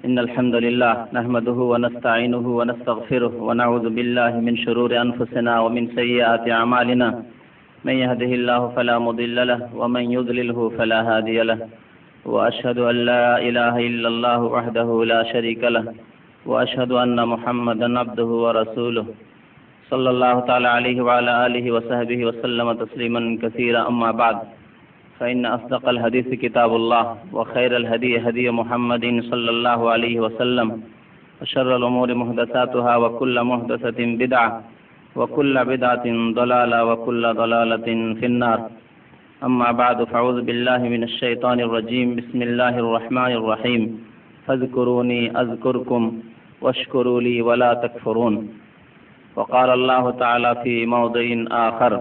إن الحمد لله نحمده ونستعينه ونستغفره ونعوذ بالله من شرور أنفسنا ومن سيئات أعمالنا من يهده الله فلا مضل له ومن يضلله فلا هادي له وأشهد أن لا إله إلا الله وحده لا شريك له وأشهد أن محمدا عبده ورسوله صلى الله تعالى عليه وعلى آله وصحبه وسلم تسليما كثيرا أما بعد فإن أصدق الحديث كتاب الله وخير الهدي هدي محمد صلى الله عليه وسلم وشر الأمور محدثاتها وكل محدثة بدعة وكل بدعة ضلالة وكل ضلالة في النار أما بعد فأعوذ بالله من الشيطان الرجيم بسم الله الرحمن الرحيم فاذكروني أذكركم واشكروا لي ولا تكفرون وقال الله تعالى في موضع آخر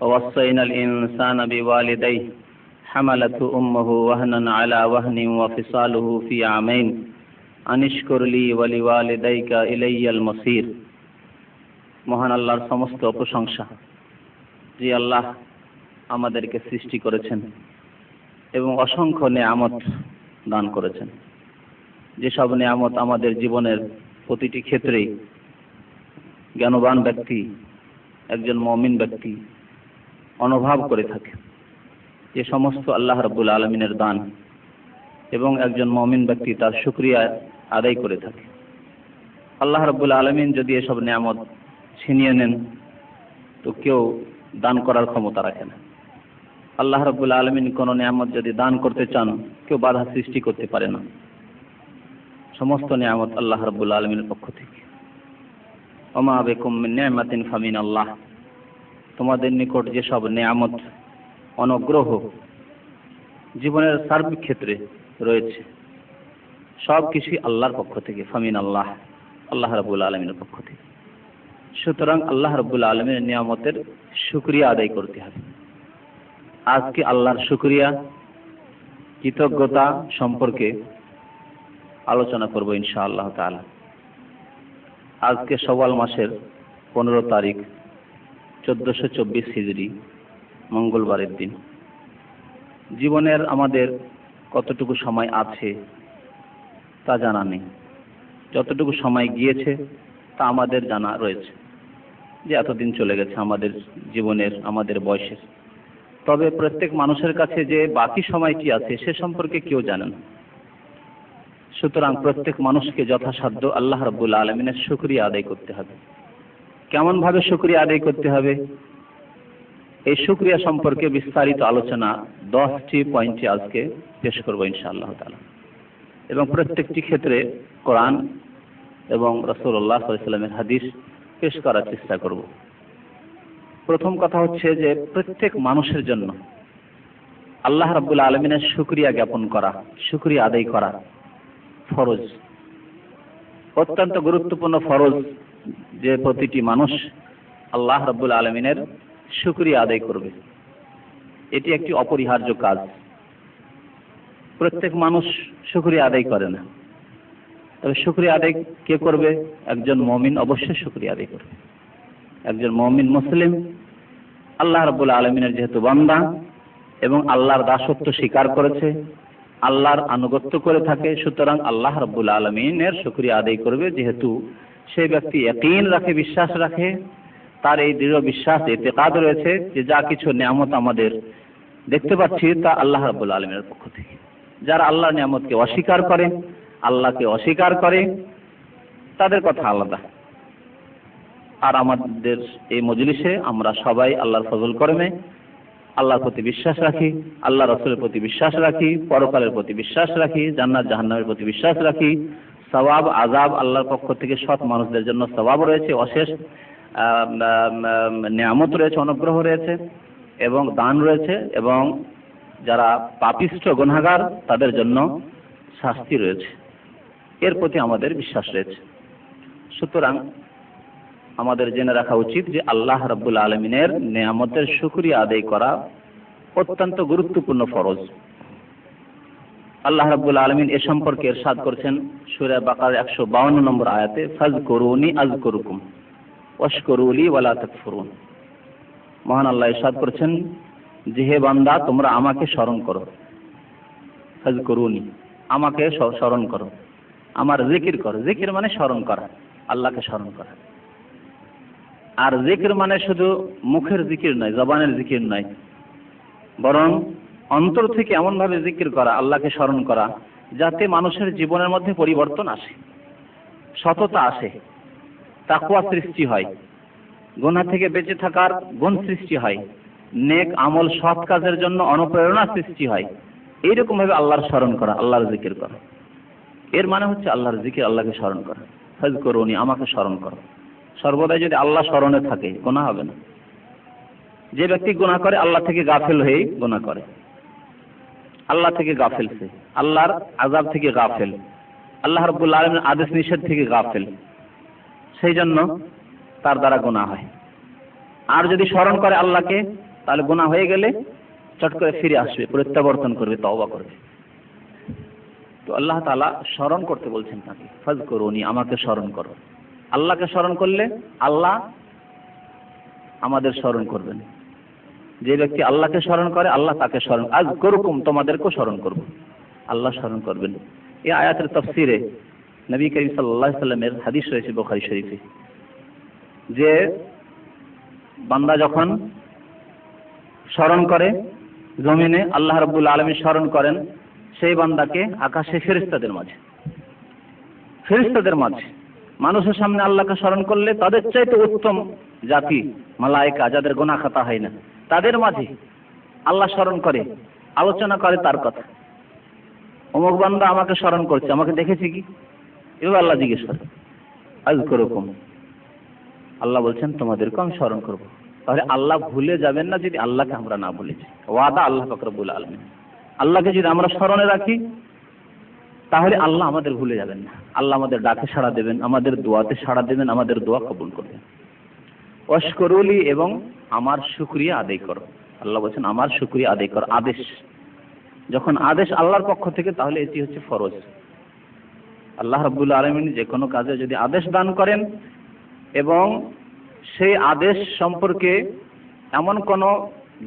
ووصينا الإنسان بوالديه حملته أمه وهنا على وهن وفصاله في عامين أن اشكر لي ولوالديك إلي المصير মহান আল্লাহর সমস্ত প্রশংসা যে আল্লাহ আমাদেরকে সৃষ্টি করেছেন এবং অসংখ্য নেয়ামত দান করেছেন। যেসব নেয়ামত আমাদের জীবনের প্রতিটি ক্ষেত্রেই জ্ঞানবান ব্যক্তি, একজন মুমিন ব্যক্তি অনুভব করে থাকে, যে সমস্ত আল্লাহ রাব্বুল আলামিনের দান, এবং একজন মুমিন ব্যক্তি তার শুকরিয়া আদায় করে থাকে। আল্লাহ রাব্বুল আলামিন যদি এসব নেয়ামত ছিনিয়ে নেন তো কেউ দান করার ক্ষমতা রাখে না। আল্লাহ রাব্বুল আলামিন কোনো নেয়ামত যদি দান করতে চান কেউ বাধা সৃষ্টি করতে পারে না। সমস্ত নেয়ামত আল্লাহ রাব্বুল আলামিনের পক্ষ থেকে। ওমা বিকুম মিন নি'মাতিন ফামিনাল্লাহ, তোমাদের নিকট যেসব নেয়ামত অনুগ্রহ জীবনের সার্বিক ক্ষেত্রে রয়েছে সব কিছুই আল্লাহর পক্ষ থেকে। ফামিনাল্লাহ, আল্লাহ রাব্বুল আলামিনের পক্ষ থেকে। সুতরাং আল্লাহ রাব্বুল আলামিনের নিয়ামতের শুকরিয়া আদায় করতে হবে। আজকে আল্লাহর শুকরিয়া, কৃতজ্ঞতা সম্পর্কে আলোচনা করব ইনশাআল্লাহ তাআলা। আজকে শাওয়াল মাসের 15 তারিখ 1424 হিজরি, মঙ্গলবারের দিন। জীবনের আমাদের কতটুকু সময় আছে তা জানা নেই। যতটুকু সময় গিয়েছে তা আমাদের জানা রয়েছে যে এতদিন চলে গেছে আমাদের জীবনের, আমাদের বয়সের। তবে প্রত্যেক মানুষের কাছে যে বাকি সময়টি আছে সে সম্পর্কে কেউ জানে না। সুতরাং প্রত্যেক মানুষকে যথাসাধ্য আল্লাহ রাব্বুল আলামিনের শুকরিয়া আদায় করতে হবে। কেমন ভাবে শুকরিয়া আদায় করতে হবে, এই শুকরিয়া সম্পর্কে বিস্তারিত আলোচনা 10টি পয়েন্টে আজকে পেশ করব ইনশাআল্লাহ তাআলা, এবং প্রত্যেকটি ক্ষেত্রে কোরআন এবং রাসূলুল্লাহ সাল্লাল্লাহু আলাইহি ওয়াসাল্লামের হাদিস পেশ করার চেষ্টা করব। প্রথম কথা হচ্ছে যে প্রত্যেক মানুষের জন্য আল্লাহ রাব্বুল আলামিনের শুকরিয়া জ্ঞাপন করা, শুকরিয়া আদায় করা ফরজ, অত্যন্ত গুরুত্বপূর্ণ ফরজ, যে প্রতিটি মানুষ আল্লাহ রাব্বুল আলামিনের শুকরিয়া আদায় করবে। এটি একটি অপরিহার্য কাজ। প্রত্যেক মানুষ শুকরিয়া আদায় করে না। তবে শুকরিয়া আদায় কে করবে? একজন মুমিন অবশ্যই শুকরিয়া আদায় করবে। একজন মুমিন মুসলিম আল্লাহ রাব্বুল আলামিনের যেহেতু বান্দা এবং আল্লাহর দাসত্ব স্বীকার করেছে, আল্লাহর আনুগত্য করে থাকে, সুতরাং আল্লাহ রাব্বুল আলামিনের শুকরিয়া আদায় করবে। যেহেতু সেই ব্যক্তি ইয়াকিন রাখে, বিশ্বাস রাখে, তার এই দৃঢ় বিশ্বাস, ইতিকাদ রয়েছে যে যা কিছু নিয়ামত আমাদের দেখতে পাচ্ছি তা আল্লাহ রাব্বুল আলামিনের পক্ষ থেকে। যারা আল্লাহর নিয়ামতকে অস্বীকার করে, আল্লাহকে অস্বীকার করে, তাদের কথা আলাদা। আর আমাদের এই মজলিসে আমরা সবাই আল্লাহর ফজল করমে আল্লাহর প্রতি বিশ্বাস রাখি, আল্লাহ রাসূলের প্রতি বিশ্বাস রাখি, পরকালের প্রতি বিশ্বাস রাখি, জান্নাত জাহান্নামের প্রতি বিশ্বাস রাখি। সওয়াব আযাব আল্লাহর পক্ষ থেকে সৎ মানুষদের জন্য সওয়াব রয়েছে, অশেষ নিয়ামত রয়েছে, অনুগ্রহ রয়েছে এবং দান রয়েছে, এবং যারা পাপিষ্ঠ গুনাহগার তাদের জন্য শাস্তি রয়েছে। এর প্রতি আমাদের বিশ্বাস রয়েছে। সুতরাং আমাদের জেনে রাখা উচিত যে আল্লাহ রাব্বুল আলামিনের নিয়ামতের শুকরিয়া আদায় করা অত্যন্ত গুরুত্বপূর্ণ ফরজ। আল্লাহ রাব্বুল আলামিন এ সম্পর্কে ইরশাদ করেছেন সূরা বাকারা 152 নম্বর আয়াতে, ফাযকুরুনি আযকুরুকুম ওয়াশকুরু লি ওয়ালা তাকফুরুন। মহান আল্লাহ ইরশাদ করেছেন যে হে বান্দা তোমরা আমাকে স্মরণ করো, ফাযকুরুনি, আমাকে স্মরণ করো, আমার জিকির করো। জিকির মানে স্মরণ করা, আল্লাহকে স্মরণ করা। আর জিকির মানে শুধু মুখের জিকির নয়, জবানের জিকির নয়, বরং অন্তর থেকে এমনভাবে জিকির করা, আল্লাহকে স্মরণ করা, যাতে মানুষের জীবনের মধ্যে পরিবর্তন আসে, সততা আসে, তাকওয়া সৃষ্টি হয়, গুনাহ থেকে বেঁচে থাকার গুণ সৃষ্টি হয়, নেক আমল সৎ কাজের জন্য অনুপ্রেরণা সৃষ্টি হয়। এইরকম ভাবে আল্লাহর স্মরণ করা, আল্লাহর জিকির করা। এর মানে হচ্ছে আল্লাহর জিকির, আল্লাহকে স্মরণ করা। ফাজকুরুনি, আমাকে স্মরণ করো। সর্বদাই যদি আল্লাহ স্মরণে থাকে গুনাহ হবে না। যে ব্যক্তি গুনাহ করে আল্লাহ থেকে গাফেল হয়ে গুনাহ করে, আল্লাহ থেকে গাফেল, সে আল্লাহর আযাব থেকে গাফেল, আল্লাহ রাব্বুল আলামিনের আদেশ নিষেধ থেকে গাফেল, সেই জন্য তার দ্বারা গুনাহ হয়। আর যদি স্মরণ করে আল্লাহকে, তাহলে গুনাহ হয়ে গেলে চট করে ফিরে আসবে, প্রত্যাবর্তন করবে, তওবা করবে। তো আল্লাহ তাআলা স্মরণ করতে বলছেন তাকে, ফাজকুরুনি, আমাকে স্মরণ করো। আল্লাহকে স্মরণ করলে আল্লাহ আমাদের স্মরণ করবেন। যে ব্যক্তি আল্লাহকে স্মরণ করে আল্লাহ তাকে স্মরণ, আযকুরুকুম, তোমাদেরকেও স্মরণ করব, আল্লাহ স্মরণ করবেন। এই আয়াতের তাফসীরে নবী করিম সাল্লাল্লাহু আলাইহি সাল্লামের হাদিস রয়েছে বুখারী শরীফে, যে বান্দা যখন স্মরণ করে জমিনে, আল্লাহ রাব্বুল আলামিন স্মরণ করেন সেই বান্দাকে আকাশে ফেরেশতাদের মাঝে মানুষের সামনে আল্লাহকে স্মরণ করলে তাদের চাইতে উত্তম জাতি মালায়েকা, যাদের গুনাহ খাতা হয় না, তাদের মাঝে আল্লাহ স্মরণ করে, আলোচনা করে তার কথা। অমুক বান্দা আমাকে স্মরণ করছে, আমাকে দেখেছে কি? এবার আল্লাহ জিজ্ঞেস করে, আযকুরুকুম, আল্লাহ বলছেন তোমাদেরকে আমি স্মরণ করব। তাহলে আল্লাহ ভুলে যাবেন না যদি আল্লাহকে আমরা না ভুলেছি। ওয়াদা আল্লাহ পাক রব্বুল আলামিন। আল্লাহকে যদি আমরা স্মরণে রাখি তাহলে আল্লাহ আমাদের ভুলে যাবেন না। আল্লাহ আমাদের ডাকে সাড়া দেবেন, আমাদের দোয়াতে সাড়া দেবেন, আমাদের দোয়া কবুল করবেন। ওয়াশকুরুলি, এবং আমার শুকরিয়া আদায় করো। আল্লাহ বলছেন আমার শুকরিয়া আদায় করো। আদেশ, যখন আদেশ আল্লাহর পক্ষ থেকে, তাহলে এটি হচ্ছে ফরজ। আল্লাহ রাব্বুল আলামিন যে কোনো কাজে যদি আদেশ দান করেন এবং সেই আদেশ সম্পর্কে এমন কোনো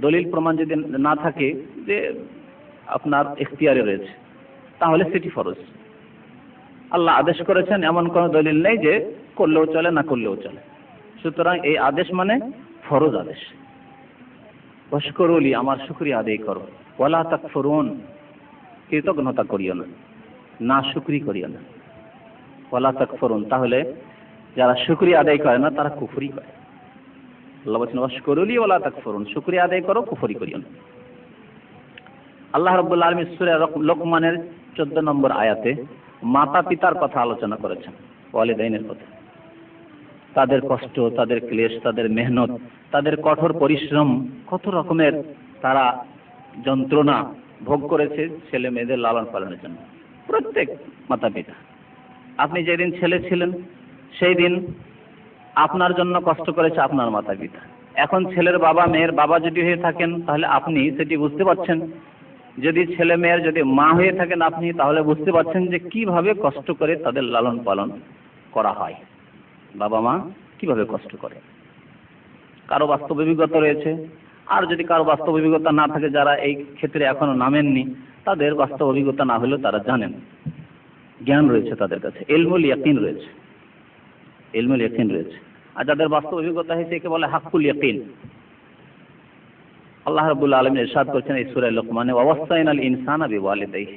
দলিল প্রমাণ যদি না থাকে যে আপনার এখতিয়ারে রয়েছে, তাহলে সেটি ফরজ। আল্লাহ আদেশ করেছেন এমন কোনো দলিল নেই যে করলেও চলে না করলেও চলে, সুতরাং এই আদেশ মানে ফরজ আদেশ। ওয়াশকুরুলি, আমার শুকরিয়া আদায় করো। ওয়ালা তাকফুরুন, কৃতজ্ঞতা করিও না, না শুকরি করিও না। ওয়ালা তাকফুরুন, তাহলে যারা শুকরিয়া আদায় করে না তারা কুফরি করে। আল্লাহ বলেছেন ওয়াশকুরুলি ওয়ালা তাকফুরুন, শুকরিয়া আদায় করো, কুফরি করিও না। আল্লাহ রাব্বুল আলামিন সূরা লোকমানের 14 নম্বর আয়াতে মাতা পিতার কথা আলোচনা করেছেন, ওয়ালিদাইনের কথা। তাদের কষ্ট, তাদের ক্লেশ, তাদের মেহনত, তাদের কঠোর পরিশ্রম, কত রকমের তারা যন্ত্রণা ভোগ করেছে ছেলে মেয়েদের লালন পালনের জন্য। প্রত্যেক মাতা পিতা, আপনি যেদিন ছেলে ছিলেন সেই দিন আপনার জন্য কষ্ট করেছে আপনার মাতা পিতা। এখন ছেলের বাবা, মেয়ের বাবা যদি হয়ে থাকেন তাহলে আপনি সেটি বুঝতে পারছেন। যদি ছেলে মেয়ের যদি মা হয়ে থাকেন আপনি, তাহলে বুঝতে পারছেন যে কিভাবে কষ্ট করে তাদের লালন পালন করা হয়। বাবা মা কিভাবে কষ্ট করে। কারো বাস্তব অভিজ্ঞতা রয়েছে, আর যদি কারো বাস্তব অভিজ্ঞতা না থাকে, যারা এই ক্ষেত্রে এখনো নামেননি, তাদের বাস্তব অভিজ্ঞতা না হলেও তারা জানেন, জ্ঞান রয়েছে তাদের কাছে, ইলমুল ইয়াকিন রয়েছে, ইলমুল ইয়াকিন রয়েছে। আর যাদের বাস্তব অভিজ্ঞতা হয়েছে একে বলে হাক্কুল ইয়াকিন। আল্লাহ রাব্বুল আলামিন ইরশাদ করেছেন এই সূরা লোকমানে, ওয়াসাইনাল ইনসানা বিওয়ালিদাইহি,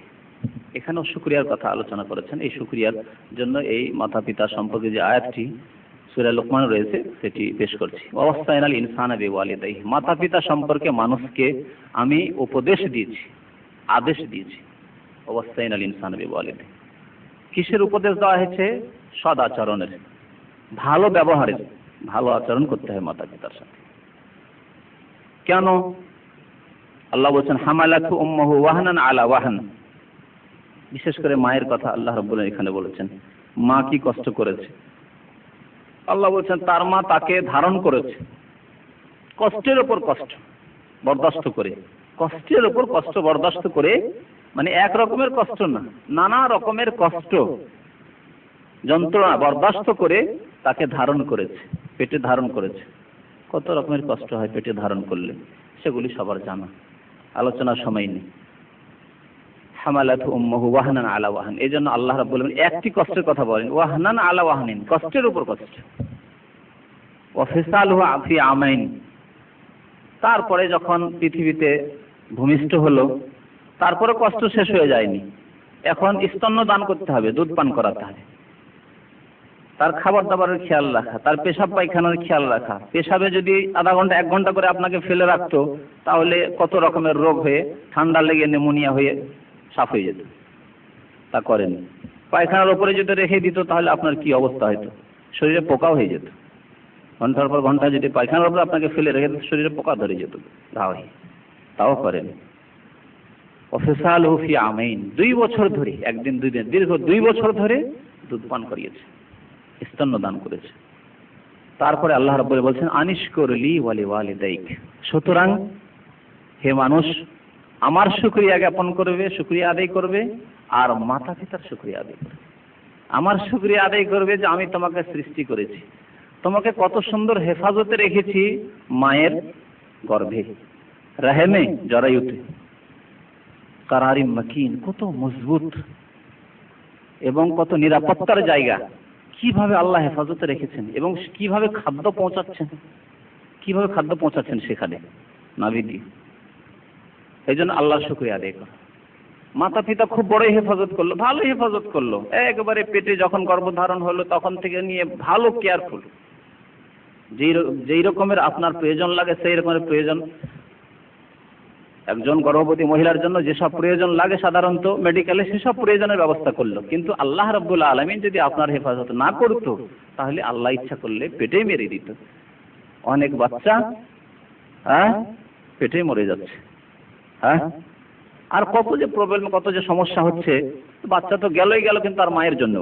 এখানেও শুকরিয়ার কথা আলোচনা করেছেন। এই শুকরিয়ার জন্য এই মাতা পিতা সম্পর্কে যে আয়াতটি সূরা লোকমান রয়েছে সেটি পেশ করছি। ওয়াসাইনাল ইনসানা বিওয়ালিদাইহি, মাতা পিতা সম্পর্কে মানুষকে আমি উপদেশ দিয়েছি, আদেশ দিয়েছি। ওয়াসাইনাল ইনসানা বিওয়ালিদাইহি, কিসের উপদেশ দেওয়া হয়েছে? সদ আচরণের, ভালো ব্যবহারের, ভালো আচরণ করতে হয় মাতা পিতার সাথে। কেন? আল্লাহ বলছেন হামালাতু উম্মুহু ওয়াহনান আলা ওয়াহন, বিশেষ করে মায়ের কথা আল্লাহ রাব্বুল আলামিন এখানে বলেছেন। মা কি কষ্ট করেছে? আল্লাহ বলছেন তার মা তাকে ধারণ করেছে কষ্টের উপর কষ্ট বরদাস্ত করে, কষ্টের উপর কষ্ট বরদাস্ত করে, মানে এক রকমের কষ্ট না, নানা রকমের কষ্ট যন্ত্রণা বরদাস্ত করে তাকে ধারণ করেছে, পেটে ধারণ করেছে। কত রকমের কষ্ট হয় পেটে ধারণ করলে, সেগুলি সবার জানা, আলোচনার সময় নেই। হামালাতহু উম্মুহু ওয়াহনান আলা ওয়াহন। এই জন্য আল্লাহ রাব্বুল আলামিন একটি কষ্টের কথা বলেন, ওয়াহনান আলা ওয়াহনিন, কষ্টের উপর কষ্ট। ওয়া ফিসালুহু ফি আমাইন, তারপরে যখন পৃথিবীতে ভূমিষ্ঠ হলো তারপরে কষ্ট শেষ হয়ে যায়নি, এখন স্তন্য দান করতে হবে, দুধ পান করাতে হবে, তার খাবার দাবারের খেয়াল রাখা, তার পেশাব পায়খানার খেয়াল রাখা। পেশাবে যদি আধা ঘন্টা 1 ঘন্টা করে আপনাকে ফেলে রাখতো তাহলে কত রকমের রোগ হয়ে, ঠান্ডা লেগে নিউমোনিয়া হয়ে সাফ হয়ে যেত, তা করেনি। পায়খানার উপরে যদি রেখে দিত তাহলে আপনার কি অবস্থা হতো, শরীরে পোকাও হয়ে যেত। ঘন্টার পর ঘন্টা যদি পায়খানার উপরে আপনাকে ফেলে রেখে দিত শরীরে পোকা ধরে যেত, ঘা হয়ে, তাও করেনি। ওয়াফিসালুহু ফি আমাইন, 2 বছর ধরে, একদিন 2 দিন, দীর্ঘ 2 বছর ধরে দুধ পান করিয়েছে, স্তন্য দান করেছে। তারপরে আল্লাহ রাব্বুল আলামিন বলছেন আনিশকুর লি ওয়া লিওয়ালিদাইক, সুতরাং হে মানুষ আমার শুকরিয়া জ্ঞাপন করবে, শুকরিয়া আদায় করবে, আর মাতা পিতার শুকরিয়া আদায় করবে। আমার শুকরিয়া আদায় করবে যে আমি তোমাকে সৃষ্টি করেছি, তোমাকে কত সুন্দর হেফাজতে রেখেছি মায়ের গর্ভে, রাহেমে, জরায়ুতে, কারারিম মাকিন, কত মজবুত এবং কত নিরাপত্তার জায়গা, কিভাবে আল্লাহ হেফাজতে রেখেছেন এবং কিভাবে খাদ্য পৌঁছাচ্ছেন সেখানে নাভি দিয়ে। এই জন্য আল্লাহর শুকরিয়া আদায় করো। মাতা পিতা খুব বড় হেফাজত করলো, ভালো হেফাজত করলো, একবারে পেটে যখন গর্ভধারণ হলো তখন থেকে নিয়ে ভালো কেয়ারফুল, যেই রকমের আপনার প্রয়োজন লাগে সেই রকমের প্রয়োজন, একজন গর্ভবতী মহিলার জন্য যেসব প্রয়োজন লাগে সাধারণত মেডিকেলে সেসব প্রয়োজনের ব্যবস্থা করলো। কিন্তু আল্লাহ রাব্বুল আলামিন যদি আপনার হেফাজত না করতো তাহলে আল্লাহ ইচ্ছা করলে পেটেই মেরে দিত। অনেক বাচ্চা পেটেই মরে যাচ্ছে। আর কত যে প্রবলেম, কত যে সমস্যা হচ্ছে, বাচ্চা তো গেলই গেল, কিন্তু তার মায়ের জন্য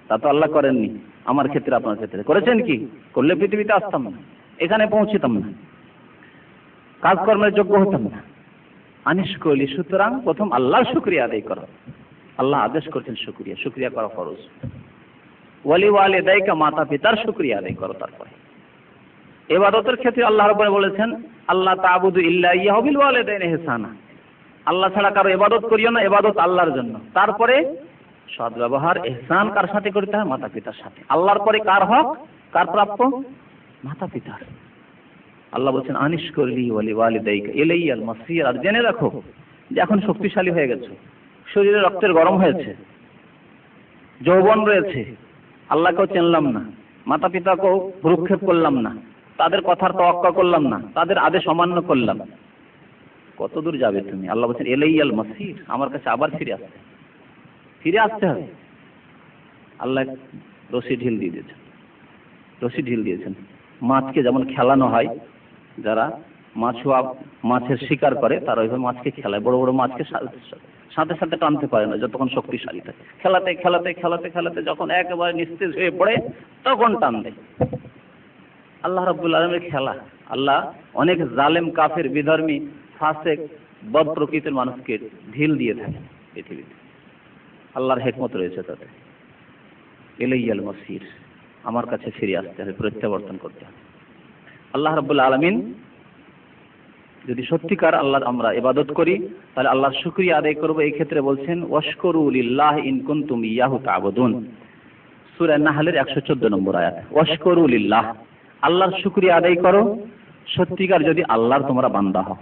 তা তো আল্লাহ করেননি। আমার ক্ষেত্রে, আপনার ক্ষেত্রে করেছেন কি? করলে পৃথিবীতে আসতাম না, এখানে পৌঁছিতাম না, কাজকর্মের যোগ্য হতাম না। আনিশকুরলি, সুতরাং প্রথম আল্লাহর শুকরিয়া আদায় করো। আল্লাহ আদেশ করছেন শুকরিয়া করা ফরজ। ওয়ালি ওয়ালিদাইকা, মাতা পিতার শুকরিয়া আদায় করো। তারপরে ইবাদতের ক্ষেত্রে আল্লাহ রাব্বুল আলামিন বলেছেন আল্লাহ তা'বুদু ইল্লা ইয়াহু বিল ওয়ালিদাইনি ইহসানা, আল্লাহ ছাড়া কারো ইবাদত করিও না, ইবাদত আল্লাহর জন্য। তারপরে সৎ ব্যবহার, ইহসান কার সাথে করতে হয়? মাতা পিতার সাথে। আল্লাহর পরে কার হক, কার প্রাপ্য? মাতা পিতার। আল্লাহ বলছেন আনিশকুরলি ওয়া লিওয়ালিদাইকা ইলাইয়াল মাসির। আর জেনে রাখো যে এখন শক্তিশালী হয়ে গেছো, শরীরে রক্তের গরম হয়েছে, যৌবন রয়েছে, আল্লাহকেও চিনলাম না, মাতা পিতাকেও ভ্রুক্ষেপ করলাম না, তাদের কথার তোয়াক্কা করলাম না, তাদের আদেশ অমান্য করলাম, কত দূর যাবে তুমি? আল্লাহ বলছেন ইলাইয়াল মাসির, আমার কাছে আবার ফিরে আসতে হবে। আল্লাহ রশি ঢিল দিয়েছেন। মাছকে যেমন খেলানো হয়, যারা মাছের শিকার করে তারা ওইভাবে মাছকে খেলায়, বড় বড় মাছকে সাথে সাথে টানতে পারে না যতক্ষণ শক্তিশালী থাকে। খেলাতে যখন একেবারে নিস্তেজ হয়ে পড়ে তখন টান দেয়। আল্লাহ রাব্বুল আলামিনের খেলা। আল্লাহ অনেক জালেম, কাফের, বিধর্মী, ফাসেক, বদ প্রকৃতির মানুষকে ঢিল দিয়ে থাকে পৃথিবীতে। আল্লাহর হিকমত রয়েছে তাতে। ইলাইয়াল মাসির, আমার কাছে ফিরে আসতে হবে, প্রত্যাবর্তন করতে হবে। আল্লাহ রাব্বুল আলামিন যদি সত্যিকার আল্লাহর আমরা ইবাদত করি তাহলে আল্লাহর শুকরিয়া আদায় করব। এই ক্ষেত্রে বলছেন ওয়াশকুরু লিল্লাহি ইন কুনতুম ইয়াহু তা'বুদুন, সূরা নাহলের 114 নম্বর আয়াত। ওয়াশকুরু লিল্লাহ, আল্লাহর শুকরিয়া আদায় করো সত্যিকার যদি আল্লাহর তোমরা বান্দা হও,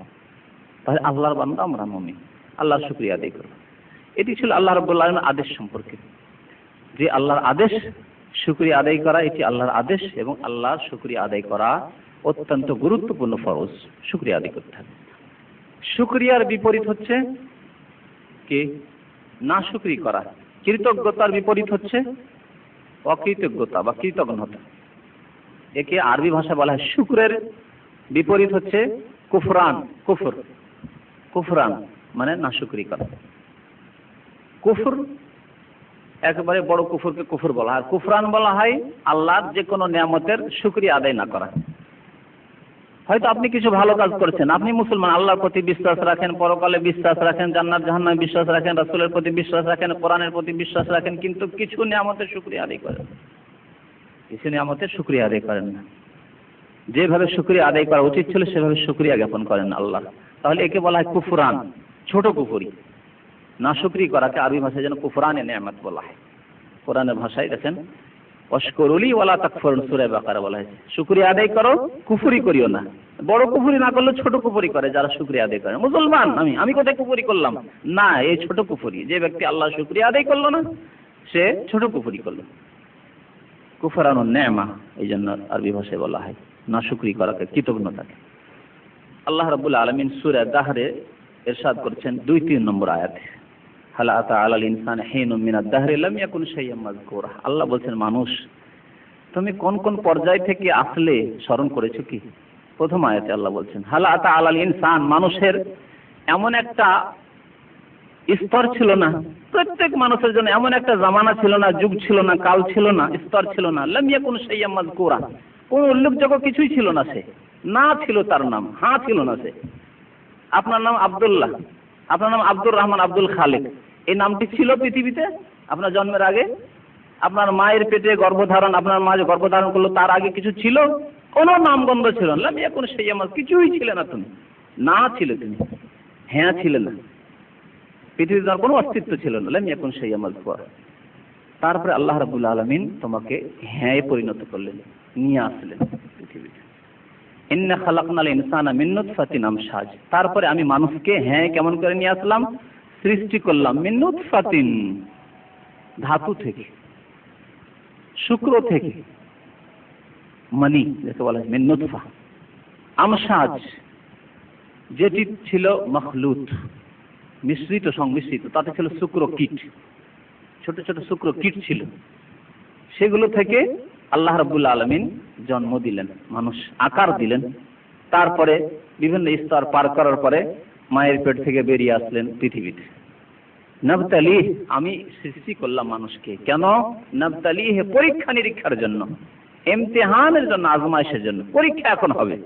তাহলে আল্লাহর বান্দা আমরা মুমিন, আল্লাহর শুকরিয়া আদায় করো। এটি ছিল আল্লাহ রাব্বুল আলামিনের আদেশ সম্পর্কে, যে আল্লাহর আদেশ শুকরিয়া আদায় করা, এটি আল্লাহর আদেশ এবং আল্লাহর শুকরিয়া আদায় করা অত্যন্ত গুরুত্বপূর্ণ ফরজ। শুকরিয়া আদায় করতে হবে। শুকরিয়ার বিপরীত হচ্ছে কি? না শুকরি করা। কৃতজ্ঞতার বিপরীত হচ্ছে অকৃতজ্ঞতা বা কৃতজ্ঞতা। একে আরবি ভাষা বলা হয় শুকরের বিপরীত হচ্ছে কুফরান মানে না শুকরি করা। কুফর একেবারে বড় কুফরকে কুফর বলা হয়। কুফরান বলা হয় আল্লাহর যে কোনো নিয়ামতের শুকরিয়া আদায় না করা। হয়তো আপনি কিছু ভালো কাজ করেছেন, আপনি মুসলমান, আল্লাহর প্রতি বিশ্বাস রাখেন, পরকালে বিশ্বাস রাখেন, জান্নাত জাহান্নামে বিশ্বাস রাখেন, রাসূলের প্রতি বিশ্বাস রাখেন, কোরআনের প্রতি বিশ্বাস রাখেন, কিন্তু কিছু নিয়ামতের শুকরিয়া আদায় করেন, না। যেভাবে শুকরিয়া আদায় করা উচিত ছিল সেভাবে শুকরিয়া জ্ঞাপন করেন আল্লাহ, তাহলে একে বলা হয় কুফরান, ছোট কুফরি। নাশুকরি করাকে আরবি ভাষায় যেন কুফরানে নেয়ামত বলা হয়। কোরআনের ভাষায় দেখেন ওয়াশকুরুলি ওয়ালা তাকফুরুন, সূরা বাকারা বলা হয়েছে শুকরিয়া আদায় করো, কুফরি করিও না। বড় কুফরি না করলে ছোট কুফরি করে যারা শুকরিয়া আদায় করে। মুসলমান আমি কোথায় কুফরি করলাম? না, এই ছোট কুফরি। যে ব্যক্তি আল্লাহ শুকরিয়া আদায় করলো না সে ছোট কুফরি করলো। কুফরানুন নেমা এই জন্য আরবি ভাষায় বলা হয় নাশুকরি করাকে, কৃতজ্ঞতাকে। আল্লাহ রাব্বুল আলামিন সূরা দাহরে ইরশাদ করেছেন 2-3 নম্বর আয়াতে, হাল আতা আলাল ইনসানি হিনুম মিনাদ দাহরি লাম ইয়াকুন শাইআম মাযকুরা। আল্লাহ বলছেন মানুষ তুমি কোন কোন পর্যায় থেকে আসলে স্মরণ করেছো কি? প্রথম আয়াতে আল্লাহ বলছেন হাল আতা আলাল ইনসান, মানুষের এমন একটা স্তর ছিল না, প্রত্যেক মানুষের জন্য এমন একটা জামানা ছিল না, যুগ ছিল না, কাল ছিল না, স্তর ছিল না, লাম ইয়াকুন শাইআম মাযকুরা, কোন উল্লেখযোগ্য কিছুই ছিল না। সে না ছিল, তার নাম হ্যাঁ ছিল না। সে আপনার নাম আব্দুল্লাহ, আপনার নাম আব্দুর রহমান, আব্দুল খালেক, এই নামটি ছিল পৃথিবীতে আপনার জন্মের আগে? আপনার মায়ের পেটে গর্ভধারণ, আপনার মা যে গর্ভধারণ করলো তার আগে কিছু ছিল? কোনো নামগন্ধ ছিল না, লাম ইয়াকুন শাইআম, কিছুই ছিল না। তুমি না ছিলে, তুমি হ্যাঁ ছিলে না, পৃথিবীতে তার কোনো অস্তিত্ব ছিল না, লাম ইয়াকুন শাইআম মাযকুরা। তারপরে আল্লাহ রাব্বুল আলামিন তোমাকে হ্যাঁ পরিণত করলেন, নিয়ে আসলেন পৃথিবীতে। ইন্না খালাকনাল ইনসানা মিন নুতফাতিন আমশাজ, তারপরে আমি মানুষকে হ্যাঁ কেমন করে নিয়ে আসলাম? সৃষ্টি করলাম মিন নুতফাতিন, ধাতু থেকে, শুক্র থেকে, মানি যাকে বলা হয় মিন নুতফা। আমশাজ যেটি ছিল মখলুত, মিশ্রিত, সংমিশ্রিত, তাতে ছিল শুক্র কীট, ছোট ছোট শুক্র কীট ছিল। সেগুলো থেকে আল্লাহ রাব্বুল আলামিন জন্ম দিলেন, মানুষ আকার দিলেন। তারপরে বিভিন্ন স্তর পার করার পরে মায়ের পেট থেকে বেরিয়ে আসলেন পৃথিবীতে। নাবতালি, আমি সৃষ্টি করলাম মানুষকে কেন? নাবতালি, পরীক্ষা নিরীক্ষার জন্য, ইমতিহানের জন্য, আজমাইশের জন্য। পরীক্ষা এখন হবে,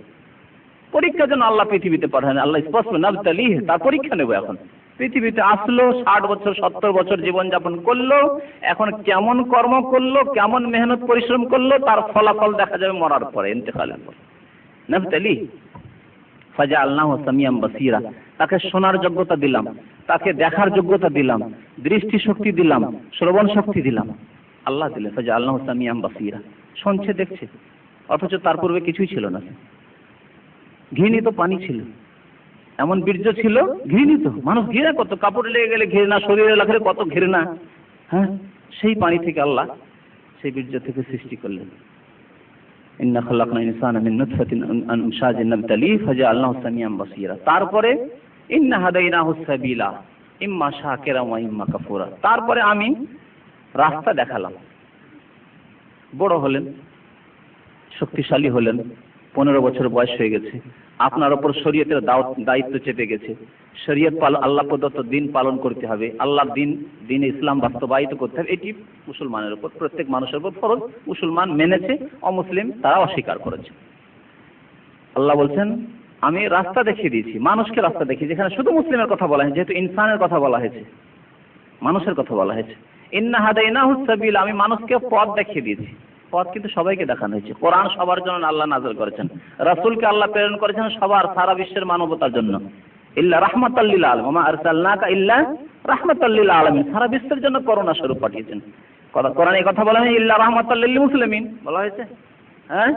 পরীক্ষার জন্য আল্লাহ পৃথিবীতে পাঠান। আল্লাহ স্পষ্ট নাবতালি, তার পরীক্ষা নেব। এখন পৃথিবীতে আসলো, 60 বছর 70 বছর জীবনযাপন করলো, এখন কেমন কর্ম করলো, কেমন মেহনত পরিশ্রম করলো, তার ফলাফল দেখা যাবে মরার পরে, ইন্তেকালের পরে। নাবতালি ফাজআলনাহু সামিয়াম বাসীরা, তাকে শোনার যোগ্যতা দিলাম, তাকে দেখার যোগ্যতা দিলাম, দৃষ্টি শক্তি দিলাম, শ্রবণ শক্তি দিলাম। আল্লাহ দিলেন ফাজআলনাহু সামিয়াম বাসীরা, শুনছে, দেখছে, অথচ তার পূর্বে কিছুই ছিল না। ঘৃণিত পানি ছিল, এমন বীর্য ছিল ঘৃণিত, মানুষ ঘৃণা কত, কাপড় লেগে গেলে ঘৃণা, শরীরে লাগলে কত ঘৃণা। হ্যাঁ, সেই পানি থেকে আল্লাহ সেই বীর্য থেকে সৃষ্টি করলেন। ইন্না খালাকনাল ইনসানা মিন নুতফাতিন আমশাজিন নাবতালিহি ফাজআলনাহু সামিয়াম বাসীরা। তারপরে ইন্না হাদাইনাহুস সাবিলা ইম্মা শাকিরা ওয়া ইম্মা কাফুরা, তারপরে আমি রাস্তা দেখালাম। বড় হলেন, শক্তিশালী হলেন, 15 বছর বয়স হয়ে গেছে, আপনার ওপর শরীয়তের দায়িত্ব চেপে গেছে। শরীয়ত আল্লাহ প্রদত্ত দিন পালন করতে হবে, আল্লাহর দিন ইসলাম বাস্তবায়িত করতে হবে। এটি মুসলমানের উপর, প্রত্যেক মানুষের উপর ফরজ। মুসলমান মেনেছে, অমুসলিম তারা অস্বীকার করেছে। আল্লাহ বলছেন আমি রাস্তা দেখিয়ে দিয়েছি, মানুষকে রাস্তা দেখিয়ে। যেখানে শুধু মুসলিমের কথা বলা হয়েছে, যেহেতু ইনসানের কথা বলা হয়েছে, মানুষের কথা বলা হয়েছে। ইন্না হাদাইনাহুস সাবিল, আমি মানুষকে পথ দেখিয়ে দিয়েছি। পথ কিন্তু সবাইকে দেখানো হয়েছে। কোরআন সবার জন্য আল্লাহ নাযিল করেছেন, রাসূলকে আল্লাহ প্রেরণ করেছেন সবার, সারা বিশ্বের মানবতার জন্য। ইল্লা রাহমাতাল লিল আলামিন, ওয়া মা আরসালনাকা ইল্লা রাহমাতাল লিল আলামিন, সারা বিশ্বের জন্য করুণা স্বরূপ পাঠিয়েছেন। কোরআনে এই কথা বলা হয়নি ইল্লা রাহমাতাল লিল মুসলিমিন বলা হয়েছে। হ্যাঁ,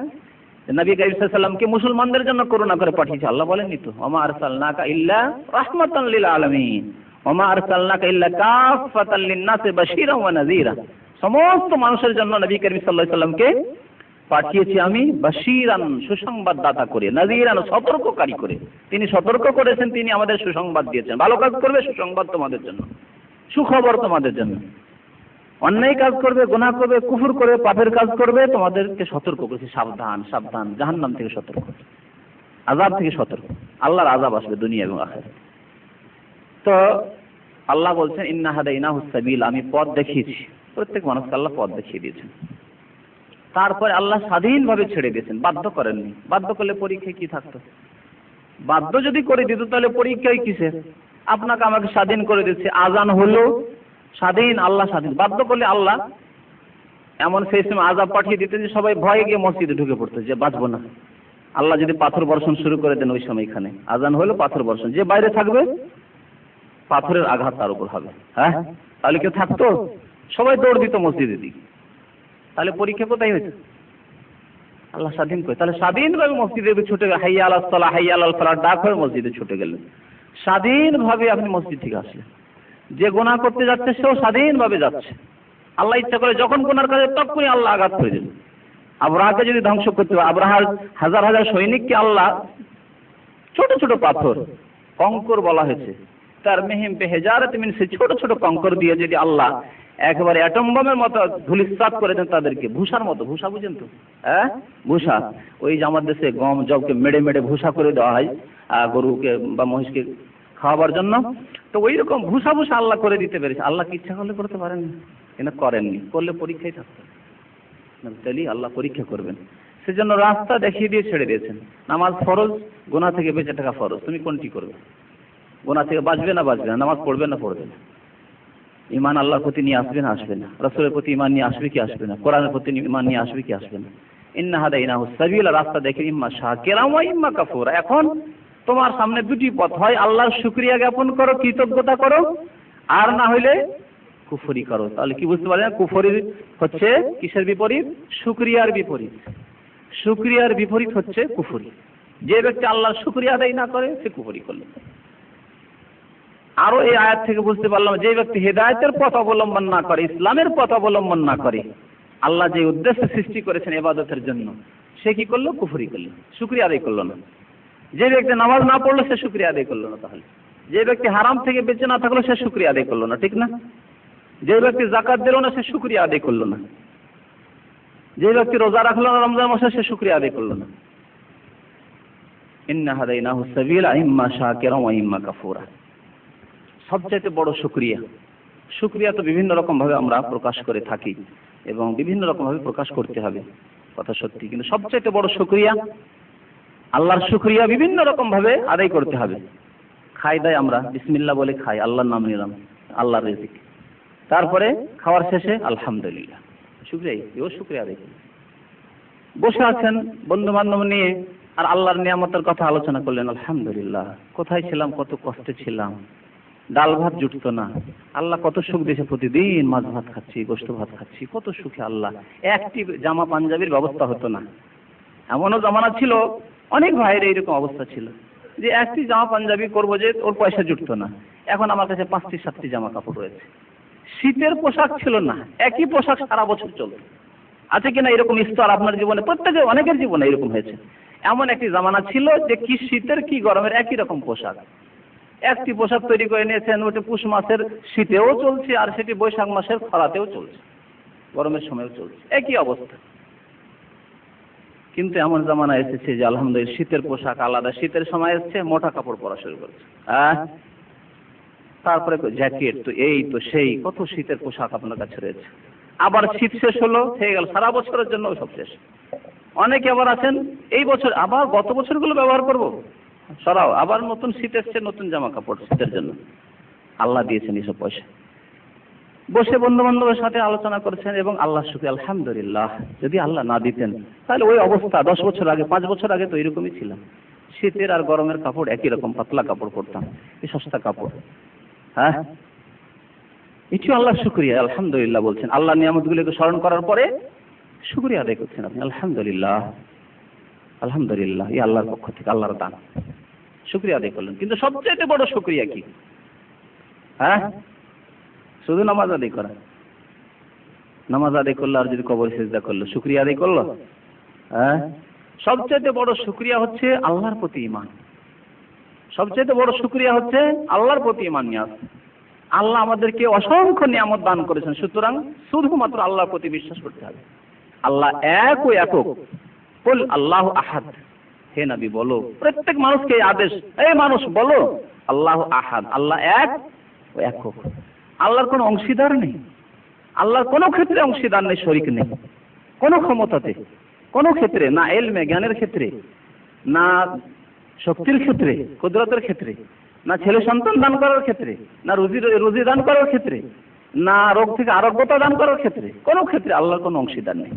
নবী কারীম সাল্লাল্লাহু আলাইহি ওয়াসাল্লামকে মুসলমানদের জন্য করুণা করে পাঠিয়েছে। আল্লাহ বলেননি তো ওয়া মা আরসালনাকা ইল্লা রাহমাতাল লিল আলামিন ওয়া মা আরসালনাকা ইল্লা কাফাতাল লিন-নাসি বাশীরান ওয়া নাযীরা, সমস্ত মানুষের জন্য নবী কারীম সাল্লাল্লাহু আলাইহি ওয়াসাল্লামকে পাঠিয়েছি আমি বাশীরান, সুসংবাদদাতা করে, নাযীরান, সতর্ককারী করে। তিনি সতর্ক করেছেন, তিনি আমাদের সুসংবাদ দিয়েছেন। ভালো কাজ করবে, সুসংবাদ তোমাদের জন্য, সুখবর তোমাদের জন্য। অন্যায় কাজ করবে, গুনাহ করবে, কুফর করবে, পাপের কাজ করবে, তোমাদেরকে সতর্ক করেছি, সাবধান সাবধান, জাহান্নাম থেকে সতর্ক, আযাব থেকে সতর্ক। আল্লাহর আযাব আসবে দুনিয়া এবং আখিরাতে। তো আল্লাহ বলছেন ইন্না হাদাইনাহুস সাবিল, আমি পথ দেখিয়েছি। প্রত্যেক মানুষকে আল্লাহ পথ দেখিয়ে দিয়েছেন। তারপরে আল্লাহ স্বাধীনভাবে ছেড়ে দিয়েছেন, বাধ্য করেননি। বাধ্য করলে পরীক্ষায় কি থাকতো? বাধ্য যদি করে দিত তাহলে পরীক্ষায় কিসের? আপনাকে আমাকে স্বাধীন করে দিচ্ছে, আজান হলো স্বাধীন, আল্লাহ স্বাধীন। বাধ্য করলে আল্লাহ এমন সেই সময় আযাব পাঠিয়ে দিতেন যে সবাই ভয়ে গিয়ে মসজিদে ঢুকে পড়তো যে বাঁচবো না। আল্লাহ যদি পাথর বর্ষণ শুরু করে দেন ওই সময়, এখানে আজান হলো পাথর বর্ষণ, যে বাইরে থাকবে পাথরের আঘাত তার উপর হবে। হ্যাঁ, তাহলে কেউ থাকতো? সবাই দৌড় দিত মসজিদের দিকে। তাহলে পরীক্ষা কোথায় হয়েছে? আল্লাহ স্বাধীন করে। তাহলে স্বাধীনভাবে মসজিদে ছুটে গেলেন, হাইয়া আলাস সালাহ হাইয়া আলাল ফালাহ ডাক হয়ে মসজিদে ছুটে গেলেন। স্বাধীনভাবে আপনি মসজিদ থেকে আসলেন। যে গুনাহ করতে যাচ্ছে সেও স্বাধীনভাবে যাচ্ছে। আল্লাহ ইচ্ছা করে যখন গুনার কাজে তখনই আল্লাহ আঘাত করে দেন। আবরাহাকে যদি ধ্বংস করতে হয়, আবরাহার হাজার হাজার সৈনিককে আল্লাহ ছোট ছোট পাথর, কঙ্কর বলা হয়েছে, তার মেহিম বেহেজারাত মিন, সেই ছোট ছোট কঙ্কর দিয়ে যদি আল্লাহ একেবারে অ্যাটম বোমের মতো ধূলিসাৎ করে দেন তাদেরকে, ভূষার মতো। ভূষা বুঝেন তো? হ্যাঁ, ভূষা। ওই যে আমাদের দেশে গম জবকে মেড়ে মেড়ে ভূষা করে দেওয়া হয় গরুকে বা মহিষকে খাওয়াবার জন্য, তো ওই রকম ভূষা ভূষা আল্লাহ করে দিতে পেরেছে। আল্লাহ কি ইচ্ছা করলে করতে পারেন না? কিন্তু করেননি। করলে পরীক্ষায় থাকতো, তাহলে আল্লাহ পরীক্ষা করবেন। সেজন্য রাস্তা দেখিয়ে দিয়ে ছেড়ে দিয়েছেন। নামাজ ফরজ, গুনাহ থেকে বেঁচে থাকা ফরজ। তুমি কোনটি করবে? গুনাহ থেকে বাঁচবে না বাঁচবে না, নামাজ পড়বে না পড়বে না, ঈমান আল্লাহর প্রতি নিয়ে আসবে না আসবে না, রাসূলের প্রতি ঈমান নিয়ে আসবে কি আসবে না, কোরআনের প্রতি ঈমান নিয়ে আসবে কি আসবে না। ইন্না হাদাইনাহু সাবিলা, রাস্তা দেখে ইম্মা শাকিরাম ওয়া ইম্মা কাফুরা। এখন তোমার সামনে দুটি পথ, হয় আল্লাহর শুকরিয়া জ্ঞাপন করো, কৃতজ্ঞতা করো, আর না হইলে কুফরি করো। তাহলে কি বুঝতে পারলেন? কুফরি হচ্ছে কিসের বিপরীত? শুকরিয়ার বিপরীত। শুকরিয়ার বিপরীত হচ্ছে কুফরি। যে ব্যক্তি আল্লাহর শুকরিয়া আদায় না করে সে কুফরি করল। আরো এই আয়াত থেকে বুঝতে পারলাম, যে ব্যক্তি হেদায়েতের পথ অবলম্বন না করে, ইসলামের পথ অবলম্বন না করে, আল্লাহ যে উদ্দেশ্যে সৃষ্টি করেছেন ইবাদতের জন্য, সে কি করলো? কুফরি করলো, শুকরিয়া আদায় করলো না। যে ব্যক্তি নামাজ না পড়লো সে শুকরিয়া আদায় করলো না। তাহলে যে ব্যক্তি হারাম থেকে বেঁচে না থাকলো সে শুকরিয়া আদায় করলো না, ঠিক না? যে ব্যক্তি যাকাত দিল না সে শুকরিয়া আদায় করলো না। যে ব্যক্তি রোজা রাখলো না রমজান মাসে সে শুকরিয়া আদায় করলো না। ইন্না হাদাইনাহু সাবিলা ইম্মা শাকিরা ওয়া ইম্মা কাফুরা। সবচেয়ে বড় শুকরিয়া। শুকরিয়া তো বিভিন্ন রকম ভাবে আমরা প্রকাশ করে থাকি এবং বিভিন্ন রকম ভাবে প্রকাশ করতে হবে, কথা সত্যি। কিন্তু সবচেয়ে বড় শুকরিয়া, আল্লাহর শুকরিয়া বিভিন্ন রকম ভাবে আদায় করতে হবে। খাই দাই আমরা বিসমিল্লাহ বলে খাই, আল্লাহর নাম নিলাম, আল্লাহর রিজিক। তারপরে খাওয়ার শেষে আলহামদুলিল্লাহ, শুকরিয়া, এও শুকরিয়া আদায় করি। বসে আছেন বন্ধু বান্ধব নিয়ে আর আল্লাহর নিয়ামতের কথা আলোচনা করলেন, আলহামদুলিল্লাহ, কোথায় ছিলাম, কত কষ্টে ছিলাম, ডাল ভাত জুটতো না, আল্লাহ কত সুখ দিয়েছে, প্রতিদিন মাছ ভাত খাচ্ছি, গোশত ভাত খাচ্ছি, কত সুখে আল্লাহ। একটি জামা পাঞ্জাবির ব্যবস্থা হতো না। এমনও জামানা ছিল, অনেক ভাইয়ের এইরকম অবস্থা ছিল যে একটি জামা পাঞ্জাবি করবো যে ওর পয়সা জুটতো না। এখন আমার কাছে 5টি 7টি জামা কাপড় রয়েছে। শীতের পোশাক ছিল না, একই পোশাক সারা বছর চলতো। আছে কিনা এরকম স্তর আপনার জীবনে? প্রত্যেকের, অনেকের জীবনে এরকম হয়েছে। এমন একটি জামানা ছিল যে কি শীতের কি গরমের একই রকম পোশাক। একটি পোশাক তৈরি করে নিয়েছেন, ওটা পুষ মাসের শীতেও চলছে আর সেটি বৈশাখ মাসের খরাতেও চলছে, গরমের সময়ও চলছে, একই অবস্থা। কিন্তু এমন জামানা এসেছে যে আলহামদুলিল্লাহ শীতের পোশাক আলাদা, শীতের সময় এসছে মোটা কাপড় পরা শুরু করেছে। তারপরে জ্যাকেট, তো এই তো সেই কত শীতের পোশাক আপনার কাছে রয়েছে। আবার শীত শেষ হলো, হয়ে গেল সারা বছরের জন্য সব শেষ। অনেকে আবার আছেন এই বছর আবার গত বছরগুলো ব্যবহার করব, সরাও, আবার নতুন শীত এসছে, নতুন জামা কাপড় শীতের জন্য। আল্লাহ দিয়েছেন এইসব পয়সা। বসে বন্ধু বান্ধবের সাথে আলোচনা করেছেন এবং আল্লাহ শুকরিয়া, আলহামদুলিল্লাহ, যদি আল্লাহ না দিতেন তাহলে ওই অবস্থা 10 বছর আগে 5 বছর আগে তো এরকমই ছিলাম। শীতের আর গরমের কাপড় একই রকম, পাতলা কাপড় পরতাম, এই সস্তা কাপড়। হ্যাঁ, এটিও আল্লাহর শুকরিয়া, আলহামদুলিল্লাহ বলছেন। আল্লাহ নিয়ামতগুলোকে স্মরণ করার পরে শুকরিয়া আদায় করছেন আপনি, আলহামদুলিল্লাহ আলহামদুলিল্লাহ, এই আল্লাহর পক্ষ থেকে, আল্লাহর দান, শুকরিয়া আদায় করলেন। কিন্তু সবচেয়ে বড় শুকরিয়া কি? হ্যাঁ, শুধু নামাজ আদায় করা। নামাজ আদায় করলো আর যদি কবর সিজদা করলো, শুকরিয়া আদায় করলো? হ্যাঁ, সবচেয়ে বড় শুকরিয়া হচ্ছে আল্লাহর প্রতি ঈমান। সবচেয়ে বড় শুকরিয়া হচ্ছে আল্লাহর প্রতি ঈমান নিয়ে আসা। আল্লাহ আমাদেরকে অসংখ্য নিয়ামত দান করেছেন, সুতরাং শুধুমাত্র আল্লাহর প্রতি বিশ্বাস করতে হবে। আল্লাহ এক ও একক, কুল আল্লাহু আহাদ। হে নবী বলো, প্রত্যেক মানুষকে এই আদেশ, এই মানুষ বলো আল্লাহু আহাদ, আল্লাহ এক ও একক। আল্লাহর কোনো অংশীদার নেই, আল্লাহর কোনো ক্ষেত্রে অংশীদার নেই, শরীক নেই, কোনো ক্ষমতাতে, কোনো ক্ষেত্রে না, ইলমে জ্ঞানের ক্ষেত্রে না, শক্তির ক্ষেত্রে, কুদরতের ক্ষেত্রে না, ছেলে সন্তান দান করার ক্ষেত্রে না, রুজি দান করার ক্ষেত্রে না, রোগ থেকে আরোগ্যতা দান করার ক্ষেত্রে, কোনো ক্ষেত্রে আল্লাহর কোনো অংশীদার নেই।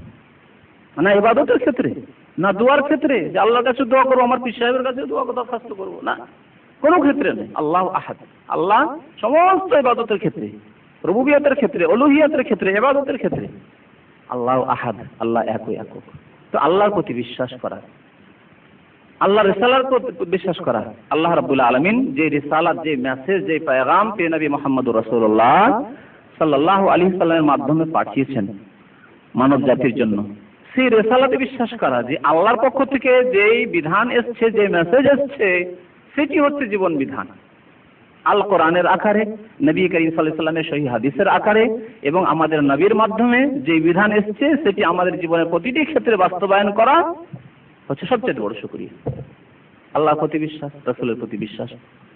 না ইবাদতের ক্ষেত্রে, না দোয়ার ক্ষেত্রে যে আল্লাহর কাছে দোয়া করবো, আমার পীর সাহেবের কাছে দোয়া দরখাস্ত করবো, না, কোনো ক্ষেত্রে নেই। আল্লাহ আহাদ, আল্লাহ সমস্ত ইবাদতের ক্ষেত্রে, রুবুবিয়তের ক্ষেত্রে, উলুহিয়তের ক্ষেত্রে, ইবাদতের ক্ষেত্রে আল্লাহ আহাদ, আল্লাহ একই একক। তো আল্লাহর প্রতি বিশ্বাস করা, আল্লাহ রিসালার প্রতি বিশ্বাস করা, আল্লাহ রাব্বুল আলামিন যে রিসালাত, যে মেসেজ, যে পেগাম প্রিয় নবী মুহাম্মদুর রাসূলুল্লাহ সাল্লাল্লাহু আলাইহি সাল্লামের মাধ্যমে পাঠিয়েছেন মানব জাতির জন্য, সেই রিসালাতে বিশ্বাস করা যে আল্লাহর পক্ষ থেকে যেই বিধান এসছে, যে মেসেজ এসছে, সেটি হচ্ছে জীবন বিধান। আল কোরআনের আকারে, নবী করিম সাল্লাল্লাহু আলাইহি সাল্লামের সহিহ হাদিসের আকারে এবং আমাদের নবীর মাধ্যমে যে বিধান এসছে সেটি আমাদের জীবনের প্রতিটি ক্ষেত্রে বাস্তবায়ন করা হচ্ছে সবচেয়ে বড় শুকরিয়া। আল্লাহর প্রতি বিশ্বাস, রাসূলের প্রতি বিশ্বাস,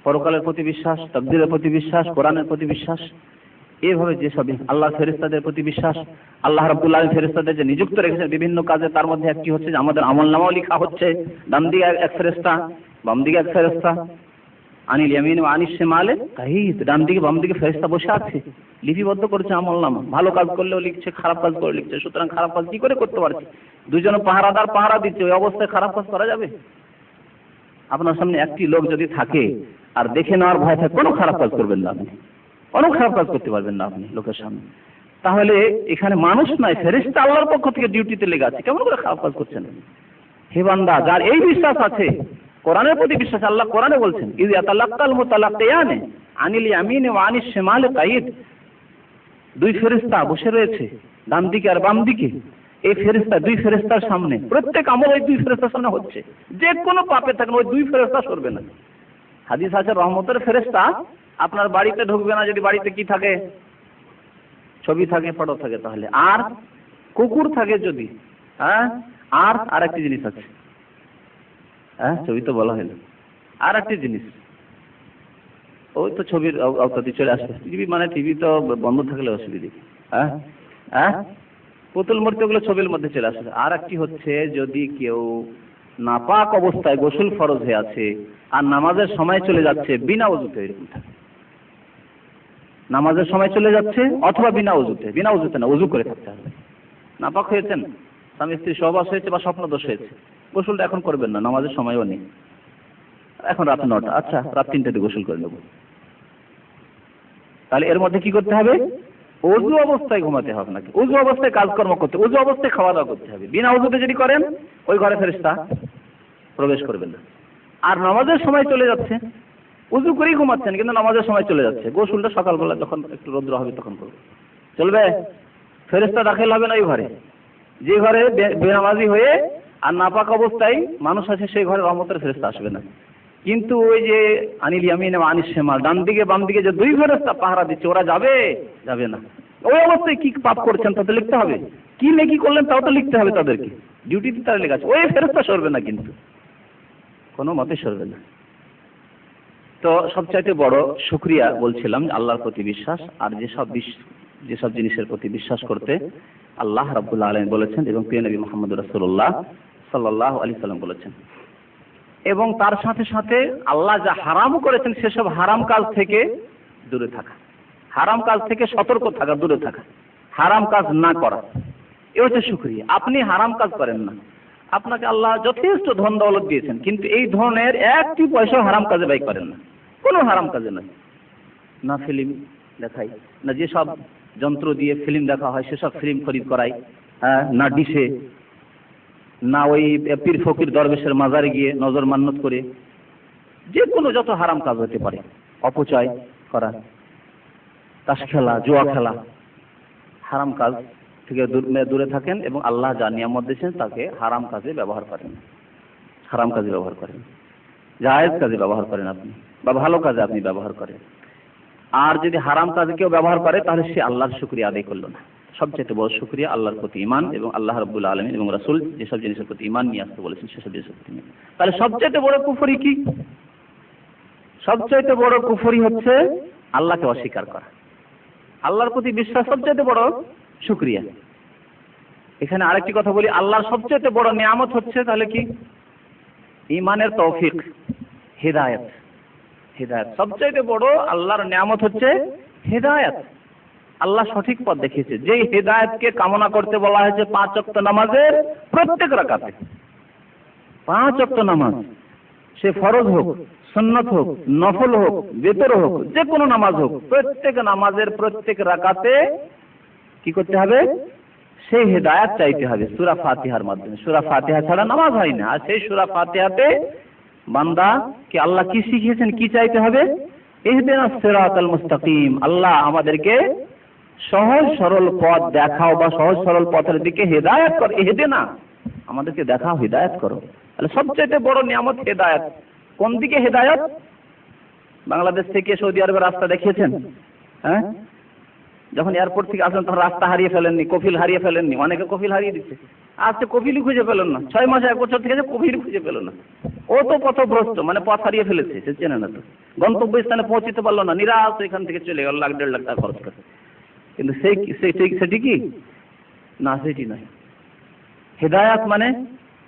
পরকালের প্রতি বিশ্বাস, তাকদীরের প্রতি বিশ্বাস, কোরআনের প্রতি বিশ্বাস, এইভাবে যেসব আল্লাহর ফেরেশতাদের প্রতি বিশ্বাস, আল্লাহ রাব্বুল আলামিন ফেরেশতাদের যে নিযুক্ত রেখেছেন বিভিন্ন কাজে, তার মধ্যে একটি হচ্ছে যে আমাদের আমলনামাও লেখা হচ্ছে। ডান দিকে এক ফেরেশতা, বাম দিকে এক ফেরেশতা, আনিল ইয়ামিন ওয়া আনিশ শিমালে কাঈদ, ডান দিকে বাম দিকে ফেরেশতা বসে আছে, লিপিবদ্ধ করছে আমলনামা। ভালো কাজ করলেও লিখছে, খারাপ কাজ করলেও লিখছে। সুতরাং খারাপ কাজ কি করে করতে পারছে? দুজন পাহারাদার পাহারা দিচ্ছে, ওই অবস্থায় খারাপ কাজ করা যাবে? আপনার সামনে একটি লোক যদি থাকে আর দেখে নেওয়ার ভয় থাকে, কোনো খারাপ কাজ করবেন না আপনি, কোনো খারাপ কাজ করতে পারবেন না আপনি লোকের সামনে। তাহলে এখানে মানুষ নয়, ফেরেশতা আল্লাহর পক্ষ থেকে ডিউটিতে লেগে আছে, কেমন করে খারাপ কাজ করছেন? হে বান্দা, যার এই বিশ্বাস আছে, কোরআনের প্রতি বিশ্বাস, আল্লাহ কোরআনে বলছেন ইয ইয়াতালাক্কাল মুতালাক্কিয়ানে আনিল ইয়ামিন ওয়া আনিশ শিমালে কাঈদ, দুই ফেরেশতা বসে রয়েছে ডান দিকে আর বাম দিকে। এই ফেরেশতা, দুই ফেরেশতার সামনে প্রত্যেক আমল ওই দুই ফেরেশতার সামনে হচ্ছে। যে কোনো পাপে থাকেন ওই দুই ফেরেশতা সরবে না। হাদিস আছে, রহমতের ফেরেশতা আপনার বাড়িতে ঢুকবে না যদি বাড়িতে কি থাকে, ছবি থাকে, ফটো থাকে। তাহলে আর কুকুর থাকে যদি, আর আরেকটি জিনিস আছে, ছবি তো বলা হলো, আর একটি জিনিস, ওই তো ছবির আওতাতে চলে আসবে। টিভি মানে টিভি তো বন্ধ থাকলে অসুবিধা, পুতুল মূর্তিগুলো ছবির মধ্যে চলে আসবে। আর একটি হচ্ছে, যদি কেউ নাপাক অবস্থায় গোসল ফরজ হয়ে আছে আর নামাজের সময় চলে যাচ্ছে বিনা ওযুতে, এরকম থাকে, নামাজের সময় চলে যাচ্ছে অথবা বিনা ওযুতে, বিনা ওযুতে না, ওযু করে থাকতে হবে। নাপাক হয়েছেন, স্বামী স্ত্রী সহবাস হয়েছে বা স্বপ্নদোষ হয়েছে, গোসলটা এখন করবেন না, নামাজের সময়ও নেই, এখন রাত 9টা, আচ্ছা রাত 3টাতে গোসল করে নেব। তাহলে এর মধ্যে কি করতে হবে? ওযু অবস্থায় ঘুমাতে হবে নাকি, ওযু অবস্থায় কাজকর্ম করতে, ওযু অবস্থায় খাওয়া দাওয়া করতে হবে। বিনা ওযুতে যদি করেন ওই ঘরে ফেরেশতা প্রবেশ করবেন না। আর নামাজের সময় চলে যাচ্ছে, ওযু করেই ঘুমাচ্ছেন কিন্তু নামাজের সময় চলে যাচ্ছে, গোসলটা সকালবেলা যখন একটু রৌদ্র হবে তখন করবে, চলবে? ফেরেশতা দাখিল হবে না ওই ঘরে। যে ঘরে বেনামাজি হয়ে আর নাপাক অবস্থায় মানুষ আছে সেই ঘরে রহমতের ফেরেশতা আসবে না। কিন্তু ওই যে আনিল ইয়ামিন ওয়া আনিশ শিমাল, ডান দিকে বাম দিকে যে দুই ফেরেশতা পাহারা দিচ্ছে, ওরা যাবে? যাবে না। ওই অবস্থায় কি পাপ করছেন তা তো লিখতে হবে, কি নেকি করলেন তাও তো লিখতে হবে, তাদেরকে ডিউটিতে তারা লেখা আছে। ওই ফেরেশতা সরবে না, কিন্তু কোনো মতে সরবে না। তো সবচাইতে বড় শুকরিয়া বলছিলাম আল্লাহর প্রতি বিশ্বাস, আর যেসব জিনিসের প্রতি বিশ্বাস করতে আল্লাহ রাব্বুল আলামিন বলেছেন এবং প্রিয় নবী মুহাম্মদুর রাসূলুল্লাহ সাল্লাল্লাহু আলাইহি সাল্লাম বলেছেন, এবং তার সাথে সাথে আল্লাহ যা হারাম করেছেন সেসব হারাম কাজ থেকে দূরে থাকা, হারাম কাজ থেকে সতর্ক থাকা, দূরে থাকা, হারাম কাজ না করা, এ হচ্ছে শুকরিয়া। আপনি হারাম কাজ করেন না, আপনাকে আল্লাহ যথেষ্ট ধন দৌলত দিয়েছেন, কিন্তু এই ধনের একটি পয়সাও হারাম কাজে ব্যয় করেন না, কোনো হারাম কাজে নয়। না ফিল্ম দেখাই, না যেসব যন্ত্র দিয়ে ফিল্ম দেখা হয় সেসব ফিল্ম খরিদ করাই, না ডিশে, না ওই পীর ফকির দরবেশের মাজারে গিয়ে নজর মান্নত করে, যে কোনো যত হারাম কাজ হতে পারে, অপচয় করা, তাস খেলা, জুয়া খেলা, হারাম কাজ থেকে দূরে থাকেন এবং আল্লাহ যা নিয়ামত দিয়েছেন তাকে হারাম কাজে ব্যবহার করেন, হারাম কাজে ব্যবহার করেন, জায়েজ কাজে ব্যবহার করেন আপনি, বা ভালো কাজে আপনি ব্যবহার করেন। আর যদি হারাম কাজে কেউ ব্যবহার করে তাহলে সে আল্লাহর শুকরিয়া আদায় করলো না। সবচেয়ে বড় শুকরিয়া আল্লাহর প্রতি ঈমান এবং আল্লাহ রাব্বুল আলামিন এবং রাসূল যেসব জিনিসের প্রতি ঈমান নিয়ে আসতে বলেছেন সেসব জিনিসের প্রতি। তাহলে সবচেয়ে বড় কুফরি কি? সবচেয়ে বড় কুফরি হচ্ছে আল্লাহকে অস্বীকার করা। আল্লাহর প্রতি বিশ্বাস সবচেয়ে বড় শুকরিয়া। এখানে আরেকটি কথা বলি, আল্লাহর সবচেয়ে বড় নিয়ামত হচ্ছে তাহলে কি? ঈমানের তৌফিক, হিদায়াত। হিদায়াত সবচেয়ে বড় আল্লাহর নিয়ামত হচ্ছে হিদায়াত। আল্লাহ সঠিক পথ দেখিয়েছে, যেই হিদায়াতকে কামনা করতে বলা হয়েছে 5 ওয়াক্ত নামাজের প্রত্যেক রাকাতে। 5 ওয়াক্ত নামাজ সে ফরজ হোক, সুন্নত হোক, নফল হোক, বেতর হোক, যে কোনো নামাজ হোক, প্রত্যেক নামাজের প্রত্যেক রাকাতে কি করতে হবে? সেই হেদায়েত চাইতে হবে সূরা ফাতিহার মাধ্যমে। সূরা ফাতিহা ছাড়া নামাজ হয় না। আর সেই সূরা ফাতিহাতে বান্দা কি আল্লাহ কি শিখিয়েছেন, কি চাইতে হবে? ইহদিনাস সিরাতাল মুস্তাকিম, আল্লাহ আমাদেরকে সহজ সরল পথ দেখাও, বা সহজ সরল পথের দিকে হেদায়েত করো। ইহদিনা, আমাদেরকে দেখাও, হেদায়েত করো। তাহলে সবচেয়ে বড় নিয়ামত হেদায়েত। কোন দিকে হেদায়েত? বাংলাদেশ থেকে সৌদি আরবের রাস্তা দেখিয়েছেন? হ্যাঁ, যখন এয়ারপোর্ট থেকে আসেন তখন রাস্তা হারিয়ে ফেলেননি, কফিল হারিয়ে ফেলেননি? অনেকে কফিল হারিয়ে দিচ্ছে, আজকে কফিলই খুঁজে পেলেন না। 6 মাস 1 বছর থেকে কফিল খুঁজে পেল না। ও তো পথভ্রষ্ট, মানে পথ হারিয়ে ফেলেছে, সে চেনে না। তো গন্তব্যস্থানে পৌঁছতে পারলো না, নিরাশ এখান থেকে চলে গেল 1.5 লাখ টাকা খরচ করে। কিন্তু সেটি কি না, সেটি নয়। হেদায়াত মানে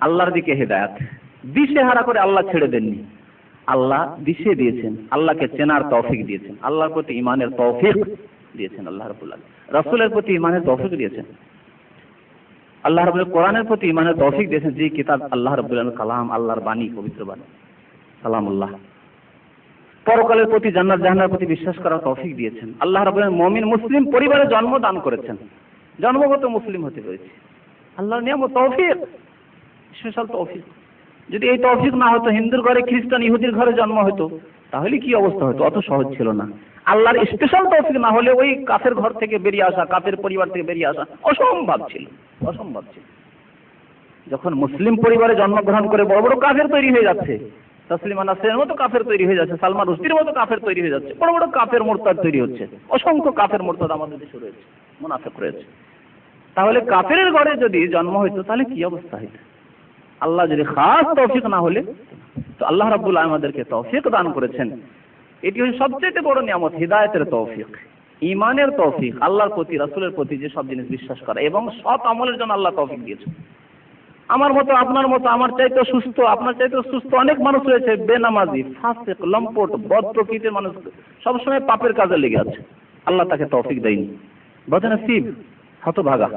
আল্লাহর দিকে হেদায়াত। দিশেহারা করে আল্লাহ ছেড়ে দেননি, আল্লাহ দিশে দিয়েছেন, আল্লাহকে চেনার তৌফিক দিয়েছেন, আল্লাহর প্রতি ঈমানের তৌফিক দিয়েছেন আল্লাহ রাব্বুল আলামিন, রাসূলের প্রতি ঈমানের তৌফিক দিয়েছেন, আল্লাহ রাব্বুল কোরআনের প্রতি ঈমানের তৌফিক দিয়েছেন। যে কিতাব আল্লাহ রাব্বুল আলামিন কালাম, আল্লাহর বাণী, পবিত্র বাণী, কালামুল্লাহ। পরকালের প্রতি, জান্নাত জাহান্নামের প্রতি বিশ্বাস করার তৌফিক দিয়েছেন। আল্লাহ রাব্বুল আলামিন মুমিন মুসলিম পরিবারে জন্ম দান করেছেন, জন্মগত মুসলিম হতে পেরেছি। আল্লাহর নিয়ামত, তৌফিক, স্পেশাল তৌফিক। যদি এই তৌফিক না হতো, হিন্দুর ঘরে খ্রিস্টান ইহুদির ঘরে জন্ম হতো, তাহলে কি অবস্থা হতো? অত সহজ ছিল না। আল্লাহর স্পেশাল তৌফিক না হলে ওই কাফের ঘর থেকে বেরিয়ে আসা, কাফের পরিবার থেকে বেরিয়ে আসা অসম্ভব ছিল, অসম্ভব ছিল। যখন মুসলিম পরিবারে জন্মগ্রহণ করে বড় বড় কাফের তৈরি হয়ে যাচ্ছে, তাসলিমা নাসরিনের মতো কাফের তৈরি হয়ে যাচ্ছে, সালমান রুশদির মতো কাফের তৈরি হয়ে যাচ্ছে, বড় বড় কাফের মুরতাদ তৈরি হচ্ছে, অসংখ্য কাফের মুরতাদ আমাদের দেশে রয়েছে, মুনাফিক রয়েছে। তাহলে কাফেরের ঘরে যদি জন্ম হইতো তাহলে কি অবস্থা হইতো? আল্লাহ যদি খাস তৌফিক না হলে, তো আল্লাহ রাব্বুল আলামিন আমাদেরকে তৌফিক দান করেছেন। এটি হচ্ছে সবচেয়ে বড় নিয়ামত, হিদায়াতের তৌফিক, ঈমানের তৌফিক, আল্লাহর প্রতি, রাসূলের প্রতি যে সব জিনিস বিশ্বাস করা এবং সৎ আমলের জন্য আল্লাহ তৌফিক দিয়েছেন। আমার মতো, আপনার মতো, আমার চাইতে সুস্থ, আপনার চাইতে সুস্থ অনেক মানুষ রয়েছে, বেনামাজি, ফাসিক, লম্পট, বদ প্রকৃতির মানুষ, সবসময় পাপের কাজে লেগে আছে। আল্লাহ তাকে তৌফিক দেয়নি, বদনসিব, হতভাগা।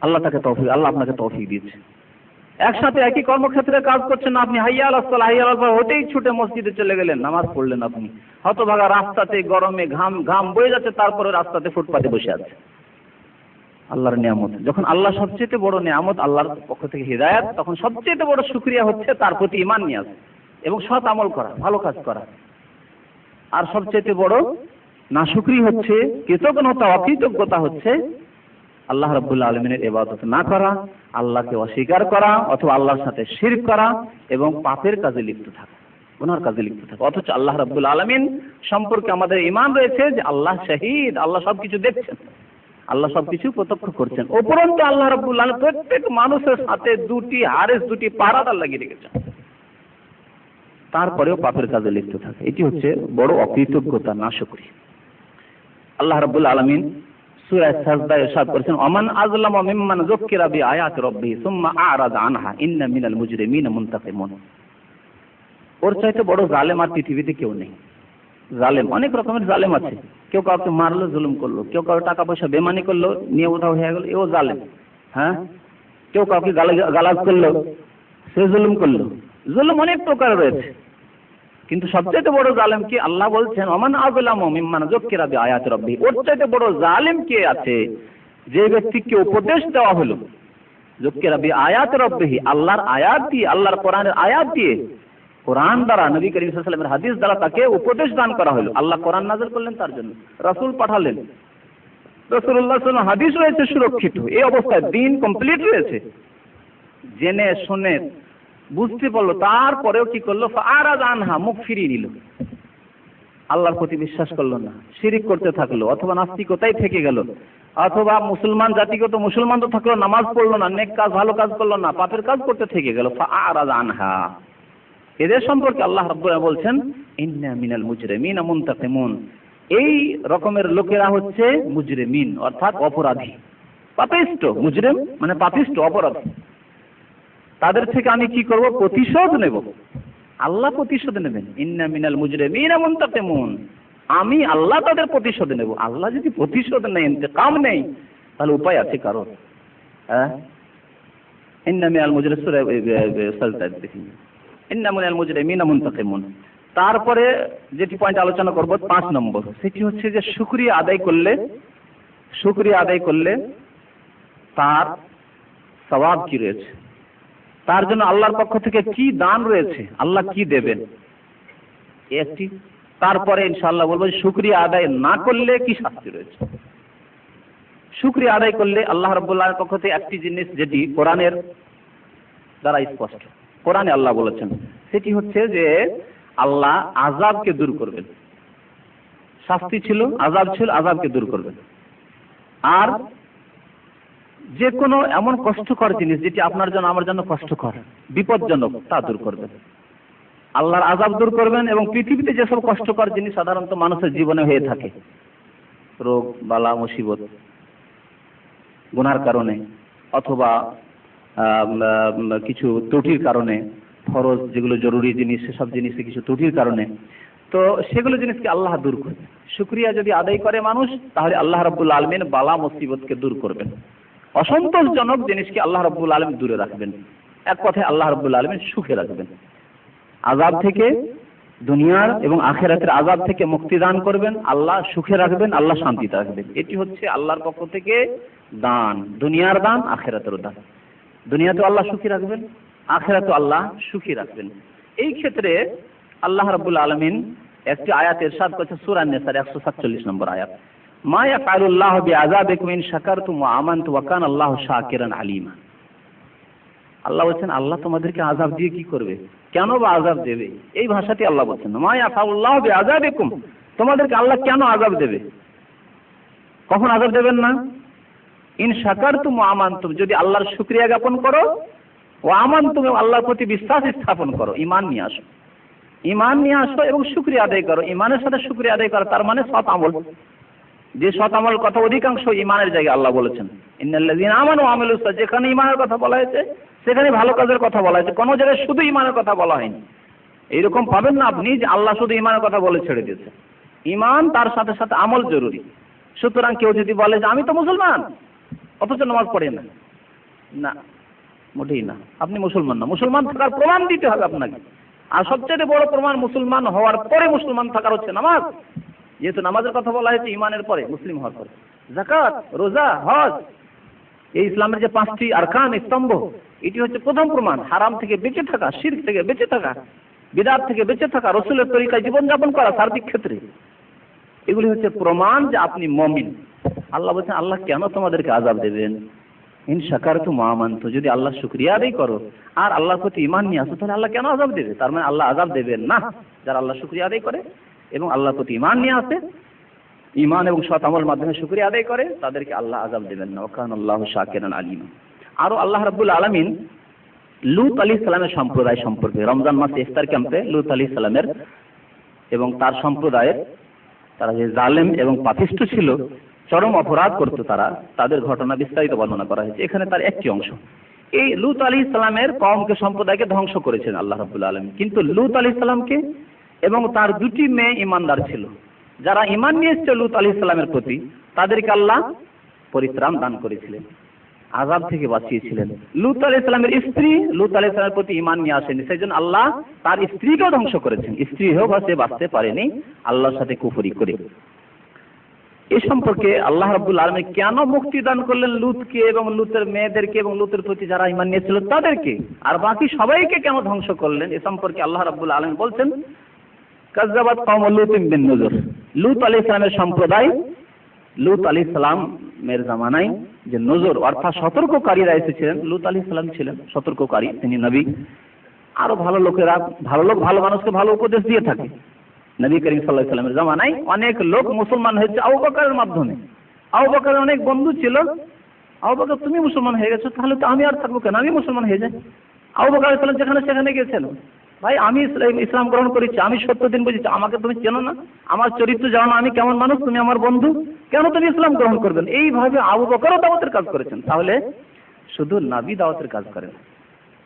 আল্লাহ তাকে তৌফিক, আল্লাহ আপনাকে তৌফিক দিয়েছে। একসাথে একই কর্মক্ষেত্রে কাজ করছেন আপনি, হাইয়া আলাস সালাহ, হাইয়া আলাস সালাহ হতেই ছুটে মসজিদে চলে গেলেন, নামাজ পড়লেন আপনি। হতভাগা রাস্তাতে গরমে ঘাম বয়ে যাচ্ছে, তারপরে রাস্তাতে ফুটপাতে বসে আছে। আল্লাহর নিয়ামত। যখন আল্লাহ সবচেয়ে বড় নিয়ামত, আল্লাহর পক্ষ থেকে হিদায়াত, তখন সবচেয়ে বড় শুকরিয়া হচ্ছে তার প্রতি ঈমান নিয়ে আসা এবং সৎ আমল করা, ভালো কাজ করা। আর সবচেয়ে বড় নাশুকরি হচ্ছে, কৃতজ্ঞতা, অকৃতজ্ঞতা হচ্ছে আল্লাহ রাব্বুল আলামিনের ইবাদত না করা, আল্লাহকে অস্বীকার করা, অথবা আল্লাহর সাথে শিরক করা এবং পাপের কাজে লিপ্ত থাকা, গুনার কাজে লিপ্ত থাকা। অথচ আল্লাহ রাব্বুল আলামিন সম্পর্কে আমাদের ঈমান রয়েছে যে আল্লাহ শাহীদ, আল্লাহ সবকিছু দেখছেন, আল্লাহ সবকিছু প্রত্যক্ষ করছেন। উপরন্তু আল্লাহ রাব্বুল আলামিন প্রত্যেক মানুষের সাথে দুটি পাহারাদার লাগিয়ে রেখেছেন, তারপরেও পাপের কাজে লিপ্ত থাকে। এটি হচ্ছে বড় অকৃতজ্ঞতা, নাশুকরি। আল্লাহ রাব্বুল আলামিন সূরা সাজদায় ইরশাদ করেছেন, ওমান আযলামু মিম্মান যুক্কিরা বিআয়াতি রাব্বিহি সুম্মা আ'রাদা আনহা ইন্না মিনাল মুজরিমিনা মুনতাকিমুন। ওর চাইতে বড় জালেম আর পৃথিবীতে কেউ নেই। জালেম, অনেক রকমের জালেম আছে। কেউ কাউকে মারলো, জুলুম করলো, কেউ কারো টাকা পয়সা বেমানি করলো, নিয়ে উধাও হয়ে গেল, এও জালেম। হ্যাঁ, কেউ কাউকে গালাজ করলো, সে জুলুম করলো। জুলুম অনেক প্রকার রয়েছে, কিন্তু সবচেয়ে বড় জালেম কি? আল্লাহ বলছেন, ওমান আযলামু মিম্মান যুক্কিরা বিআয়াতি রাব্বিহি। ওর চাইতে বড় জালেম কে আছে? যে ব্যক্তিকে উপদেশ দেওয়া হলো, যুক্কিরা বিআয়াতি রাব্বিহি, আল্লাহর আয়াত দিয়ে, আল্লাহর কোরআনের আয়াত দিয়ে, কোরআন দ্বারা, নবী করিম সাল্লাল্লাহু আলাইহি ওয়াসাল্লামের হাদিস দ্বারা তাকে উপদেশ দান করা হলো। আল্লাহ কোরআন নাযিল করলেন তার জন্য, রাসূল পাঠালেন, রাসূলুল্লাহ সাল্লাল্লাহু আলাইহি ওয়াসাল্লাম হাদিস রয়েছে সুরক্ষিত। এই অবস্থায় দ্বীন কমপ্লিট রয়েছে। জেনে শুনে বুঝতে পারলো, তারপরেও কি করলো? ফাআরাদা আনহা, মুখ ফিরিয়ে নিল, আল্লাহর প্রতি বিশ্বাস করলো না, শিরিক করতে থাকলো, অথবা নাস্তিকতাই থেকে গেল, অথবা মুসলমান জাতিগত মুসলমান তো থাকলো, নামাজ পড়লো না, নেক কাজ, ভালো কাজ করলো না, পাপের কাজ করতে থেকে গেল। ফাআরাদা আনহা, এদের সম্পর্কে আল্লাহ রাব্বুল আলামিন বলছেন, ইন্না মিনাল মুজরিমিনা মুনতাকিমুন। এই রকমের লোকেরা হচ্ছে মুজরিমিন, অর্থাৎ অপরাধী, পাপিষ্ট। মুজরিম মানে পাপিষ্ট, অপরাধী। তাদের থেকে আমি কি করব? প্রতিশোধ নেব। আল্লাহ প্রতিশোধ নেবেন। ইন্না মিনাল মুজরিমিনা মুনতাকিমুন, আমি আল্লাহ তাদের প্রতিশোধ নেব। আল্লাহ যদি প্রতিশোধ নেই, ইন্তেকাম নেই, তাহলে উপায় আছে কারো? হ্যাঁ, ইন্না মিনাল মুজরিমিনা, সূরা সাজদা দেখুন, ইন্না মিনাল মুজরিমিনা মুনতাকিমুন। তারপরে যেটি পয়েন্ট আলোচনা করব 5 নম্বর, সেটি হচ্ছে যে শুকরিয়া আদায় করলে তার সওয়াব কি রয়েছে, তার জন্য আল্লাহর পক্ষ থেকে কি দান রয়েছে, আল্লাহ কি দেবেন একটি। তারপরে ইনশাআল্লাহ বলবো শুকরিয়া আদায় না করলে কি শাস্তি রয়েছে। শুকরিয়া আদায় করলে আল্লাহ রাব্বুল আলামিনের পক্ষ থেকে একটি জিনিস যেটি কোরআনের দ্বারা স্পষ্ট, কোরআনে আল্লাহ বলেছেন, সেটি হচ্ছে যে আল্লাহ আযাবকে দূর করবেন। শাস্তি ছিল, আযাব ছিল, আযাবকে দূর করবেন। আর যে কোনো এমন কষ্টকর জিনিস যেটি আপনার জন্য আমার জন্য কষ্টকর, বিপজ্জনক, তা দূর করবেন। আল্লাহর আযাব দূর করবেন। এবং পৃথিবীতে যেসব কষ্টকর জিনিস সাধারণত মানুষের জীবনে হয়ে থাকে, রোগ বালা মুসিবত, গুনার কারণে অথবা কিছু ত্রুটির কারণে, ফরজ যেগুলো জরুরি জিনিস সেসব জিনিসে কিছু ত্রুটির কারণে, তো সেগুলো জিনিসকে আল্লাহ দূর করবে। শুকরিয়া যদি আদায় করে মানুষ, তাহলে আল্লাহ রাব্বুল আলামিন বালা মুসিবতকে দূর করবেন। অসন্তোষজনক জিনিসকে আল্লাহ রাব্বুল আলামিন দূরে রাখবেন। এক কথায় আল্লাহ রাব্বুল আলামিন সুখে রাখবেন। আযাব থেকে, দুনিয়ার এবং আখিরাতের আযাব থেকে মুক্তি দান করবেন, আল্লাহ সুখে রাখবেন, আল্লাহ শান্তিতে রাখবেন। এটি হচ্ছে আল্লাহর পক্ষ থেকে দান, দুনিয়ার দান, আখিরাতের দান। দুনিয়াতেও আল্লাহ সুখী রাখবেন, আখিরাতেও আল্লাহ সুখী রাখবেন। এই ক্ষেত্রে আল্লাহ রাব্বুল আলামিন একটি আয়াত ইরশাদ করেছেন সূরা নিসার 147 নম্বর আয়াত, মা ইয়াফআলুল্লাহু বিআযাবিকুম ইন শাকারতুম ওয়া আমানতুম ওয়া কানা আল্লাহু শাকিরান আলিমা। আল্লাহ বলছেন আল্লাহ তোমাদেরকে আযাব দিয়ে কি করবে, কেন বা আযাব দেবে, এই ভাষাটি আল্লাহ বলছেন। মা ইয়াফআলুল্লাহু বিআযাবিকুম, তোমাদেরকে আল্লাহ কেন আযাব দেবে, কখন আযাব দেবেন না, ইন শাকারতুম ওয়া আমানতুম, যদি আল্লাহর শুকরিয়া জ্ঞাপন করো, ওয়া আমানতুম, আল্লাহর প্রতি বিশ্বাস স্থাপন করো, ঈমান নিয়ে আসো, ঈমান নিয়ে আসো এবং শুকরিয়া আদায় করো। ঈমানের সাথে শুকরিয়া আদায় করা তার মানে সৎ আমল। যে সৎ আমল কথা অধিকাংশ ঈমানের জায়গায় আল্লাহ বলেছেন, ইন্নাল্লাযীনা আমানু ওয়া আমিলুস সালিহাত, যেখানে ঈমানের কথা বলা হয়েছে সেখানে ভালো কাজের কথা বলা হয়েছে, কোনো জায়গায় শুধু ঈমানের কথা বলা হয়নি। এইরকম পাবেন না আপনি যে আল্লাহ শুধু ঈমানের কথা বলে ছেড়ে দিয়েছে। ঈমান তার সাথে সাথে আমল জরুরি। সুতরাং কেউ যদি বলে যে আমি তো মুসলমান অথচ নামাজ পড়ে না, না, মোটেই না, আপনি মুসলমান না। মুসলমান থাকার প্রমাণ দিতে হবে আপনাকে। আর সবচেয়ে বড় প্রমাণ মুসলমান হওয়ার পরে মুসলমান থাকার হচ্ছে নামাজ। যেহেতু নামাজের কথা বলা হয়েছে ঈমানের পরে, মুসলিম হওয়ার পরে। যাকাত, রোজা, হজ, এই ইসলামের যে 5টি আরকান, স্তম্ভ, এটি হচ্ছে প্রথম প্রমাণ। হারাম থেকে বেঁচে থাকা, শিরক থেকে বেঁচে থাকা, বিদআত থেকে বেঁচে থাকা, রাসূলের তরিকায় জীবনযাপন করা সার্বিক ক্ষেত্রে, এগুলি হচ্ছে প্রমাণ যে আপনি মুমিন। আল্লাহ বলছেন আল্লাহ কেন তোমাদেরকে আযাব দেবেন, ইন শাকারতুম ওয়া আমানতুম, যদি আল্লাহ শুকরিয়া আদায় করো আর আল্লাহর প্রতি ঈমান নিয়ে আসো, তাহলে আল্লাহ কেন আযাব দেবে। তার মানে আল্লাহ আযাব দেবেন না। যারা আল্লাহ শুকরিয়া আদায় করে এবং আল্লাহর প্রতি ঈমান নিয়ে আসে, ঈমান এবং সৎ আমলের মাধ্যমে শুকরিয়া আদায় করে, তাদেরকে আল্লাহ আযাব দেবেন না। ওয়া কানা আল্লাহু শাকিরান আলিমা। আরো আল্লাহ রাব্বুল আলামিন লূত আলাইহিস সালামের সম্প্রদায় সম্পর্কে, রমজান মাসে ইফতার ক্যাম্পে লূত আলাইহিস সালামের এবং তার সম্প্রদায়ের, তারা যে জালেম এবং পাপিষ্ঠ ছিল, চরম অপরাধ করত তারা, তাদের ঘটনা বিস্তারিত বর্ণনা করা হয়েছে। এখানে তার একটি অংশ, এই লূত আলাইহিস সালামের কওমকে, সম্প্রদায়কে ধ্বংস করেছেন আল্লাহ রাব্বুল আলামিন। কিন্তু লূত আলাইহিস সালামকে এবং তার 2টি মেয়ে ঈমানদার ছিল, যারা ঈমান নিয়ে এসেছিল লূত আলাইহিস সালামের প্রতি, তাদেরকে আল্লাহ পরিত্রাণ দান করেছিলেন, আযাব থেকে বাঁচিয়েছিলেন। লূত আলাইহিস সালামের স্ত্রী লূত আলাইহিস সালামের প্রতি ঈমান নিয়ে আসেনি, সেজন্য আল্লাহ তার স্ত্রীকেও ধ্বংস করেছেন। স্ত্রী হয়েও সে বাঁচতে পারেনি আল্লাহর সাথে কুফরি করে। এই সম্পর্কে আল্লাহ রাব্বুল আলামিন কেন মুক্তি দান করলেন লূতকে এবং লূতের মেয়েদেরকে এবং লূতের প্রতি যারা ঈমান নিয়েছিল তাদেরকে, আর বাকি সবাইকে কেন ধ্বংস করলেন, এ সম্পর্কে আল্লাহ রাব্বুল আলামিন বলছেন, কাযযাবাত কওমু লূতিন বিন নুযুর, লূত আলাইহিস সালামের সম্প্রদায় লূত আলাইহিস সালামের জামানায় যে নজর অর্থাৎ সতর্ককারীরা এসেছিলেন, লূত আলাইহিস সালাম ছিলেন সতর্ককারী, তিনি নবী। আরো ভালো লোকেরা, ভালো লোক ভালো মানুষকে ভালো উপদেশ দিয়ে থাকে। নবী করিম সাল্লাল্লাহু আলাইহি ওয়াসাল্লামের জামানায় অনেক লোক মুসলমান হয়েছে আবু বকরের মাধ্যমে। আবু বকরের অনেক বন্ধু ছিল, আবু বকর তুমি মুসলমান হয়ে গেছো, তাহলে তো আমি আর থাকবো কেন, আমি মুসলমান হয়ে যাই। আবু বকর আলাইহিস সালাম যেখানে সেখানে গেছেন, ভাই আমি ইসলাম গ্রহণ করেছি, আমি 70 দিন বুঝেছি, আমাকে তুমি চেনো না, আমার চরিত্র জানো না, আমি কেমন মানুষ, তুমি আমার বন্ধু, কেন তুমি ইসলাম গ্রহণ করবেন। এইভাবে আবু বকরও দাওয়াতের কাজ করেছেন। তাহলে শুধু নবী দাওয়াতের কাজ করেন।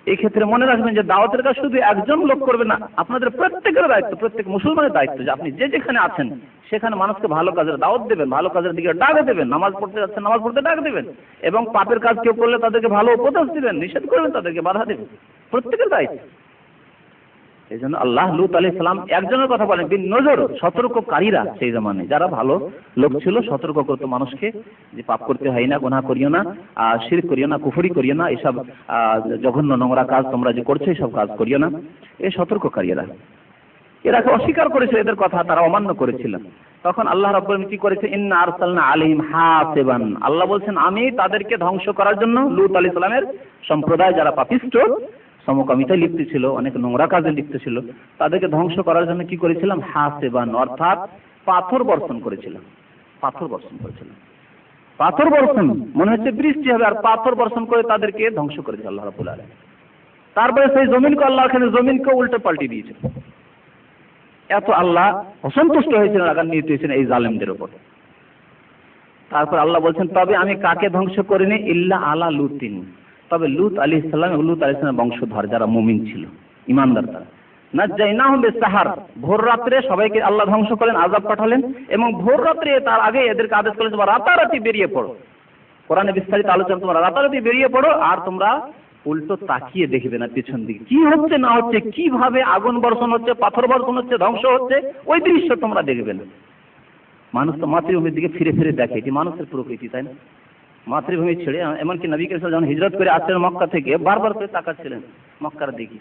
এই ক্ষেত্রে মনে রাখবেন যে দাওয়াতের কাজ শুধু একজন লোক করবে না, আপনাদের প্রত্যেকের দায়িত্ব, প্রত্যেক মুসলমানের দায়িত্ব যে আপনি যে যেখানে আছেন সেখানে মানুষকে ভালো কাজের দাওয়াত দেবেন, ভালো কাজের দিকে ডাক দেবেন, নামাজ পড়তে যাচ্ছেন নামাজ পড়তে ডাক দেবেন, এবং পাপের কাজ কেউ করলে তাদেরকে ভালো উপদেশ দিবেন, নিষেধ করবেন, তাদেরকে বাধা দেবেন, প্রত্যেকের দায়িত্ব। এই জন্য আল্লাহ লূত আলাইহিস সালাম একজনের কথা বলেন, বিন নজর, সতর্ককারীরা সেই জামানায় যারা ভালো লোক ছিল, সতর্ক করতো মানুষকে যে পাপ করতে হয় না, গুনাহ করিও না, শিরক করিও না, কুফরি করিও না, এসব জঘন্য নোংরা কাজ তোমরা যে করছো এসব কাজ করিও না, এই সতর্ককারীরা। এরা অস্বীকার করেছিল, এদের কথা তারা অমান্য করেছিল। তখন আল্লাহ রাব্বুল আলামিন কি করেছে, ইন্না আরসালনা আলাইহিম হাসিবান, আল্লাহ বলছেন আমি তাদেরকে ধ্বংস করার জন্য লূত আলাইহিস সালামের সম্প্রদায় যারা পাপিষ্ঠ, সমকামিতায় লিপ্ত ছিল, অনেক নোংরা কাজে লিপ্ত ছিল, তাদেরকে ধ্বংস করার জন্য কি করেছিলাম, হাসিবান, অর্থাৎ পাথর বর্ষণ করেছিলাম। পাথর বর্ষণ করেছিলাম, পাথর বর্ষণ মনে হচ্ছে বৃষ্টি হবে, আর পাথর বর্ষণ করে তাদেরকে ধ্বংস করেছে আল্লাহ রাব্বুল আলামিন। তারপরে সেই জমিনকে আল্লাহ এখানে জমিনকে উল্টে পাল্টে দিয়েছে। এত আল্লাহ অসন্তুষ্ট হয়েছিলেন, রাগান্বিত হয়েছেন এই জালেমদের উপর। তারপর আল্লাহ বলছেন, তবে আমি কাকে ধ্বংস করিনি, ইল্লা আলা লুতিন, তবে লূত আলাইহিস সালাম, লূত আলাইহিস সালামের বংশধর যারা মুমিন ছিল, ইমানদার তারা, নাজ্জাইনাহুম বিসাহার, ভোর রাত্রে সবাইকে আল্লাহ ধ্বংস করলেন, আযাব পাঠালেন, এবং ভোর রাত্রে তার আগে এদেরকে আদেশ করলেন তোমরা রাতারাতি বেরিয়ে পড়ো। কোরআনে বিস্তারিত আলোচনা, তোমরা রাতারাতি বেরিয়ে পড়ো, আর তোমরা উল্টো তাকিয়ে দেখবে না পেছন দিকে কি হচ্ছে না হচ্ছে, কিভাবে আগুন বর্ষণ হচ্ছে, পাথর বর্ষণ হচ্ছে, ধ্বংস হচ্ছে, ওই দৃশ্য তোমরা দেখবে না। মানুষ তো মাতৃভূমির দিকে ফিরে ফিরে দেখে, এটি মানুষের প্রকৃতি, তাই না? মাতৃভূমি ছেড়ে, এমনকি নবী কারীম যখন হিজরত করে আসলেন মক্কা থেকে, বারবার করে তাকাচ্ছিলেন মক্কার দিকে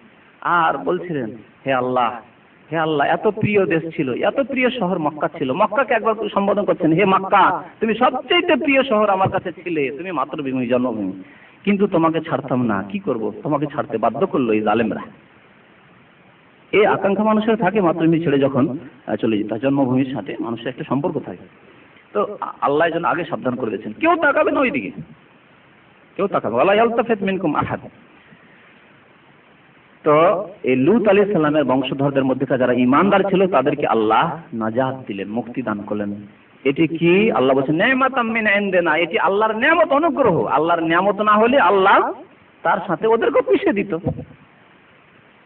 আর বলছিলেন, হে আল্লাহ, হে আল্লাহ, এত প্রিয় দেশ ছিল, এত প্রিয় শহর মক্কা ছিল, মক্কাকে একবার সম্বোধন করছেন, হে মক্কা, তুমি সবচেয়ে প্রিয় শহর আমার কাছে ছিলে, তুমি মাতৃভূমি, জন্মভূমি, কিন্তু তোমাকে ছাড়তাম না, কি করব, তোমাকে ছাড়তে বাধ্য করলো এই জালেমরা। এই আকাঙ্ক্ষা মানুষের থাকে, মাতৃভূমি ছেড়ে যখন চলে যেতে, জন্মভূমির সাথে মানুষের একটা সম্পর্ক থাকে। তো আল্লাহ যেন আগে সাবধান করে দিয়েছেন, কেউ তাকাবে না ওইদিকে, কেউ তাকাবে, ওয়ালা ইয়ালতাফিত মিনকুম আহাদ। তো এই লূত আলাইহিস সালামের বংশধরদের মধ্যে যারা ঈমানদার ছিল তাদেরকে আল্লাহ নাজাত দিলেন, মুক্তি দান করলেন। এটি কি আল্লাহ বলেছেন, নিয়ামাতাম মিন ইনদিনা, এটি আল্লাহর নিয়ামত, অনুগ্রহ। আল্লাহর নিয়ামত না হলে আল্লাহ তার সাথে ওদেরকে পিষে দিত।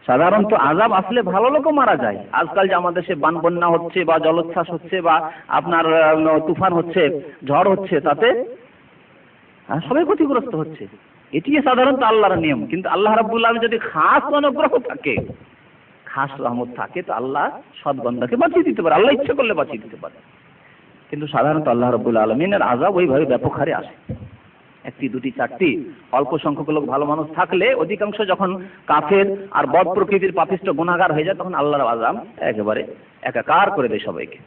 সাধারণত আযাব আসলে ভালো লোকও মারা যায়। আজকাল যে আমাদের দেশে বান বন্যা হচ্ছে বা জলোচ্ছ্বাস হচ্ছে বা আপনার তুফান হচ্ছে, ঝড় হচ্ছে, তাতে সবাই ক্ষতিগ্রস্ত হচ্ছে। এটি সাধারণত আল্লাহর নিয়ম। কিন্তু আল্লাহ রাব্বুল আলামিন যদি খাস অনুগ্রহ থাকে, খাস রহমত থাকে, তো আল্লাহ সৎ বান্দাকে বাঁচিয়ে দিতে পারে, আল্লাহ ইচ্ছে করলে বাঁচিয়ে দিতে পারে। কিন্তু সাধারণত আল্লাহ রাব্বুল আলামিনের আযাব ওইভাবে ব্যাপক হারে আসে, একটি, দুটি, চারটি, অল্প সংখ্যক লোক ভালো মানুষ থাকলে, অধিকাংশ যখন কাফের আর বদ প্রকৃতির পাপিষ্ঠ গুনাহগার হয়ে যায়, তখন আল্লাহর আযাব একেবারে একাকার করে দেয় সবাইকে।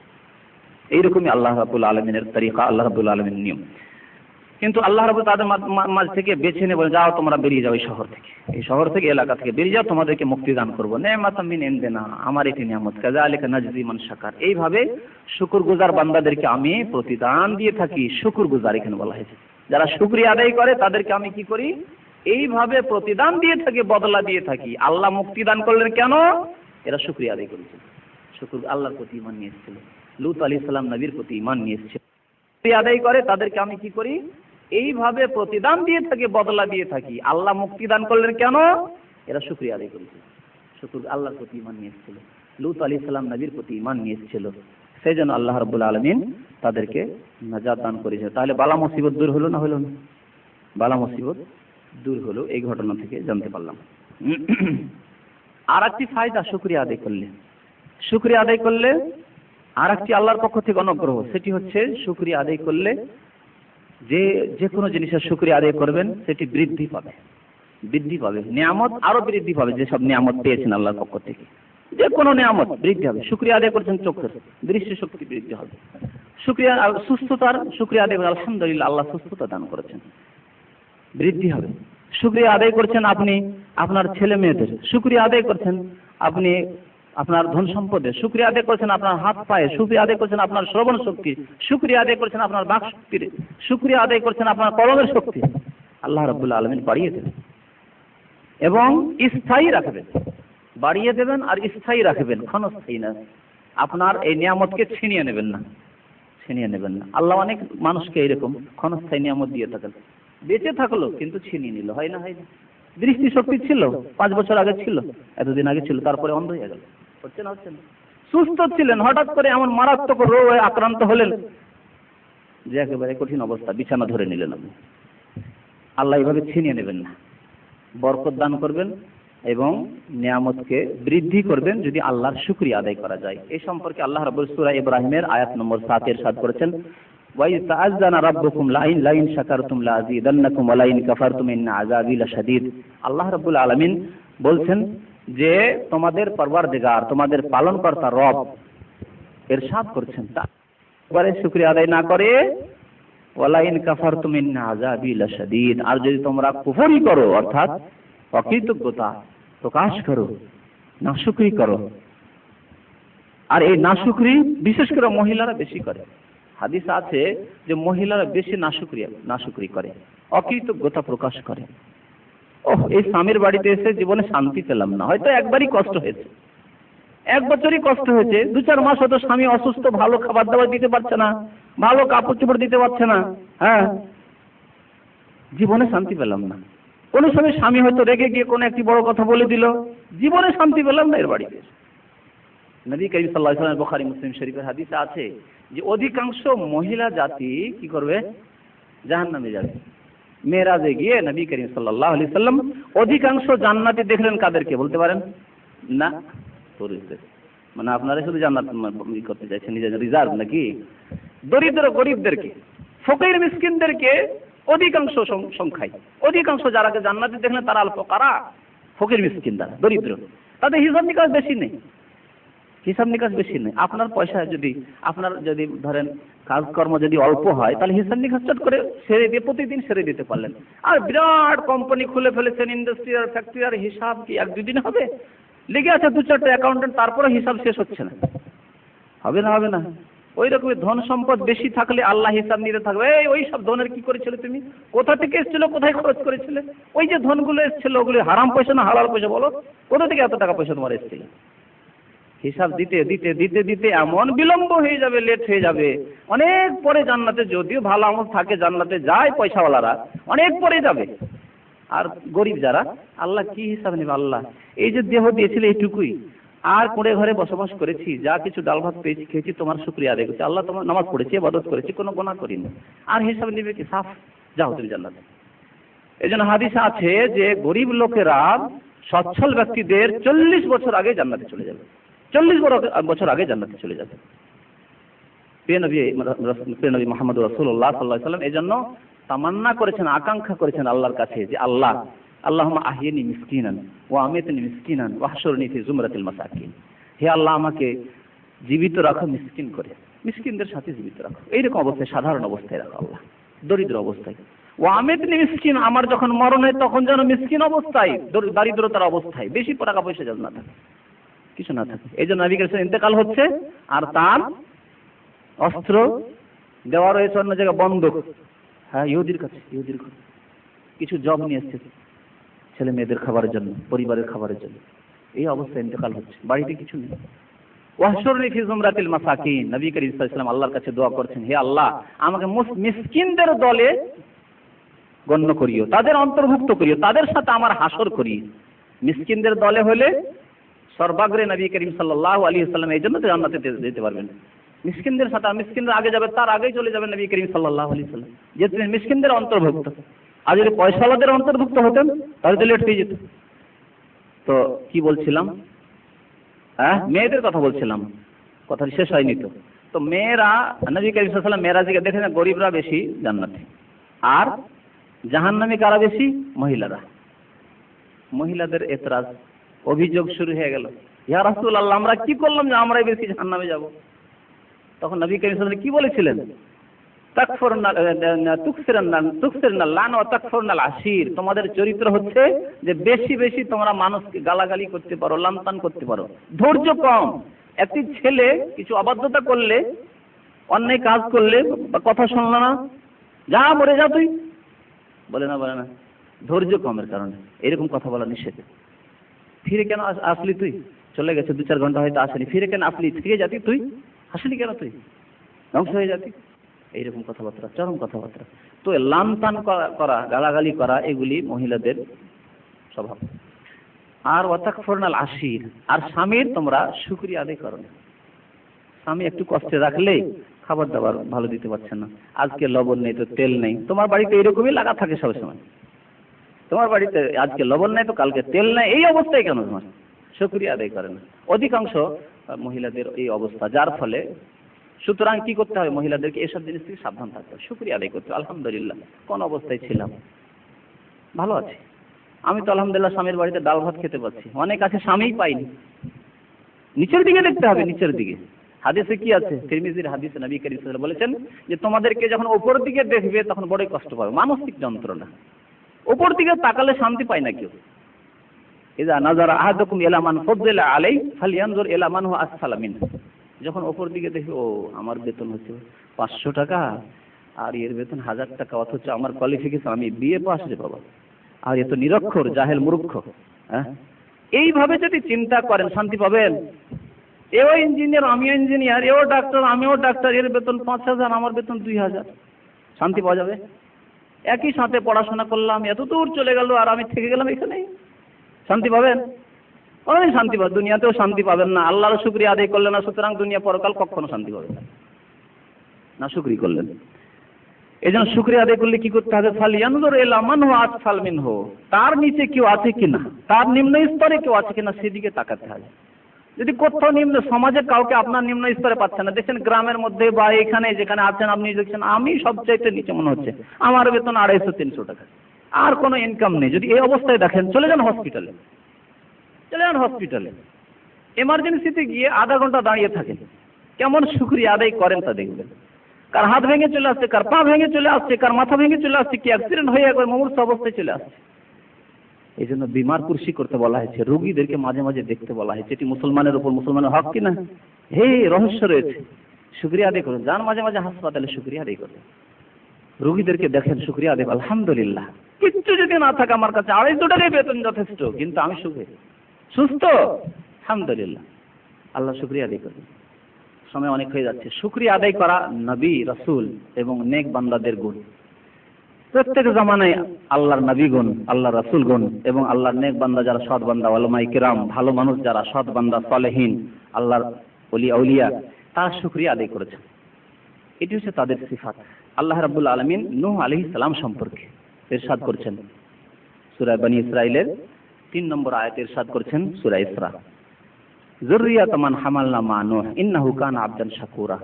এইরকমই আল্লাহ রাব্বুল আলামিনের তরিকা, আল্লাহ রাব্বুল আলামিনের নিয়ম। কিন্তু আল্লাহ রাব্বুল তাদের মাঝ থেকে বেছে নিয়ে বলে, যাও তোমরা বেরিয়ে যাও, এই শহর থেকে, এই শহর থেকে, এলাকা থেকে বেরিয়ে যাও, তোমাদেরকে মুক্তি দান করবো। নিয়ামাতাম মিন ইনদিনা, আমার এটি নিয়ামত, কাযালিকা নাজজি মান শাকার, এইভাবে শুকরগুজার বান্দাদেরকে আমি প্রতিদান দিয়ে থাকি। শুকরগুজার এখানে বলা হয়েছে, যারা শুকরিয়া আদায় করে তাদেরকে আমি কি করি, এইভাবে প্রতিদান দিয়ে থাকি, বদলা দিয়ে থাকি। আল্লাহ মুক্তি দান করলেন কেন? এরা শুকরিয়া আদায় করেছে, শুকর আল্লাহর প্রতি ঈমান নিয়ে এসেছিল, লূত আলাইহিস সালাম নবীর প্রতি ঈমান নিয়ে এসেছিল। শুকরিয়া আদায় করে তাদেরকে আমি কি করি, এইভাবে প্রতিদান দিয়ে থাকি, বদলা দিয়ে থাকি। আল্লাহ মুক্তি দান করলেন কেন? এরা শুকরিয়া আদায় করেছে, শুকর আল্লাহর প্রতি ঈমান নিয়ে এসেছিল, লূত আলাইহিস সালাম নবীর প্রতি ঈমান নিয়ে এসেছিল, সেই জন্য আল্লাহ রাব্বুল আলামিন তাদেরকে নাজাত দান করেছে। তাহলে বালা মুসিবত দূর হলো না হলো না? বালা মুসিবত দূর হলো, এই ঘটনা থেকে জানতে পারলাম। আর একটি ফায়দা শুকরিয়া আদায় করলে, শুকরিয়া আদায় করলে আর একটি আল্লাহর পক্ষ থেকে অনুগ্রহ, সেটি হচ্ছে শুকরিয়া আদায় করলে যে কোনো জিনিসের শুকরিয়া আদায় করবেন সেটি বৃদ্ধি পাবে, বৃদ্ধি পাবে, নিয়ামত আরো বৃদ্ধি পাবে। যেসব নিয়ামত পেয়েছেন আল্লাহর পক্ষ থেকে, যে কোনো নিয়ামত বৃদ্ধি হবে। শুকরিয়া আদায় করছেন, চোখের দৃষ্টি শক্তি বৃদ্ধি হবে। শুকরিয়া, সুস্থতার শুকরিয়া আদায় করেন, আলহামদুলিল্লাহ আল্লাহ সুস্থতা দান করেছেন, বৃদ্ধি হবে। শুকরিয়া আদায় করছেন আপনি আপনার ছেলে মেয়েদের, শুকরিয়া আদায় করছেন আপনি আপনার ধন সম্পদের, শুকরিয়া আদায় করছেন আপনার হাত পায়ে, শুকরিয়া আদায় করছেন আপনার শ্রবণ শক্তি, শুকরিয়া আদায় করছেন আপনার বাক শক্তির, শুকরিয়া আদায় করছেন আপনার কলমের শক্তি। আল্লাহ রাব্বুল আলামিন বাড়িয়ে দেবেন এবং স্থায়ী রাখবেন, বাড়িয়ে দেবেন আর স্থায়ী রাখবেন, ক্ষণস্থায়ী না। আপনার এই নিয়ামতকে ছিনিয়ে নেবেন না, ছিনিয়ে নেবেন না। আল্লাহ অনেক মানুষকে এরকম ক্ষণস্থায়ী নিয়ামত দিয়ে থাকেন, বেঁচে থাকলো কিন্তু ছিনিয়ে নিল, হয় না? হয় না? দৃষ্টি শক্তি ছিল 5 বছর আগে ছিল, এতদিন আগে ছিল, তারপরে অন্ধ হয়ে গেল, হচ্ছে না? হচ্ছে না? সুস্থ ছিলেন, হঠাৎ করে এমন মারাত্মক রোগে আক্রান্ত হলেন যে একেবারে কঠিন অবস্থা, বিছানা ধরে নিলেন আপনি। আল্লাহ এইভাবে ছিনিয়ে নেবেন না, বরকত দান করবেন, এবং নিয়ামতকে বৃদ্ধি করবেন যদি আল্লাহর শুকরিয়া আদায় করা যায়। এই সম্পর্কে আল্লাহ রাব্বুল সূরা ইব্রাহিমের আয়াত নম্বর 7 ইরশাদ করেছেন, ওয়া ইয তাআযানা রাব্বুকুম লাইন শাকারতুম লাযীদান্নাকুম ওয়া লাইন কাফারতুম ইন্না আযাবি লাশাদীদ। আল্লাহ রাব্বুল আলামিন বলছেন যে তোমাদের পরওয়ারদিগার, তোমাদের পালনকর্তা রব ইরশাদ করছেন, তারপরে শুকরিয়া আদায় না করে ওয়া লাইন কাফারতুম ইন্না আযাবি লাশাদীদ, আর যদি তোমরা কুফরি করো অর্থাৎ অকৃতজ্ঞতা প্রকাশ করো, নাশুকরি করো, আর এই নাশুকরি বিশেষ করে মহিলারা বেশি করে। হাদিস আছে যে মহিলারা বেশি নাশুকরি করে, অকৃতজ্ঞতা প্রকাশ করে। এই স্বামীর বাড়িতে এসে জীবনে শান্তি পেলাম না, হয়তো একবারই কষ্ট হয়েছে, 1 বছরই কষ্ট হয়েছে, 2-4 মাস হয়তো স্বামী অসুস্থ, ভালো খাবার দাবার দিতে পারছে না, ভালো কাপড় চোপড় দিতে পারছে না, হ্যাঁ, জীবনে শান্তি পেলাম না। কোন সময় স্বামী হয়তো রেগে গিয়ে কোনো একটি বড় কথা বলে দিল, জীবনে শান্তি পেলাম না এর বাড়িতে। নবী করিম সাল্লাল্লাহু আলাইহি ওয়াসাল্লাম বুখারী মুসলিম শরীফের হাদিসে আছে যে অধিকাংশ মহিলা জাতি কি করবে? জাহান্নামে যাবে। মেরাজে গিয়ে নবী করিম সাল্লাল্লাহু আলাইহি ওয়াসাল্লাম অধিকাংশ জান্নাতি দেখলেন কাদেরকে বলতে পারেন? না, পুরুষদের। মানে আপনারা শুধু জান্নাত করতে চাইছেন নিজের রিজার্ভ নাকি? দরিদ্র গরিবদেরকে, ফকির মিসকিনদেরকে অধিকাংশ সংখ্যায়, অধিকাংশ যারা জান্নাতে দেখলেন তারা আল ফুকারা, ফকির মিসকিন, যারা দরিদ্র, তাদের হিসাব নিকাশ বেশি নেই, হিসাব নিকাশ বেশি নেই। আপনার পয়সা যদি, আপনার যদি ধরেন কাজকর্ম যদি অল্প হয় তাহলে হিসাব নিকাশ চট করে সেরে দিয়ে প্রতিদিন সেরে দিতে পারলেন। আর বিরাট কোম্পানি খুলে ফেলেছেন, ইন্ডাস্ট্রি আর ফ্যাক্টরি, আর হিসাব কি 1-2 দিন হবে? লেগে আছে 2-4টা অ্যাকাউন্টেন্ট, তারপরে হিসাব শেষ হচ্ছে না। হবে না, হবে না। ওই রকমের ধন সম্পদ বেশি থাকলে আল্লাহ হিসাব নিতে থাকবে, ওই সব ধনের কি করেছিলে তুমি, কোথা থেকে এসেছিল, কোথায় খরচ করেছিলে, ওই যে ধনগুলো এসেছিল ওগুলো হারাম পয়সা না হালাল পয়সা, বলো কোথা থেকে এত টাকা পয়সা তোমার এসেছিল? হিসাব দিতে দিতে দিতে দিতে এমন বিলম্ব হয়ে যাবে, লেট হয়ে যাবে, অনেক পরে জান্নাতে, যদিও ভালো আমল থাকে জান্নাতে যায় পয়সাওয়ালারা, অনেক পরে যাবে। আর গরিব যারা, আল্লাহ কি হিসাব নেবে? আল্লাহ এই যে দেহ দিয়েছিল এইটুকুই, আর কোড়ে ঘরে বসবাস করেছি, যা কিছু ডাল ভাত পেয়েছি খেয়েছি, তোমার শুকরিয়া আদায় করছি, আল্লাহ তোমার নামাজ পড়েছি, ইবাদত করেছি, কোনো গুনাহ করিনি, আর হিসাব নেবে কি? সাফ যাও তুমি জান্নাতে। এই জন্য হাদিসে আছে যে গরিব লোকেরা সচ্ছল ব্যক্তিদের 40 বছর আগে জান্নাতে চলে যাবে, 40 বছর আগে জান্নাতে চলে যাবে। প্রিয় নবী মুহাম্মদ রাসূলুল্লাহ সাল্লাল্লাহু আলাইহি ওয়াসাল্লাম এই জন্য তামান্না করেছেন, আকাঙ্ক্ষা করেছেন আল্লাহর কাছে যে আল্লাহ, আল্লাহুম্মা আহিনি মিসকিনান ওয়া আমিতনি মিসকিনান ওয়া হশুরনি ফি জুমরাতিল মাসাকিন। হে আল্লাহ, আমাকে জীবিত রাখো মিসকিন করে, মিসকিনদের সাথে জীবিত রাখো, এইরকম অবস্থায়, সাধারণ অবস্থায় রাখো আল্লাহ, দরিদ্র অবস্থায়। ওয়া আমিতনি মিসকিন, আমার যখন মরণ হয় তখন যেন মিসকিন অবস্থায়, দারিদ্রতার অবস্থায়, বেশি টাকা পয়সা যেন না থাকে, কিছু না থাকে। এই জন্য নবী করিম ইন্তেকাল হচ্ছে, আর তার অস্ত্র দেওয়া রয়েছে অন্য জায়গায়, বন্দুক, হ্যাঁ, ইহুদির কাছে, ইহুদির ঘরে কিছু জব নিয়ে এসছে ছেলে মেয়েদের খাবারের জন্য, পরিবারের খাবারের জন্য। এই অবস্থায় ইন্তেকাল হচ্ছে, বাড়িতে কিছু নেই। ওয়াহশুরনি ফি জুমরাতিল মাসাকিন, নবী করিম সাল্লাল্লাহু আলাইহি ওয়াসাল্লাম আল্লাহর কাছে দোয়া করছেন, হে আল্লাহ, আমাকে মিসকিনদের দলে গণ্য করিও, তাদের অন্তর্ভুক্ত করিও, তাদের সাথে আমার হাসর করিও। মিসকিনদের দলে হলে সর্বাগ্রে নবী করিম সাল্লাল্লাহু আলাইহি ওয়াসাল্লাম এই জন্য তো জান্নাতে যেতে পারবেন। মিসকিনদের সাথে, মিসকিনরা আগে যাবে, তার আগেই চলে যাবেন নবী করিম সাল্লাল্লাহু আলাইহি ওয়াসাল্লাম, যেহেতু মিসকিনদের অন্তর্ভুক্ত। আর যদি পয়সাওয়ালাদের অন্তর্ভুক্ত হতেন তাহলে তো লেট হয়ে যেত। তো কি বলছিলাম? হ্যাঁ, মেয়েদের কথা বলছিলাম, কথাটি শেষ হয়নি তো। তো মেয়েরা, নবী করিম সাল্লাল্লাহু আলাইহি ওয়াসাল্লাম মেরাজে দেখেন গরিবরা বেশি জান্নাতে, আর জাহান্নামী কারা বেশি? মহিলারা। মহিলাদের এতরাজ, অভিযোগ শুরু হয়ে গেল, ইয়া রাসূলুল্লাহ, আমরা কি করলাম যে আমরাই বেশি জাহান্নামে যাব? তখন নবী করিম সাল্লাল্লাহু আলাইহি ওয়াসাল্লাম কি বলেছিলেন? তোমাদের চরিত্র হচ্ছে যে বেশি বেশি তোমরা মানুষকে গালাগালি করতে পারো, লানতান করতে পারো, ধৈর্য কম। একটি ছেলে কিছু অবাধ্যতা করলে, অন্যায় কাজ করলে, বা কথা শুনলো না, যা মরে যা তুই, বলে না, বলে না, ধৈর্য কমের কারণে এরকম কথা বলা নিষেধ। ফিরে কেন আসলি তুই? চলে গেছে 2-4 ঘন্টা হয়তো আসেনি, ফিরে কেন আসলি? ফিরে যাতি তুই, আসলি কেন তুই? ধ্বংস হয়ে যাতি। এইরকম কথাবার্তা, চরম কথাবার্তা। তো লানতান করা, গালাগালি করা, এগুলি মহিলাদের স্বভাব। আর ওয়াতাকফুরনাল আশির, আর স্বামীর তোমরা শুকরিয়া আদায় করো না। স্বামী একটু কষ্টে রাখলে খাবার দাবার ভালো দিতে পারছে না, আজকে লবণ নেই তো তেল নেই, তোমার বাড়িতে এরকমই লাগা থাকে সবসময়। তোমার বাড়িতে আজকে লবণ নাই তো কালকে তেল নাই, এই অবস্থায় কেন তোমার? শুকরিয়া আদায় করে না। অধিকাংশ মহিলাদের এই অবস্থা, যার ফলে সুতরাং কি করতে হবে? মহিলাদেরকে এসব জিনিস থেকে সাবধান থাকতে হবে, শুকরিয়া আদায় করতে হবে। আলহামদুলিল্লাহ, কোন অবস্থায় ছিলাম, ভালো আছে। আমি তো আলহামদুলিল্লাহ স্বামীর বাড়িতে ডাল ভাত খেতে পাচ্ছি, অনেক আছে স্বামীই পাইনি। নিচের দিকে দেখতে হবে, নিচের দিকে। হাদিসে কি আছে? তিরমিজির হাদিসে নবী করিম সাল্লাল্লাহু আলাইহি ওয়াসাল্লাম বলেছেন যে তোমাদেরকে যখন উপর দিকে দেখবে তখন বড়ই কষ্ট পাবে, মানসিক যন্ত্রণা। উপর দিকে তাকালে শান্তি পায় না কেউ। ইযা নাযারা আহাদুকুম ইলা মান ফাদলা আলাইহি ফালইয়ানজুর ইলা মান হুয়া আসফালা মিনহু। যখন উপর দিকে দেখবে, ও আমার বেতন হচ্ছে 500 টাকা আর এর বেতন 1000 টাকা, অথচ আমার কোয়ালিফিকেশন আমি বিএ পাস রে বাবা, আর এ তো নিরক্ষর জাহেল মূর্খ। হ্যাঁ, এইভাবে যদি চিন্তা করেন শান্তি পাবেন? এও ইঞ্জিনিয়ার আমিও ইঞ্জিনিয়ার, এও ডাক্তার আমিও ডাক্তার, এর বেতন 5000 আমার বেতন 2000, শান্তি পাওয়া যাবে? একই সাথে পড়াশোনা করলাম, এত দূর চলে গেল আর আমি থেকে গেলাম এখানে, শান্তি পাবেন? কোনোদিন শান্তি পাবেন? দুনিয়াতেও শান্তি পাবেন না, আল্লাহর শুকরিয়া আদায় করলেন না, সুতরাং দুনিয়া পরকাল কখনো শান্তি পাবেন না, শুকরিয়া করলেন। এই জন্য শুকরিয়া আদায় করলে কি করতে হবে? ফালইয়ানজুর ইলা মান হুয়া আসফাল মিনহু, তার নিচে কেউ আছে কিনা, তার নিম্ন স্তরে কেউ আছে কিনা সেদিকে তাকাতে হবে। যদি কোথাও নিম্ন সমাজে কাউকে আপনার নিম্ন স্তরে পাচ্ছেন না, দেখছেন গ্রামের মধ্যে বা এখানে যেখানে আছেন আপনি দেখছেন আমি সবচাইতে নিচে মনে হচ্ছে, আমার বেতন 250-300 টাকা, আর কোনো ইনকাম নেই, যদি এই অবস্থায় দেখেন চলে যান হসপিটালে, চলে যান হসপিটালে, এমার্জেন্সিতে গিয়ে আধা ঘন্টা দাঁড়িয়ে থাকেন, কেমন শুকরিয়া আদায় করেন তা দেখবেন। কার হাত ভেঙে চলে আসছে, কার পা ভেঙে চলে আসছে, কার মাথা ভেঙে চলে আসছে, কি অ্যাক্সিডেন্ট হয়ে একবার মুমূর্ষু অবস্থায় চলে আসছে। এই জন্য বিমার কুরসি করতে বলা হয়েছে, রোগীদেরকে মাঝে মাঝে দেখতে বলা হয়েছে, এটি মুসলমানের উপর মুসলমানের হক কিনা, হে রহস্য রয়েছে, শুকরিয়া আদায় করুন। যান মাঝে মাঝে হাসপাতালে, শুকরিয়া আদায় করুন, রোগীদেরকে দেখেন, শুকরিয়া আদায়, আলহামদুলিল্লাহ কিচ্ছু যদি না থাকে আমার কাছে 250 টাকায় বেতন যথেষ্ট, কিন্তু আমি সুস্থ, আলহামদুলিল্লাহ, আল্লাহ শুকরিয়া আদায় করুন। সময় অনেক হয়ে যাচ্ছে। শুকরিয়া আদায় করা নবী রাসূল এবং নেক বান্দাদের গুণ। প্রত্যেক জামানায় আল্লাহর নবীগণ, আল্লাহর রাসূলগণ এবং আল্লাহর নেক বান্দা যারা সৎ বান্দা, উলামায়ে কিরাম, ভালো মানুষ যারা সৎ বান্দা সালেহীন, আল্লাহর ওলি আউলিয়া, তারা শুকরিয়া আদায় করেছেন। এটি হচ্ছে তাদের সিফাত। আল্লাহ রাব্বুল আলামিন নূহ আলাইহিস সালাম সম্পর্কে ইরশাদ করেছেন সূরা বনী ইসরাঈলের 3 নম্বর আয়াতে ইরশাদ করেছেন সূরা ইসরা, যুররিয়াত মান হামালনা মা নূহ ইন্নাহু কানা আবদান শাকুরা।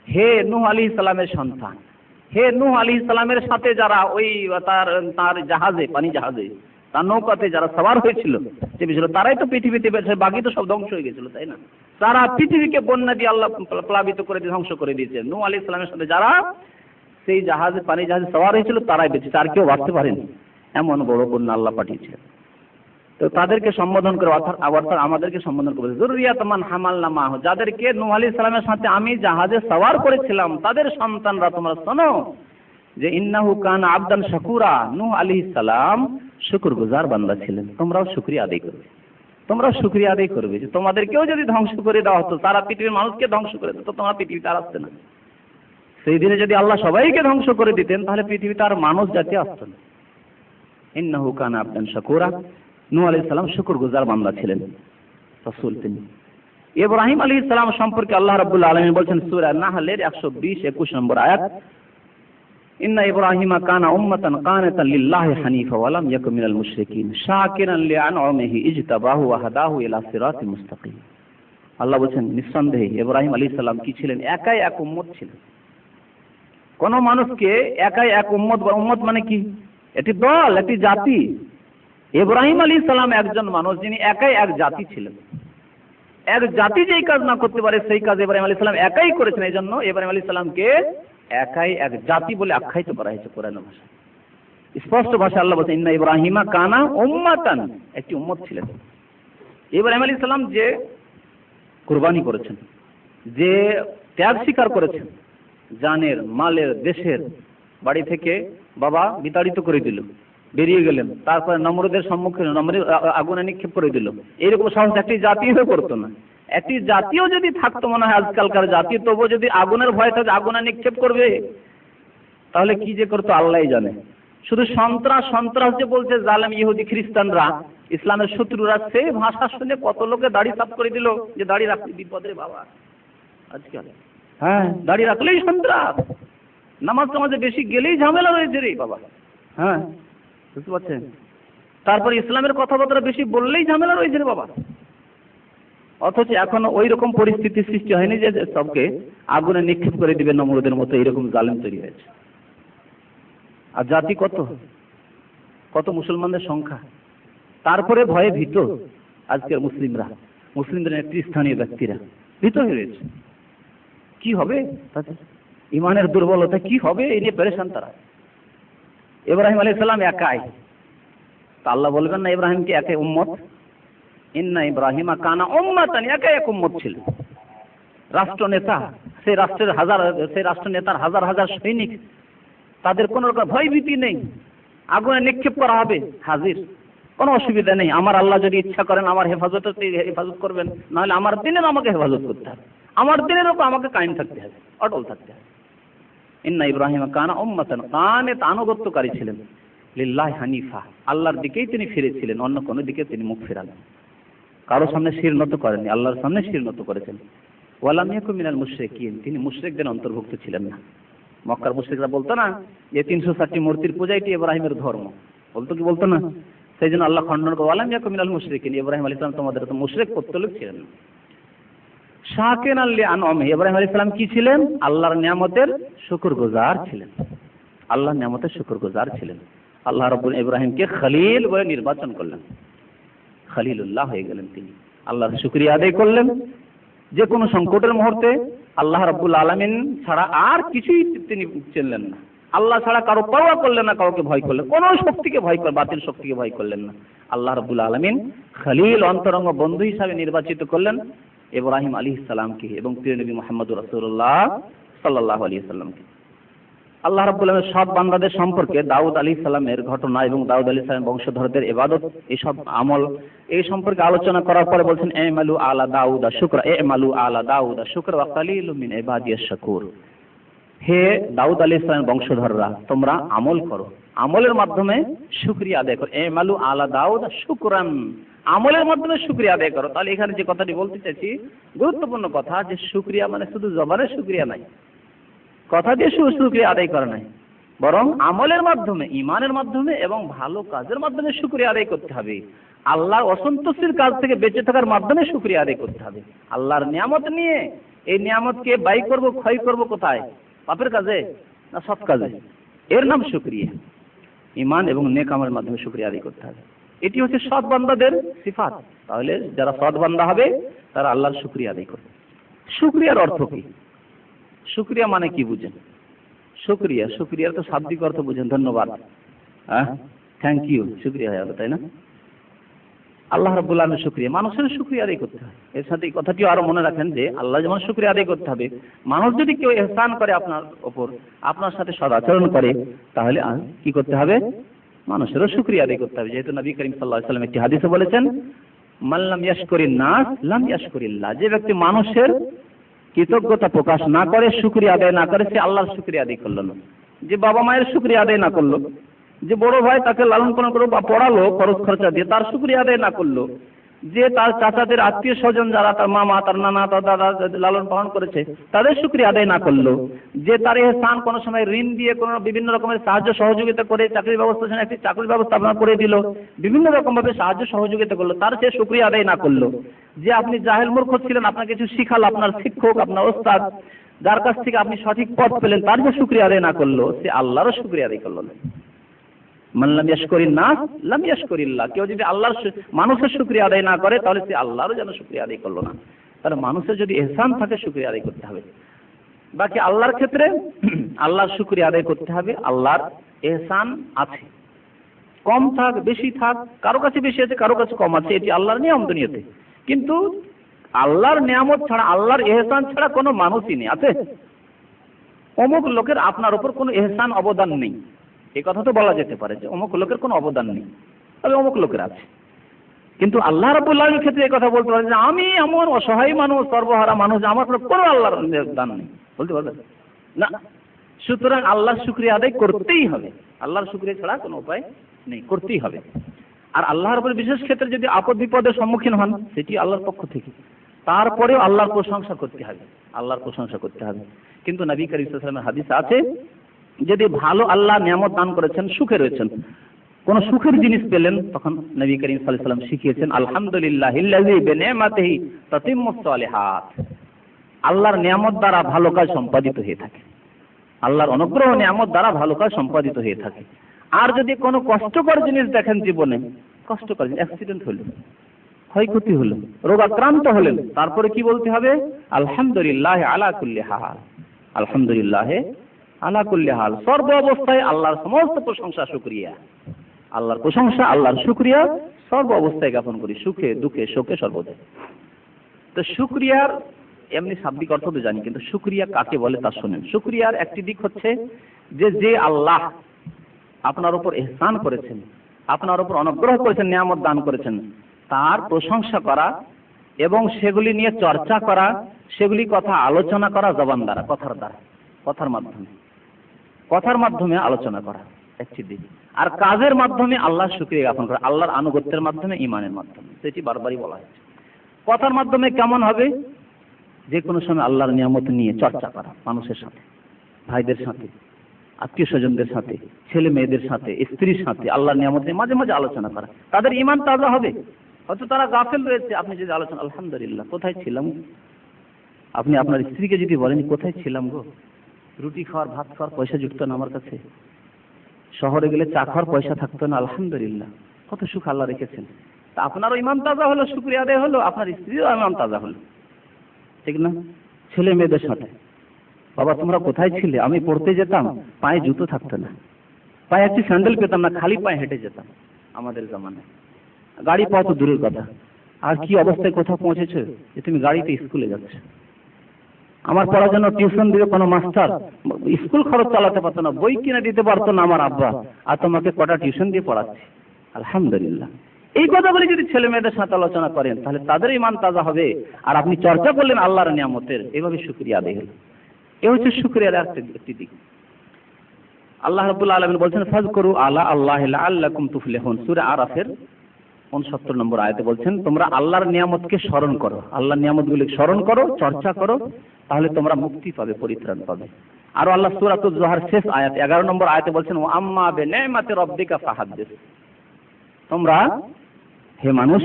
হে নূহ আলাইহিস সালামের সন্তান, হে নূহ আলাইহিস সালামের সাথে যারা ওই তার জাহাজে, পানি জাহাজে, তার নৌকাতে যারা সওয়ার হয়েছিল, চেপেছিল, তারাই তো পৃথিবীতে বেঁচে, বাকি তো সব ধ্বংস হয়ে গেছিল, তাই না? সারা পৃথিবীকে বন্যা দিয়ে আল্লাহ প্লাবিত করে দিয়ে ধ্বংস করে দিয়েছে। নূহ আলাইহিস সালামের সাথে যারা সেই জাহাজে, পানি জাহাজে সওয়ার হয়েছিল, তারাই বেঁচেছে, আর কেউ বাঁচতে পারেনি, এমন বড় বন্যা আল্লাহ পাঠিয়েছিলেন। তো তাদেরকে সম্বোধন করে, অর্থাৎ আমাদেরকে সম্বোধন করে, যুররিয়াত মান হামালনা মাহু, যাদেরকে নূহ আলাইহিস সালামের সাথে আমি জাহাজে সওয়ার করেছিলাম, তাদের সন্তানরা তোমরা শোনো যে ইন্নাহু কানা আবদান শাকুরা, নূহ আলাইহিস সালাম শুকরগুজার বান্দা ছিলেন। তোমরাও শুকরিয়া আদায় করবে, তোমরাও শুকরিয়া আদায় করবে। যে তোমাদেরকেও যদি ধ্বংস করে দেওয়া হতো, সারা পৃথিবীর মানুষকে ধ্বংস করে দিত, তোমরা পৃথিবীতে আর আসতে না। সেই দিনে যদি আল্লাহ সবাইকে ধ্বংস করে দিতেন, তাহলে পৃথিবীতে আর মানুষ জাতি আসতো না। ইন্নাহু কানা আবদান শাকুরা, নূহ আলাইহিস সালাম শুকরগুজার বান্দা ছিলেন, রাসূল তিনি। ইব্রাহিম আলাইহিস সালাম সম্পর্কে আল্লাহ রাব্বুল আলামিন বলেন সূরা নাহলের 120-21 নম্বর আয়াত, ইন্না ইব্রাহিমা কানা উম্মাতান কানিতান লিল্লাহি হানিফা ওয়া লাম ইয়াকুন মিনাল মুশরিকিন শাকিরান লিআনউমিহি ইজতাবাহু ওয়া হাদাহু ইলা সিরাতিল মুস্তাকিম। আল্লাহ বলেন নিঃসন্দেহে ইব্রাহিম আলাইহিস সালাম কি ছিলেন? একাই এক উম্মত ছিলেন। কোন মানুষকে একাই এক উম্মত, উম্মত মানে কি? এটি দল, এটি জাতি। ইব্রাহিম আলাইহিস সালাম একজন মানুষ যিনি একাই এক জাতি ছিলেন। এক জাতি যেই কাজ না করতে পারে সেই কাজ ইব্রাহিম আলাইহিস সালাম একাই করেছেন। এই জন্য ইব্রাহিম আলাইহিস সালামকে একাই এক জাতি বলে আখ্যায়িত করা হয়েছে কোরআনের ভাষায়। স্পষ্ট ভাষায় আল্লাহ বলেছেন ইন্না ইব্রাহিমা কানা উম্মাতান, একটি উম্মত ছিলেন। ইব্রাহিম আলাইহিস সালাম যে কুরবানি করেছেন, যে ত্যাগ স্বীকার করেছেন, জানের, মালের, দেশের, বাড়ি থেকে বাবা বিতাড়িত করে দিল, বেরিয়ে গেলেন, তারপরে নমরুদের সম্মুখে নমরুদ আগুনে নিক্ষেপ করে দিল, এইরকম সাহস একটি জাতিও করতো না। একটি জাতীয় যদি থাকতো, মনে হয় আজকালকার জাতি, তবুও যদি আগুনের ভয় থাকে আগুনে নিক্ষেপ করবে, তাহলে কি যে করতো আল্লাহই জানে। শুধু সন্ত্রাস সন্ত্রাস যে বলছে জালেম ইহুদি খ্রিস্টানরা, ইসলামের শত্রুরা, সেই ভাষা শুনে কত লোকে দাড়ি সাফ করে দিল, যে দাড়ি রাখলে বিপদে বাবা। আজকাল হ্যাঁ, দাড়ি রাখলেই সন্ত্রাস, নামাজ টামাজে বেশি গেলেই ঝামেলা রয়েছে রে বাবা। হ্যাঁ, বুঝতে পারছেন? তারপর ইসলামের কথাবার্তা বেশি বললেই ঝামেলা রয়েছে রে বাবা। অথচ এখনো ওই রকম পরিস্থিতি সৃষ্টি হয়নি যে সবকে আগুনে নিক্ষেপ করে দিবে নমরুদের মতো, এইরকম জালেম তৈরি হয়েছে। আর জাতি কত কত মুসলমানদের সংখ্যা, তারপরে ভয়ে ভীত আজকের মুসলিমদের নেতৃস্থানীয় ব্যক্তিরা ভীত হয়ে রয়েছে। কি হবে তাদের ইমানের দুর্বলতা, কি হবে এই নিয়ে পেরেশান তারা। ইব্রাহিম আলাইহিস সালাম একাই, তা আল্লাহ বলবেন না ইব্রাহিমকে একাই উম্মত? ইন্না ইব্রাহিমা কানা উম্মাতান, একাই এক উম্মত ছিল। রাষ্ট্রনেতা, সেই রাষ্ট্রনেতার হাজার হাজার সৈনিক, তাদের কোনো রকম ভয়ভীতি নেই। আগুনে নিক্ষেপ করা হবে, হাজির, কোনো অসুবিধা নেই। আমার আল্লাহ যদি ইচ্ছা করেন আমার হেফাজত করবেন, নাহলে আমার দিনের আমাকে হেফাজত করতে হবে, আমার দিনের উপর আমাকে কায়েম থাকতে হবে, অটল থাকতে হবে। ইন্না ইব্রাহিম কানা উম্মাতান, কানেত, আনুগত্যকারী ছিলেন, লিল্লাহি হানিফা, আল্লাহর দিকেই তিনি ফিরেছিলেন, অন্য কোনো দিকে তিনি মুখ ফেরালেন। কারো সামনে শির নত করেননি, আল্লাহর সামনে শির নত করেছেন। ওয়ালাম ইয়াকুম মিনাল মুশরিকিন, তিনি মুশরিকদের অন্তর্ভুক্ত ছিলেন না। মক্কার মুশরিকরা বলতো না যে 360টি মূর্তির পূজাইটি ইব্রাহিমের ধর্ম, বলতো কি বলতো না? সেই জন্য আল্লাহ খণ্ডন করে ওয়ালাম ইয়াকুম মিনাল মুশরিকিন, ইব্রাহিম আলাইহিস সালাম তোমাদের তো মুশরিক পত্তলিক ছিলেন না। শাকিরান লিআনআমি, ইব্রাহিম আলাইহিস সালাম কি ছিলেন? আল্লাহর নিয়ামতের শুকরগুজার ছিলেন, আল্লাহর নিয়ামতের শুকরগুজার ছিলেন। আল্লাহ রাব্বুল ইব্রাহিমকে খলিল বলে নির্বাচন করলেন, খলিলুল্লাহ হয়ে গেলেন তিনি। আল্লাহর শুকরিয়া আদায় করলেন। যে কোনো সংকটের মুহূর্তে আল্লাহ রাব্বুল আলামিন ছাড়া আর কিছুই তিনি চিনলেন না। আল্লাহ ছাড়া কারো পরোয়া করলেন না, কাউকে ভয় করলেন, কোন শক্তিকে ভয় করলেন, বাতিল শক্তিকে ভয় করলেন না। আল্লাহ রাব্বুল আলামিন খলিল, অন্তরঙ্গ বন্ধু হিসাবে নির্বাচিত করলেন ইব্রাহিম আলাইহিস সালামকে এবং প্রিয় নবী মুহাম্মদুর রাসূলুল্লাহ সাল্লাল্লাহু আলাইহি ওয়াসাল্লামকে। আল্লাহ রাব্বুল আলামিন সব বান্দাদের সম্পর্কে দাউদ আলাইহিস সালামের ঘটনা এবং দাউদ আলাইহিস সালামের বংশধরদের ইবাদত, এই সব আমল, এই সম্পর্কে আলোচনা করার পরে বলছেন ইমালু আলা দাউদা শুকরা, ইমালু আলা দাউদা শুকরা ওয়া কালিলুম মিন ইবাদিয়াশ শাকুর। হে দাউদ আলাইহিস সালামের বংশধররা, তোমরা আমল করো, আমলের মাধ্যমে শুকরিয়া আদায় করো। ইমালু আলা দাউদা শুকরান, আমলের মাধ্যমে শুকরিয়া আদায় করো। তাহলে এখানে যে কথাটি বলতে চাইছি, গুরুত্বপূর্ণ কথা, যে শুকরিয়া মানে শুধু জবানের শুকরিয়া নাই, কথা দিয়ে শুকরিয়া আদায় করা নাই, বরং আমলের মাধ্যমে, ইমানের মাধ্যমে এবং ভালো কাজের মাধ্যমে শুকরিয়া আদায় করতে হবে। আল্লাহর অসন্তুষ্টির কাজ থেকে বেঁচে থাকার মাধ্যমে শুকরিয়া আদায় করতে হবে। আল্লাহর নিয়ামত নিয়ে এই নিয়ামতকে ব্যয় করব, ক্ষয় করব কোথায়? পাপের কাজে না সৎ কাজে? এর নাম শুকরিয়া। ইমান এবং নেক আমলের মাধ্যমে শুকরিয়া আদায় করতে হবে। এটি হচ্ছে সৎ বান্দাদের সিফাত। তাহলে যারা সৎ বান্দা হবে তারা আল্লাহর শুকরিয়া আদায় করবে। শুকরিয়ার অর্থ কি? শুকরিয়া মানে কি বুঝেন? শুকরিয়ার তো শাব্দিক অর্থ বুঝেন, ধন্যবাদ, থ্যাংক ইউ, শুকরিয়া হয়ে গেল, তাই না? আল্লাহ রাব্বুল আলামিনের শুকরিয়া, মানুষের শুকরিয়া আদায় করতে হয়। এর সাথে এই কথাটিও আরো মনে রাখেন যে আল্লাহ যেমন শুকরিয়া আদায় করতে হবে, মানুষ যদি কেউ ইহসান করে আপনার ওপর, আপনার সাথে সদাচরণ করে, তাহলে কি করতে হবে? মানুষেরও শুকরিয়া আদায় করতে হবে। যেহেতু নবী করিম সাল্লাল্লাহু আলাইহি ওয়াসাল্লাম একটি হাদিসে বলেছেন, মান লাম ইয়াশকুরিন নাস লাম ইয়াশকুরিল্লাহ, যে ব্যক্তি মানুষের কৃতজ্ঞতা প্রকাশ না করে, শুকরিয়া আদায় না করে, সে আল্লাহর শুকরিয়া আদায় করলো না। যে বাবা মায়ের শুকরিয়া আদায় না করলো, যে বড় ভাই তাকে লালন পালন করলো বা পড়ালো খরচ খরচা দিয়ে, তার শুকরিয়া আদায় না করলো, যে তার চাচাদের আত্মীয় স্বজন যারা, তার মামা, তার নানা, তার দাদা লালন পালন করেছে, তাদের শুকরিয়া আদায় না করলো, যে তার ইহসান কোনো সময় ঋণ দিয়ে, কোনো বিভিন্ন রকমের সাহায্য সহযোগিতা করে, চাকরির ব্যবস্থার জন্য একটি চাকরির ব্যবস্থা আপনার করে দিল, বিভিন্ন রকম ভাবে সাহায্য সহযোগিতা করলো, তার সে শুকরিয়া আদায় না করলো। যে আপনি জাহেল মূর্খ ছিলেন, আপনাকে কিছু শিখাল আপনার শিক্ষক, আপনার ওস্তাদ, যার কাছ থেকে আপনি সঠিক পথ পেলেন, তার যে শুকরিয়া আদায় না করলো, সে আল্লাহরও শুকরিয়া আদায় করলো না। মান লাম ইয়াশকুরিন নাস লাম ইয়াশকুরিল্লাহ, কেউ যদি আল্লাহর মানুষের শুকরিয়া আদায় না করে, তাহলে সে আল্লাহরও যেন শুকরিয়া আদায় করলো না। তাহলে মানুষের যদি ইহসান থাকে, শুকরিয়া আদায় করতে হবে। বাকি আল্লাহর ক্ষেত্রে আল্লাহর শুকরিয়া আদায় করতে হবে। আল্লাহর ইহসান আছে, কম থাক বেশি থাক, কারো কাছে বেশি আছে, কারো কাছে কম আছে, এটি আল্লাহর নিয়ম দুনিয়াতে। কিন্তু আল্লাহর নিয়ামত ছাড়া, আল্লাহর ইহসান ছাড়া কোনো মানুষই নেই। আছে অমুক লোকের আপনার উপর কোনো ইহসান অবদান নেই, এই কথা তো বলা যেতে পারে যে অমুক লোকের কোনো অবদান নেই, তবে অমুক লোকের আছে। কিন্তু আল্লাহ রাব্বুল আলামিনের ক্ষেত্রে এই কথা বলতে পারেন যে আমি এমন অসহায় মানুষ, সর্বহারা মানুষ, আমার কোনো আল্লাহর দান নেই, বলতে পারবেন না। সুতরাং আল্লাহর শুকরিয়া আদায় করতেই হবে, আল্লাহর শুকরিয়া ছাড়া কোনো উপায় নেই, করতেই হবে। আর আল্লাহর উপর বিশেষ ক্ষেত্রে যদি আপদ বিপদের সম্মুখীন হন, সেটি আল্লাহর পক্ষ থেকে, তারপরেও আল্লাহর প্রশংসা করতে হবে, আল্লাহর প্রশংসা করতে হবে। কিন্তু নবী করিম সাল্লাল্লাহু আলাইহি ওয়াসাল্লামের হাদিস আছে, যদি ভালো আল্লাহ নিয়ামত দান করেছেন, সুখে রয়েছেন, কোনো সুখের জিনিস পেলেন, তখন নবী করিম সাল্লাল্লাহু আলাইহি ওয়াসাল্লাম শিখিয়েছেন আলহামদুলিল্লাহিল্লাযী বিনি'মাতিহি তাতিম্মুস সালিহাত। আল্লাহর নিয়ামত দ্বারা ভালো কাজ সম্পাদিত হয়ে থাকে, আল্লাহর অনুগ্রহ নিয়ামত দ্বারা ভালো কাজ সম্পাদিত হয়ে থাকে। আর যদি কোনো কষ্টকর জিনিস দেখেন জীবনে, কষ্টকর অ্যাক্সিডেন্ট হলো, ক্ষয়ক্ষতি হলো, রোগাক্রান্ত হলেন, তারপরে কি বলতে হবে? আলহামদুলিল্লাহ আলা কুল্লি হাল, আলহামদুলিল্লাহ আলা কুল্লি হাল। সর্ব অবস্থায় আল্লাহর সমস্ত প্রশংসা শুকরিয়া, আল্লাহর প্রশংসা, আল্লাহর শুকরিয়া সর্ব অবস্থায় জ্ঞাপন করি, সুখে দুঃখে শোকে সর্বদা। তো শুকরিয়ার এমনি শাব্দিক অর্থ তো জানি, কিন্তু শুকরিয়া কাকে বলে তা শুনেন। শুকরিয়ার একটি দিক হচ্ছে যে আল্লাহ আপনার উপর ইহসান করেছেন, আপনার উপর অনুগ্রহ করেছেন, নিয়ামত দান করেছেন, তার প্রশংসা করা এবং সেগুলি নিয়ে চর্চা করা, সেগুলি কথা আলোচনা করা জবান দ্বারা, কথার মাধ্যমে আলোচনা করা একটি দিক। আর কাজের মাধ্যমে আল্লাহর শুকরিয়া জ্ঞাপন করা, আল্লাহর আনুগত্যের মাধ্যমে, ঈমানের মাধ্যমে। সেটি বারবারই বলা হয়েছে। কথার মাধ্যমে কেমন হবে? যে কোনো সময় আল্লাহর নিয়ামত নিয়ে চর্চা করা, মানুষের সাথে, ভাইদের সাথে, আত্মীয় স্বজনদের সাথে, ছেলে মেয়েদের সাথে, স্ত্রীর সাথে আল্লাহর নিয়ামত নিয়ে মাঝে মাঝে আলোচনা করা। তাদের ঈমান তাজা হবে। হয়তো তারা গাফেল রয়েছে, আপনি যদি আলোচনা, আলহামদুলিল্লাহ কোথায় ছিলাম, আপনি আপনার স্ত্রীকে যদি বলেন কোথায় ছিলাম গো, রুটি খাওয়ার ভাত খাওয়ার পয়সা জুটতো না আমার কাছে, শহরে গেলে চা খাওয়ার পয়সা থাকতো না, আলহামদুলিল্লাহ কত সুখ আল্লাহ রেখেছেন। তা আপনারও ঈমান তাজা হলো, শুকরিয়া আদায় হলো, আপনার স্ত্রীরও ঈমান তাজা হলো, ঠিক না? ছেলে মেয়েদের সাথে, বাবা তোমরা কোথায় ছিলে, আমি পড়তে যেতাম, পায়ে জুতো থাকতো না, পায়ে একটি স্যান্ডেল পেতাম না, খালি পায়ে হেঁটে যেতাম। আমাদের জামানায় গাড়ি পাওয়া তো দূরের কথা, আর কি অবস্থায় কোথাও পৌঁছেছো যে তুমি গাড়িতে স্কুলে যাচ্ছ। আমার পড়ার জন্য টিউশন দিবে কোনো মাস্টার, স্কুল খরচ চালাতে পারতো না, বই কিনে দিতে পারতো না আমার আব্বা, আর তোমাকে কটা টিউশন দিয়ে পড়াচ্ছে, আলহামদুলিল্লাহ। এই কথাগুলি যদি ছেলে মেয়েদের সাথে আলোচনা করেন, তাহলে তাদের ঈমান তাজা হবে। আর আপনি চর্চা করলেন আল্লাহর নিয়ামতের, এভাবে শুকরিয়া আদায় হলো। এ হচ্ছে শুকরিয়ার একটি দিক। আল্লাহ রাব্বুল আলামিন বলছেন ফাযকুরু আলা আল্লাহি লাআল্লাকুম তুফলিহুন, সূরা আরাফের 69 নম্বর আয়াতে বলছেন তোমরা আল্লাহর নিয়ামতকে স্মরণ করো, আল্লাহর নিয়ামতগুলিকে স্মরণ করো, চর্চা করো, তাহলে তোমরা মুক্তি পাবে, পরিত্রাণ পাবে। আর আল্লাহ সূরাতুজ জুহার শেষ আয়াত 11 নম্বর আয়াতে বলছেন ওয়া আম্মা বিনি'মাতি রাব্বিকা ফাহাদ্দিস, তোমরা হে মানুষ,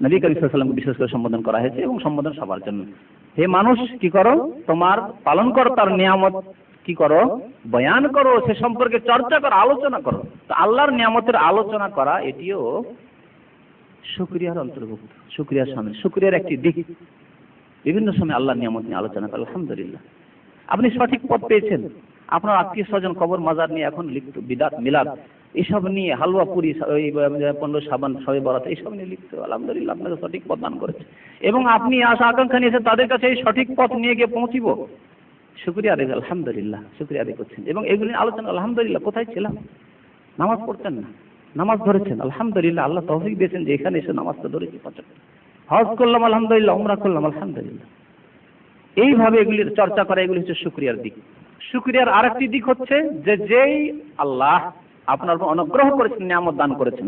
নবী করিম সাল্লাল্লাহু আলাইহি ওয়াসাল্লামকে বিশেষ করে সম্বোধন করা হয়েছে এবং সম্বোধন সবার জন্য। হে মানুষ কি করো, তোমার পালন করো তার নিয়ামত, কি করো, বয়ান করো, সে সম্পর্কে চর্চা করো, আলোচনা করো। তো আল্লাহর নিয়ামতের আলোচনা করা এটিও শুকরিয়ার অন্তর্ভুক্ত, শুকরিয়ার শামিল, শুকরিয়ার একটি দিক। বিভিন্ন সময় আল্লাহর নিয়ামত নিয়ে আলোচনা করো, আলহামদুলিল্লাহ আপনি সঠিক পথ পেয়েছেন। আপনার আত্মীয় স্বজন কবর মাজার নিয়ে এখন লিপ্ত, বিদাত মিলাদ এসব নিয়ে, হালুয়া পুরি, 15 শাবান, শবে বরাত এইসব নিয়ে লিপ্ত, আলহামদুলিল্লাহ আপনাকে সঠিক পথ দান করেছে এবং আপনি আশা আকাঙ্ক্ষা নিয়েছেন তাদের কাছে এই সঠিক পথ নিয়ে গিয়ে পৌঁছিব। শুকরিয়া আদায়, আলহামদুলিল্লাহ শুকরিয়া আদায় করছেন। এবং এগুলি আলোচনা, আলহামদুলিল্লাহ কোথায় ছিলাম, নামাজ পড়তেন না, নামাজ ধরেছেন, আলহামদুলিল্লাহ আল্লাহ তৌফিক দিয়েছেন যে এখানে এসে নামাজটা ধরেছি, হজ করলাম আলহামদুলিল্লাহ, উমরা করলাম আলহামদুলিল্লাহ। এইভাবে এগুলির চর্চা করা, এগুলি হচ্ছে শুকরিয়ার দিক। শুকরিয়ার আরেকটি দিক হচ্ছে যে যেই আল্লাহ আপনার উপর অনুগ্রহ করেছেন, নিয়ামত দান করেছেন,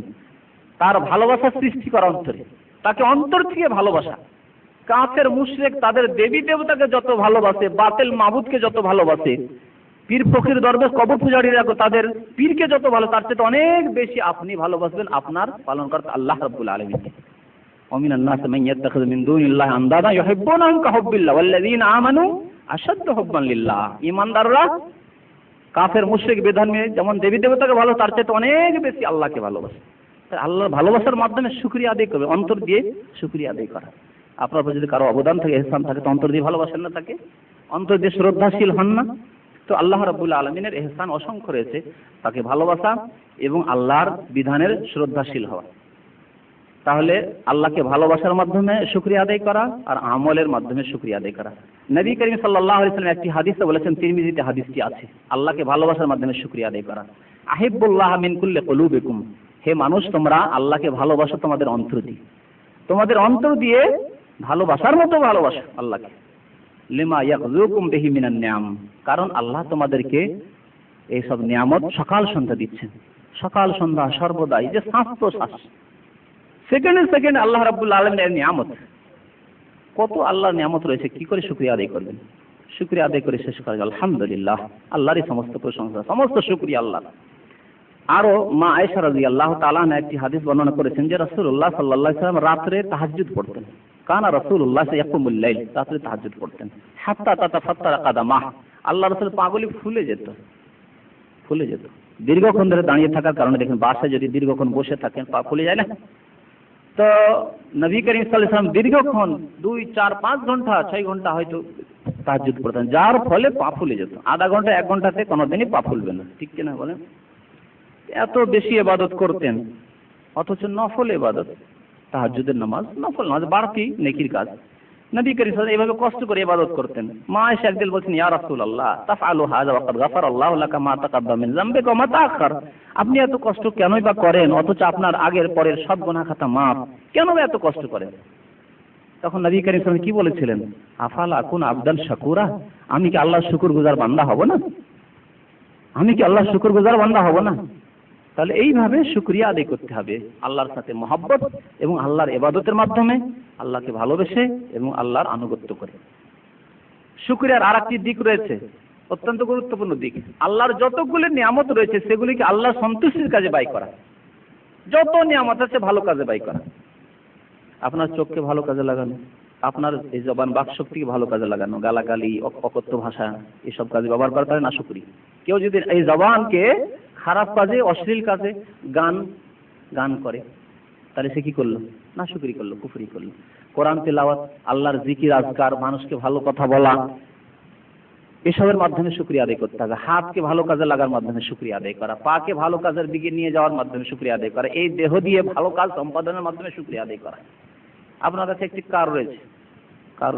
তার ভালোবাসা সৃষ্টি করা অন্তরে, তাকে অন্তর থেকে ভালোবাসা। কাফের মুশরিক তাদের দেবী দেবতাকে যত ভালোবাসে, বাতিল মাবুদকে যত ভালোবাসে, পীর ফকির দরবেশ কবর পূজারীরা তাদের পীরকে যত ভালো, তার চেয়ে অনেক বেশি আপনি ভালোবাসবেন আপনার পালনকর্তা আল্লাহ রাব্বুল আলামিনকে। ওয়ামিনান নাসি মান ইয়াত্তাখিযু মিন দুনিল্লাহি আনদাদা ইউহিব্বুনাহুম কাহুব্বিল্লাহ ওয়াল্লাযীনা আমানু আশাদ্দু হুব্বান লিল্লাহ। ঈমানদাররা কাফের মুশরিক বেধার্মী যেমন দেবী দেবতাকে ভালো, তার চেয়ে অনেক বেশি আল্লাহকে ভালোবাসে। তাই আল্লাহর ভালোবাসার মাধ্যমে শুকরিয়া আদায় করবে, অন্তর দিয়ে শুকরিয়া আদায় করা। আপনার উপর যদি কারো অবদান থাকে, ইহসান থাকে, তো অন্তর দিয়ে ভালোবাসেন না তাকে, অন্তর দিয়ে শ্রদ্ধাশীল হন না। তো আল্লাহ রাব্বুল আলামিনের ইহসান অসংখ্য রয়েছে, তাকে ভালোবাসা এবং আল্লাহর বিধানের শ্রদ্ধাশীল হওয়া। তাহলে আল্লাহকে ভালোবাসার মাধ্যমে শুকরিয়া আদায় করা আর আমলের মাধ্যমে শুকরিয়া আদায় করা। নবী করিম সাল্লাল্লাহু আলাইহি ওয়াসাল্লাম একটি হাদিসে বলেছেন, তিরমিজিতে হাদিসটি আছে, আল্লাহকে ভালোবাসার মাধ্যমে শুকরিয়া আদায় করা। আহিব্বুল্লাহ মিন কুল্লি কুলুবিকুম, হে মানুষ তোমরা আল্লাহকে ভালোবাসো তোমাদের অন্তর দিয়ে, তোমাদের অন্তর দিয়ে ভালোবাসার মতো ভালোবাসো আল্লাহকে। লিমা ইয়াগযুকুম বিহি মিনান নিয়াম, কারণ আল্লাহ তোমাদেরকে এইসব নিয়ামত সকাল সন্ধ্যা দিচ্ছেন, সকাল সন্ধ্যা সর্বদাই, যে শ্বাস প্রশ্বাস, সেকেন্ডে সেকেন্ডে আল্লাহ রাব্বুল আলামিনের নিয়ামত, কত আল্লাহর নিয়ামত রয়েছে, কি করে শুকরিয়া আদায় করবেন। শুকরিয়া আদায় করে শেষ করা, আলহামদুলিল্লাহ আল্লাহরই সমস্ত প্রশংসা, সমস্ত শুকরিয়া আল্লাহ। আরো মা আয়েশা রাদিয়াল্লাহু তাআলা আনহা একটি হাদিস বর্ণনা করেছেন যে রাসূলুল্লাহ সাল্লাল্লাহু আলাইহি ওয়াসাল্লাম রাতে তাহাজ্জুদ পড়তেন। কানা রাসূলুল্লাহ ইয়াকুমুল লাইল, রাতে তাহাজ্জুদ পড়তেন। হাত্তা তাতাফাত্তারা কাদামাহ, আল্লাহ রাসূল পাগুলি ফুলে যেত। দীর্ঘক্ষণ ধরে দাঁড়িয়ে থাকার কারণে দেখেন বাসায় যদি দীর্ঘক্ষণ বসে থাকেন পা ফুলে যায় না। তো নবী করিম সাল্লাল্লাহু আলাইহি ওয়াসাল্লাম দীর্ঘক্ষণ 2, 4, 5 ঘন্টা 6 ঘন্টা হয়তো তাহাজ্জুদ পড়তেন, যার ফলে পা ফুলে যেত। আধা ঘন্টা 1 ঘন্টাতে কোনোদিনই পা ফুলবে না, ঠিক কিনা বলেন? এত বেশি ইবাদত করতেন, অথচ নফল ইবাদত, তাহাজ্জুদের নামাজ নফল নামাজ, বাড়তি নেকির কাজ। নবী করিম সাল্লাল্লাহু আলাইহি ওয়াসাল্লাম এভাবে কষ্ট করে ইবাদত করতেন। মা আয়েশা একদিন বলছেন, ইয়া রাসূলুল্লাহ তাফআলু হাযা ওয়া ক্বাদ গাফারাল্লাহু লাকা মা তাকাদ্দাম মিন যামবিকা ওয়া মা তাআখার। আপনি এত কষ্ট কেনই বা করেন, অথচ আপনার আগের পরের সব গুনাহ খাতা মাফ, কেন এত কষ্ট করেন? তখন নবী করিম সাল্লাল্লাহু আলাইহি ওয়াসাল্লাম কি বলেছিলেন? আফালা আকুন আবদান শাকুরা, আমি কি আল্লাহর শুকরগুজার বান্দা হব না? তাহলে এইভাবে শুকরিয়া আদায় করতে হবে, আল্লাহর সাথে মহব্বত এবং আল্লাহর ইবাদতের মাধ্যমে আল্লাহকে ভালোবেসে এবং আল্লাহর আনুগত্য করে। শুকরিয়ার আরেকটি দিক রয়েছে, অত্যন্ত গুরুত্বপূর্ণ দিক। আল্লাহর যতগুলি নিয়ামত রয়েছে সেগুলিকে আল্লাহর সন্তুষ্টির কাজে ব্যয় করা। যত নিয়ামত আছে ভালো কাজে ব্যয় করা। আপনার চোখকে ভালো কাজে লাগানো, আপনার এই জবান বাক শক্তিকে ভালো কাজে লাগানো, গালাগালি অকথ্য ভাষা এসব কাজে ব্যবহার করা, তাহলে নাশুকরি। কেউ যদি এই জবানকে খারাপ কাজে, অশ্লীল কাজে, গান করে, তাহলে সে কি করলো? নাশুকরি করলো, কুফরি করলো। কোরআন তেলাওয়াত, আল্লাহর জিকির আজকার, মানুষকে ভালো কথা বলা, এসবের মাধ্যমে শুকরিয়া আদায় করতে হবে। হাতকে ভালো কাজে লাগার মাধ্যমে শুকরিয়া আদায় করা, পাকে ভালো কাজের দিকে নিয়ে যাওয়ার মাধ্যমে শুকরিয়া আদায় করা, এই দেহ দিয়ে ভালো কাজ সম্পাদনের মাধ্যমে শুকরিয়া আদায় করা। আপনার কাছে একটি কার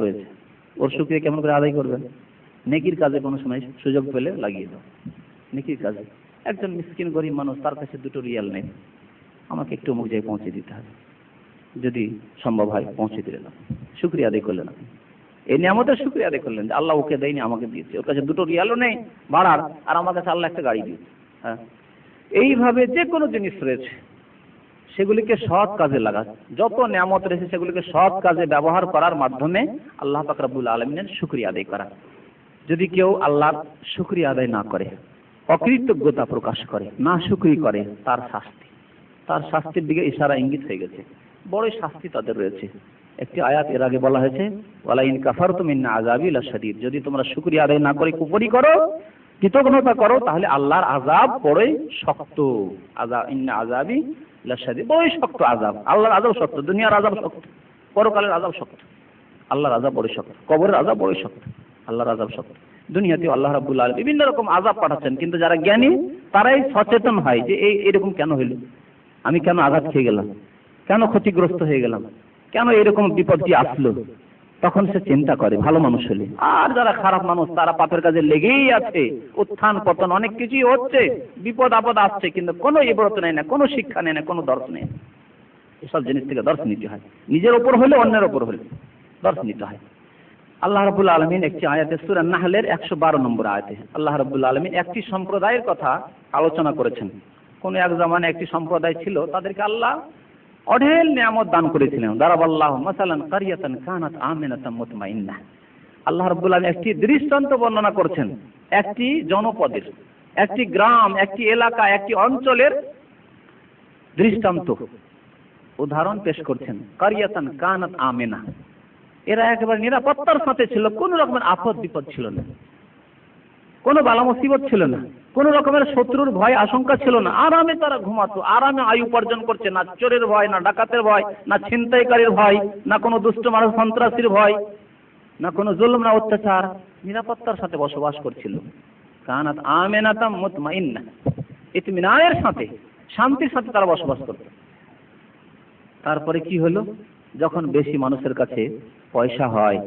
রয়েছে, ওর শুকরিয়া কেমন করে আদায় করবেন? নেকির কাজে কোনো সময় সুযোগ পেলে লাগিয়ে দাও, নেকির কাজে। একজন মিসকিন গরিব মানুষ, তার কাছে 2 রিয়াল নেই, আমাকে একটু অমুক জায়গায় পৌঁছে দিতে হবে, যদি সম্ভব হয় পৌঁছে দিলেন, শুকরিয়া আদায় করলেন। এই নিয়ামতের শুকরিয়া আদায় করলেন যে আল্লাহ ওকে দেয়নি, আমাকে দিয়েছে। ওর কাছে 2 রিয়ালও নেই ভাড়ার, আর আমার কাছে আল্লাহ একটা গাড়ি দিয়েছে। হ্যাঁ, এইভাবে যে কোনো জিনিস রয়েছে সেগুলিকে সৎ কাজে লাগা, যত নিয়ামত রয়েছে সেগুলিকে সৎ কাজে ব্যবহার করার মাধ্যমে আল্লাহ পাক রব্বুল আলামিনের শুকরিয়া আদায় করা। যদি কেউ আল্লাহর শুকরিয়া আদায় না করে, অকৃতজ্ঞতা প্রকাশ করে, না শুকরি করে, তার শাস্তির দিকে ইশারা ইঙ্গিত হয়ে গেছে। বড় শাস্তি তাদের রয়েছে। একটি আয়াত এর আগে বলা হয়েছে, ওয়ালা ইন কাফারতুম ইন্না আযাবি লাশাদীদ, যদি তোমরা শুকরিয়া আদায় না করে কুফরি করো, কৃতজ্ঞতা করো, তাহলে আল্লাহর আযাব বড়ই শক্ত। ইন্না আযাবি লাশাদীদ, বড়ই শক্ত আযাব। আল্লাহর আযাব শক্ত, দুনিয়ার আযাব শক্ত, পরকালের আযাব শক্ত। আল্লাহর আযাব বড়ই শক্ত, কবরের আযাব বড়ই শক্ত, আল্লাহর আযাব শক্ত। দুনিয়াতেও আল্লাহ রাব্বুল আলামিন বিভিন্ন রকম আযাব পাঠাচ্ছেন, কিন্তু যারা জ্ঞানী তারাই সচেতন হয় যে এরকম কেন হইল, আমি কেন আঘাত খেয়ে গেলাম, কেন ক্ষতিগ্রস্ত হয়ে গেলাম, কেন এরকম বিপদটি আসলো, তখন সে চিন্তা করে ভালো মানুষ হলে। আর যারা খারাপ মানুষ, তারা পাপের কাজে লেগেই আছে, উত্থান পতন অনেক কিছুই হচ্ছে, বিপদ আপদ আসছে, কিন্তু কোনো ইবরত নেই না, কোনো শিক্ষা নেই না, কোনো দর্শ নেই। এসব জিনিস থেকে দর্শ নিতে হয়, নিজের ওপর হলে অন্যের ওপর হলে দর্শ নিতে হয়। আল্লাহ রাব্বুল আলামিন একটি আয়াতে, সূরা নাহলের 112 নম্বর আয়াতে আল্লাহ রাব্বুল আলামিন একটি সম্প্রদায়ের কথা আলোচনা করেছেন। কোন এক জামানে একটি সম্প্রদায় ছিল, তাদেরকে আল্লাহ অঢেল নিয়ামত দান করেছিলেন। দারাবাল্লাহু মাসালান কারিয়াতান কানাত আমিনাতাম মুতমাইন্নাহ। আল্লাহ রাব্বুল আলামিন একটি দৃষ্টান্ত বর্ণনা করছেন, একটি জনপদের, একটি গ্রাম, একটি এলাকা, একটি অঞ্চলের দৃষ্টান্ত, উদাহরণ পেশ করছেন। কারিয়াতান কানাত আমিনা, এরা একেবারে নিরাপত্তার সাথে ছিল, কোন রকমের আপদ বিপদ ছিল না, কোনো বালা মুসিবত ছিল না, কোন রকমের শত্রুর ভয় আশঙ্কা ছিল না। আরামে তারা ঘুমাতো, আরামে আয়ু উপার্জন করছে, না চোরের ভয়, না ডাকাতের ভয়, না ছিনতাইকারীর ভয়, না কোনো দুষ্ট মানুষ সন্ত্রাসীর ভয়, না কোনো জুলুম, না অত্যাচার, নিরাপত্তার সাথে বসবাস করছিল। কানাত আমিনাতাম মুতমাইন্নাহ, ইতমিনানের সাথে, শান্তির সাথে তারা বসবাস করত। তারপরে কি হলো? যখন বেশি মানুষের কাছে পয়সা হয়,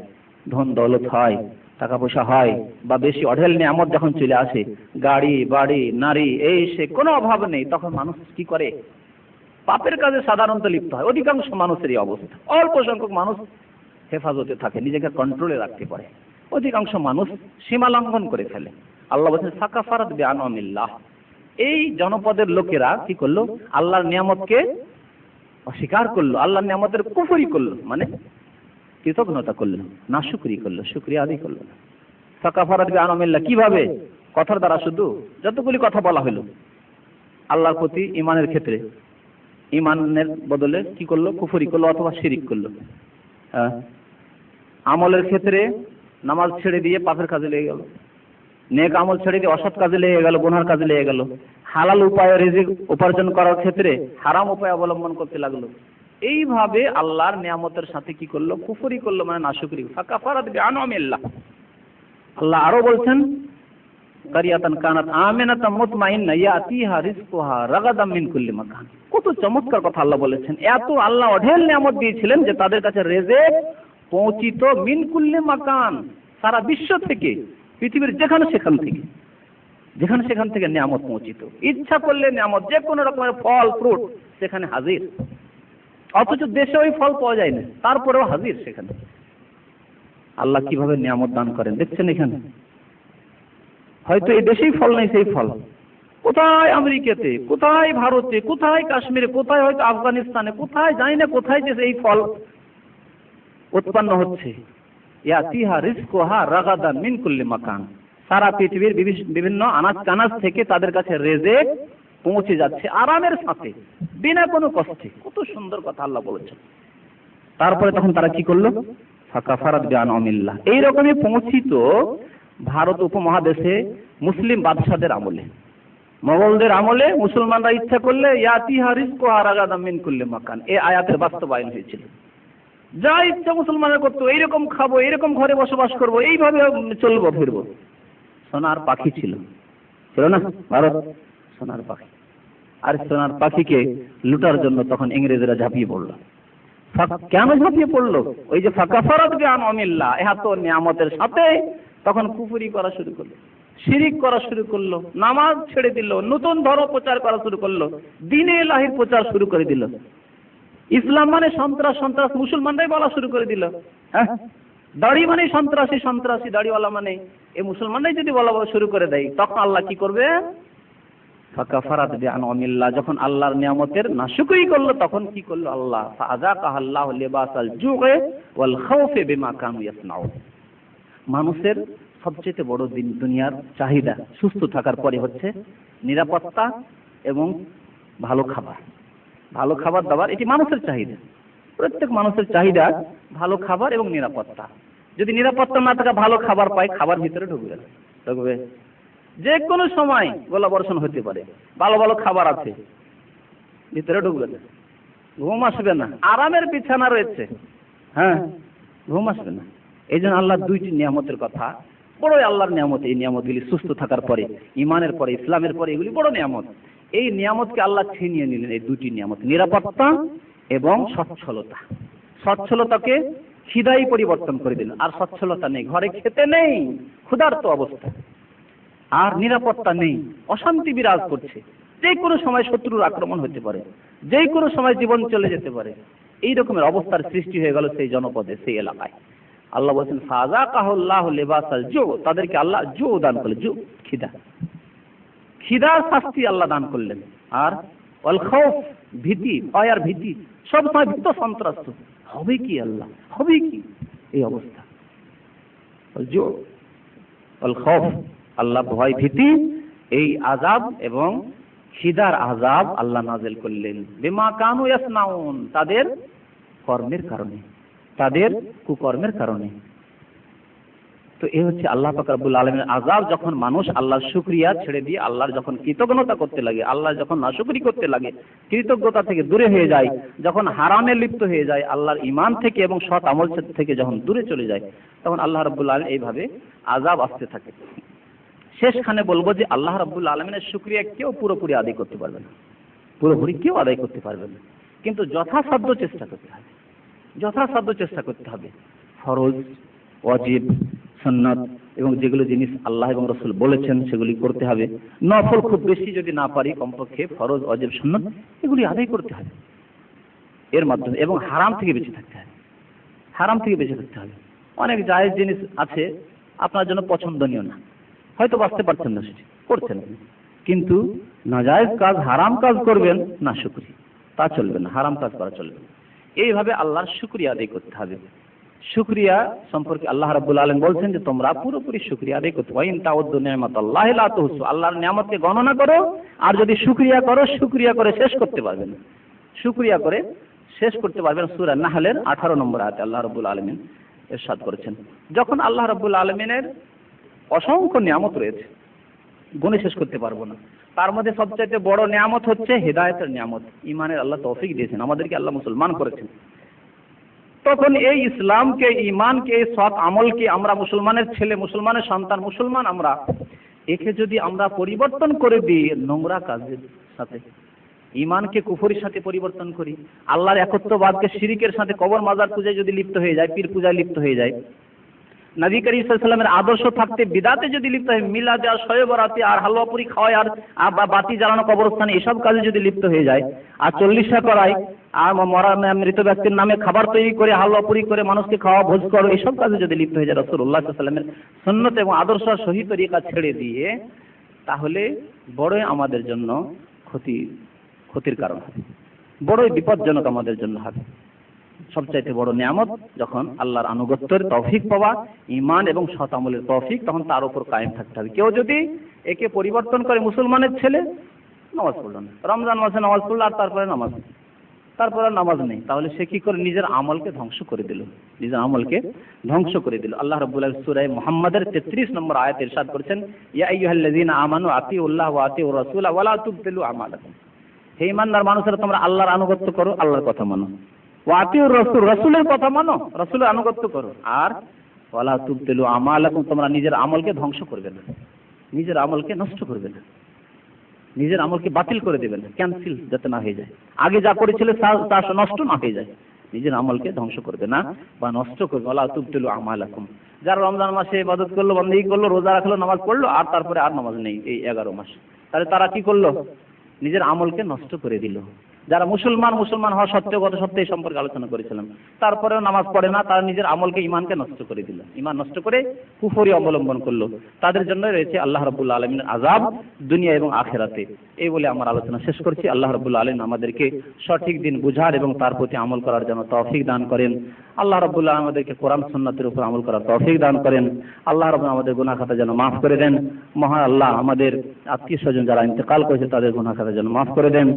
ধন দৌলত হয়, টাকা পয়সা হয়, বা বেশি অঢেল নিয়ামত যখন চলে আসে, গাড়ি বাড়ি নারী, এই সে কোনো অভাব নেই, তখন মানুষ কি করে? পাপের কাজে সাধারণত লিপ্ত হয়। অধিকাংশ মানুষেরই অবস্থা। অল্প সংখ্যক মানুষ হেফাজতে থাকে, নিজেকে কন্ট্রোলে রাখতে পারে। অধিকাংশ মানুষ সীমা লঙ্ঘন করে ফেলে। আল্লাহ বলেছেন ফাকাফারাত বিআনআমিল্লাহ। এই জনপদের লোকেরা কি করলো? আল্লাহর নিয়ামতকে অস্বীকার করলো, আল্লাহর নিয়ামতের কুফরি করলো, মানে কৃতজ্ঞতা করলো, নাশুকরি করলো, শুকরিয়া আদায় করলো না। ফাকাফারাত বিআনআমিল্লাহ কিভাবে? কথার দ্বারা, শুধু যতগুলি কথা বলা হলো, আল্লাহর প্রতি ইমানের ক্ষেত্রে ইমানের বদলে কি করলো? কুফরি করলো অথবা শিরিক করলো। আমলের ক্ষেত্রে নামাজ ছেড়ে দিয়ে পাপের কাজে লেগে গেল, নেক আমল ছেড়ে দিয়ে অসৎ কাজে লেগে গেল, গুনার কাজে লেগে গেল। হালাল উপায়ে রিজিক উপার্জন করার ক্ষেত্রে হারাম উপায় অবলম্বন করতে লাগলো। এইভাবে আল্লাহর নিয়ামতের সাথে কি করলো? কুফরি করলো, মানে নাশুকরি। ফাকাফারাত বিআনআমিল্লাহ। আল্লাহ আরো বলছেন, কারিয়াতান কানাত আমিনাতাম মুতমাইন্না ইয়াতিহা রিজকুহা রাগাদাম মিন কুল্লি মাকান। কত চমৎকার কথা আল্লাহ বলেছেন। এত আল্লাহ অঢেল নিয়ামত দিয়েছিলেন যে তাদের কাছে রিজিক পৌঁছিত মিন কুল্লি মাকান, সারা বিশ্ব থেকে, পৃথিবীর যেখানে সেখান থেকে নিয়ামত পৌঁছিত। ইচ্ছা করলে নিয়ামত, যে কোনো রকমের ফল ফ্রুট সেখানে হাজির। অথচ দেশে ওই ফল পাওয়া যায় না, তারপরেও হাজির সেখানে। আল্লাহ কিভাবে নিয়ামত দান করেন দেখছেন এখানে। হয়তো এই দেশেই ফল নেই, সেই ফল কোথায় আমেরিকাতে, কোথায় ভারতে, কোথায় কাশ্মীরে, কোথায় হয়তো আফগানিস্তানে, কোথায় জানি না কোথায় যে এই ফল উৎপন্ন হচ্ছে। ইয়াতিহা রিজকুহা রাগাদান মিন কুল্লি মাকান। সারা পৃথিবীর বিভিন্ন আনাজ কানাজ থেকে তাদের কাছে রিজিক পৌঁছে যাচ্ছে আরামের সাথে, বিনা কোনো কষ্টে। কত সুন্দর কথা আল্লাহ বলেছেন। তারপরে তখন তারা কি করলো? ফাকাফারাত বিআনআমিল্লাহ। এইরকমই পৌঁছিত ভারত উপমহাদেশে মুসলিম বাদশাদের আমলে, মোগলদের আমলে মুসলমানরা ইচ্ছা করলে ইয়াতিহা রিজকুহা রাগাদাম মিন কুল্লি মাকান, এই আয়াতের বাস্তবায়ন হয়েছিল। যা ইচ্ছা মুসলমানরা করতো, এইরকম খাবো, এইরকম ঘরে বসবাস করবো, এইভাবে চলবো ফিরবো। সোনার পাখি ছিল না ভারত? সোনার পাখি। আর সোনার পাখিকে লুটার জন্য তখন ইংরেজরা ঝাঁপিয়ে পড়লো। কেন ঝাঁপিয়ে পড়লো? ওই যে ফাকাফারাত বিআনআমিল্লাহ, এত নিয়ামতের সাথে তখন কুফরি করা শুরু করলো, শিরিক করা শুরু করলো, নামাজ ছেড়ে দিল, নতুন ধর্ম প্রচার করা শুরু করলো, দ্বীনে ইলাহির প্রচার শুরু করে দিল। ইসলাম মানে সন্ত্রাস, সন্ত্রাস মুসলমানরাই বলা শুরু করে দিল। হ্যাঁ, দাড়ি মানে সন্ত্রাসী, সন্ত্রাসী দাড়িওয়ালা মানে এই মুসলমানরাই যদি বলা শুরু করে দেয়, তখন আল্লাহ কি করবে? ফাকাফারাত বিআনআমিল্লাহ। যখন আল্লাহর নিয়ামতের নাশুকরি করলো, তখন কি করলো আল্লাহ? ফাআযাকাহাল্লাহু লিবাসাল জু'i ওয়াল খাউফি বিমা কানু ইয়াসনাউন। মানুষের সবচেয়ে বড় দুনিয়ার চাহিদা সুস্থ থাকার পরে হচ্ছে নিরাপত্তা এবং ভালো খাবার। ভালো খাবার দাবার, এটি মানুষের চাহিদা। প্রত্যেক মানুষের চাহিদা ভালো খাবার এবং নিরাপত্তা। যদি নিরাপত্তা না থাকে, ভালো খাবার পায়, খাবার ভিতরে ঢুকবে। যে কোনো সময় গোলাবর্ষণ হতে পারে, ভালো ভালো খাবার আছে, ভিতরে ঢুকবে না, ঘুম আসবে না, আরামের বিছানা রয়েছে, হ্যাঁ, ঘুম আসবে না। এই জন্য আল্লাহ দুইটি নিয়ামতের কথা, বড়ই আল্লাহর নিয়ামত। এই নিয়ামতগুলি সুস্থ থাকার পরে, ইমানের পরে, ইসলামের পরে, এগুলি বড় নিয়ামত। এই নিয়ামতকে আল্লাহ ছিনিয়ে নিলেন, এই দুটি নিয়ামত, নিরাপত্তা এবং সচ্ছলতা। সচ্ছলতাকে খিদাই পরিবর্তন করে দিলেন, আর সচ্ছলতা নেই, ঘরে খেতে নেই, ক্ষুধার্ত অবস্থা, আর নিরাপত্তা নেই, অশান্তি বিরাজ করছে। যে কোনো সময় শত্রুর আক্রমণ হতে পারে, যে কোনো সময় জীবন চলে যেতে পারে। এই রকমের অবস্থার সৃষ্টি হয়ে গেল সেই জনপদে, সেই এলাকায়। আল্লাহ বলছেন ফাযাকাহুল্লাহু লিবাসাল জু, তাদেরকে আল্লাহ জু দান করলেন, জু খিদা, খিদার শাস্তি আল্লাহ দান করলেন। আর ওয়াল খাউফ, ভীতি, ভয় আর ভীতি, সব সময় ভীত সন্ত্রস্ত, হবে কি আল্লাহ, হবে কি, এই অবস্থা। জু ওয়াল খাউফ, আল্লাহ ভয় ভীতি, এই আযাব এবং খিদার আযাব আল্লাহ নাযিল করলেন। বিমা কানু ইয়াসনাউন, তাদের কর্মের কারণে, তাদের কুকর্মের কারণে। তো এই হচ্ছে আল্লাহ পাক রব্বুল আলামিনের আযাব। যখন মানুষ আল্লাহর শুকরিয়া ছেড়ে দিয়ে আল্লাহর যখন কৃতজ্ঞতা করতে লাগে, আল্লাহ যখন নাশুকরি করতে লাগে, কৃতজ্ঞতা থেকে দূরে হয়ে যায়, যখন হারামে লিপ্ত হয়ে যায়, আল্লাহর ঈমান থেকে এবং সৎ আমল থেকে যখন দূরে চলে যায়, তখন আল্লাহ রাব্বুল আলামিন এইভাবে আযাব আসতে থাকে। শেষখানে বলবো যে আল্লাহ রাব্বুল আলামিনের শুকরিয়া কেউ পুরোপুরি আদায় করতে পারবে না, পুরোপুরি কেউ আদায় করতে পারবে না, কিন্তু যথাসাধ্য চেষ্টা করতে হবে, যথাসাধ্য চেষ্টা করতে হবে। ফরজ, ওয়াজিব, সুন্নাত এবং যেগুলো জিনিস আল্লাহ এবং রাসূল বলেছেন সেগুলি করতে হবে। নফল খুব বেশি যদি না পারি, কমপক্ষে ফরজ, ওয়াজিব, সুন্নাত এগুলি আদায় করতে হবে এর মাধ্যমে। এবং হারাম থেকে বেঁচে থাকতে হবে, হারাম থেকে বেঁচে থাকতে হবে। অনেক জায়েজ জিনিস আছে আপনার জন্য পছন্দনীয় না, হয়তো বাঁচতে পারছেন না, সেটি করছেন, কিন্তু নাজায়েজ কাজ, হারাম কাজ করবেন না, শুকরি, তা চলবে না, হারাম কাজ করা চলবে না। এইভাবে আল্লাহর শুকরিয়া আদায় করতে হবে। শুকরিয়া সম্পর্কে আল্লাহ রাব্বুল আলামিন বলছেন যে তোমরা পুরোপুরি শুকরিয়া আদায় করতে, ওয়া ইন তাউদ্দু নি'মাতাল্লাহি লা তুহসু, আল্লাহর নিয়ামতকে গণনা করো আর যদি শুকরিয়া করো, শুকরিয়া করে শেষ করতে পারবে না, শুকরিয়া করে শেষ করতে পারবেন। সূরা নাহলের 18 নম্বর আয়াতে আল্লাহ রাব্বুল আলামিন ইরশাদ করেছেন। যখন আল্লাহ রাব্বুল আলামিনের অসংখ্য নিয়ামত রয়েছে, গুণে শেষ করতে পারবো না, তার মধ্যে সবচাইতে বড় নিয়ামত হচ্ছে হেদায়েতের নিয়ামত। ঈমানের আল্লাহ তৌফিক দিয়েছেন, আমাদেরকে আল্লাহ মুসলমান করেছেন। তখন এই ইসলামকে, ঈমানকে, এই সৎ আমলকে আমরা মুসলমানের ছেলে, মুসলমানের সন্তান, মুসলমান আমরা, একে যদি আমরা পরিবর্তন করে দিই নোংরা কাজের সাথে, ঈমানকে কুফরির সাথে পরিবর্তন করি, আল্লাহর একত্ববাদকে শিরিকের সাথে, কবর মাজার পূজায় যদি লিপ্ত হয়ে যায়, পীর পূজায় লিপ্ত হয়ে যায়, নবী করিম সাল্লাল্লাহু আলাইহি ওয়াসাল্লামের আদর্শ থাকতে বিদাতে যদি লিপ্ত হয়, মিলাদে আর শবে বরাতে আর হালুয়া পুরি খাওয়ায় আর বাতি জ্বালানো কবরস্থানে, এসব কাজে যদি লিপ্ত হয়ে যায়, আর 40টা করায়, আর মৃত ব্যক্তির নামে খাবার তৈরি করে হালুয়া পুরি করে মানুষকে খাওয়া, ভোজ করো, এইসব কাজে যদি লিপ্ত হয়ে যায়, রাসূলুল্লাহ সাল্লাল্লাহু আলাইহি ওয়াসাল্লামের সুন্নত এবং আদর্শ সহি তরিকা ছেড়ে দিয়ে, তাহলে বড়ই আমাদের জন্য ক্ষতির কারণ হবে, বড়ই বিপজ্জনক আমাদের জন্য হবে। সবচাইতে বড় নিয়ামত যখন আল্লাহর আনুগত্যের তৌফিক পাওয়া, ঈমান এবং সৎ আমলের তৌফিক, তখন তার উপর কায়েম থাকতে হবে। কেউ যদি একে পরিবর্তন করে, মুসলমানের ছেলে নামাজ পড়লো না, রমজান মাসে নামাজ পড়লো আর তারপরে নামাজ নেই, তাহলে সে কি করে নিজের আমলকে ধ্বংস করে দিল, নিজের আমলকে ধ্বংস করে দিল। আল্লাহ রাব্বুল আলামিন সূরা মুহাম্মাদের 33 নম্বর আয়াতে ইরশাদ করেছেন, ইয়া আইয়ুহাল্লাযীনা আমানু আতিউল্লাহ ওয়া আতিউর রাসূলা ওয়া লা তুবতিলু আমালাকুম, হে ঈমানদার মানুষেরা তোমরা আল্লাহর আনুগত্য করো, আল্লাহর কথা মানো, ওয়া আতিউর রাসূল, রাসূলের কথা মানো, রাসূলের আনুগত্য করো, আর ওয়া লা তুবতিলু আমালাকুম, তোমরা নিজের আমলকে ধ্বংস করবে না, নিজের আমলকে নষ্ট করবে না, নিজের আমলকে বাতিল করে দেবেন, ক্যান্সেল যাতে না হয়ে যায়, আগে যা করেছিল তা নষ্ট না হয়ে যায়, নিজের আমলকে ধ্বংস করবে না বা নষ্ট করবে। ওয়ালা তুবতিলু আমালাকুম, যারা রমজান মাসে ইবাদত করলো, বন্দেগী করলো, রোজা রাখলো, নামাজ পড়লো, আর তারপরে আর নামাজ নেই এই 11 মাস, তাহলে তারা কি করলো? নিজের আমলকে নষ্ট করে দিল। যারা মুসলমান হওয়া সত্ত্বেও, গত সপ্তাহে সম্পর্কে আলোচনা করেছিলাম, তারপরেও নামাজ পড়ে না, তারা নিজের আমলকে, ঈমানকে নষ্ট করে দিল, ঈমান নষ্ট করে কুফরি অবলম্বন করলো, তাদের জন্য রয়েছে আল্লাহ রাব্বুল আলামিনের আযাব দুনিয়া এবং আখিরাতে। এই বলে আমার আলোচনা শেষ করছি। আল্লাহ রাব্বুল আলামিন আমাদেরকে সঠিক দিন বুঝার এবং তার প্রতি আমল করার জন্য তৌফিক দান করেন। আল্লাহ রাব্বুল আলামিন আমাদেরকে কোরআন সুন্নাতের উপর আমল করার তৌফিক দান করেন। আল্লাহ রাব্বুল আমাদের গুনাহ খাতা যেন মাফ করে দেন। মহান আল্লাহ আমাদের আত্মীয় স্বজন যারা ইন্তেকাল করেছে তাদের গুনাহ খাতা যেন মাফ করে দেন।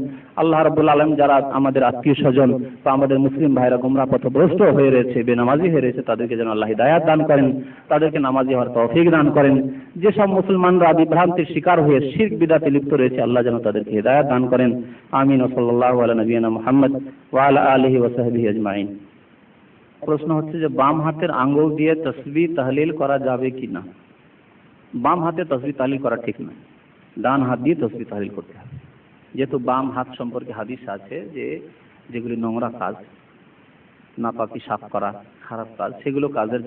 আল্লাহ রাব্বুল আলামিন যারা আমাদের আত্মীয় স্বজন বা আমাদের মুসলিম ভাইরা গোমরাহ পথভ্রষ্ট হয়ে রয়েছে, বেনামাজি হয়ে রয়েছে, তাদেরকে যেন আল্লাহ হিদায়াত দান করেন, তাদেরকে নামাজি হওয়ার তৌফিক দান করেন। যেসব মুসলমানরা বিভ্রান্তির শিকার হয়ে শিরক বিদআতে লিপ্ত রয়েছে, আল্লাহ যেন তাদেরকে হিদায়াত দান করেন। আমিন। ওয়া সাল্লাল্লাহু আলা নবিয়িনা মুহাম্মদ ওয়া আলা আলিহি ওয়া সাহবিহি আজমাইন। প্রশ্ন হচ্ছে যে বাম হাতের আঙ্গুল দিয়ে তাসবিহ তাহলিল করা যাবে কি না? বাম হাতে তাসবিহ তাহলিল করা ঠিক না, ডান হাত দিয়ে তাসবিহ তাহলিল করতে হবে। যেহেতু বাম হাত সম্পর্কে হাদিস আছে যে যেগুলি নোংরা কাজ, নাপাকি সাফ করা, খারাপ কাজ, সেগুলো কাজের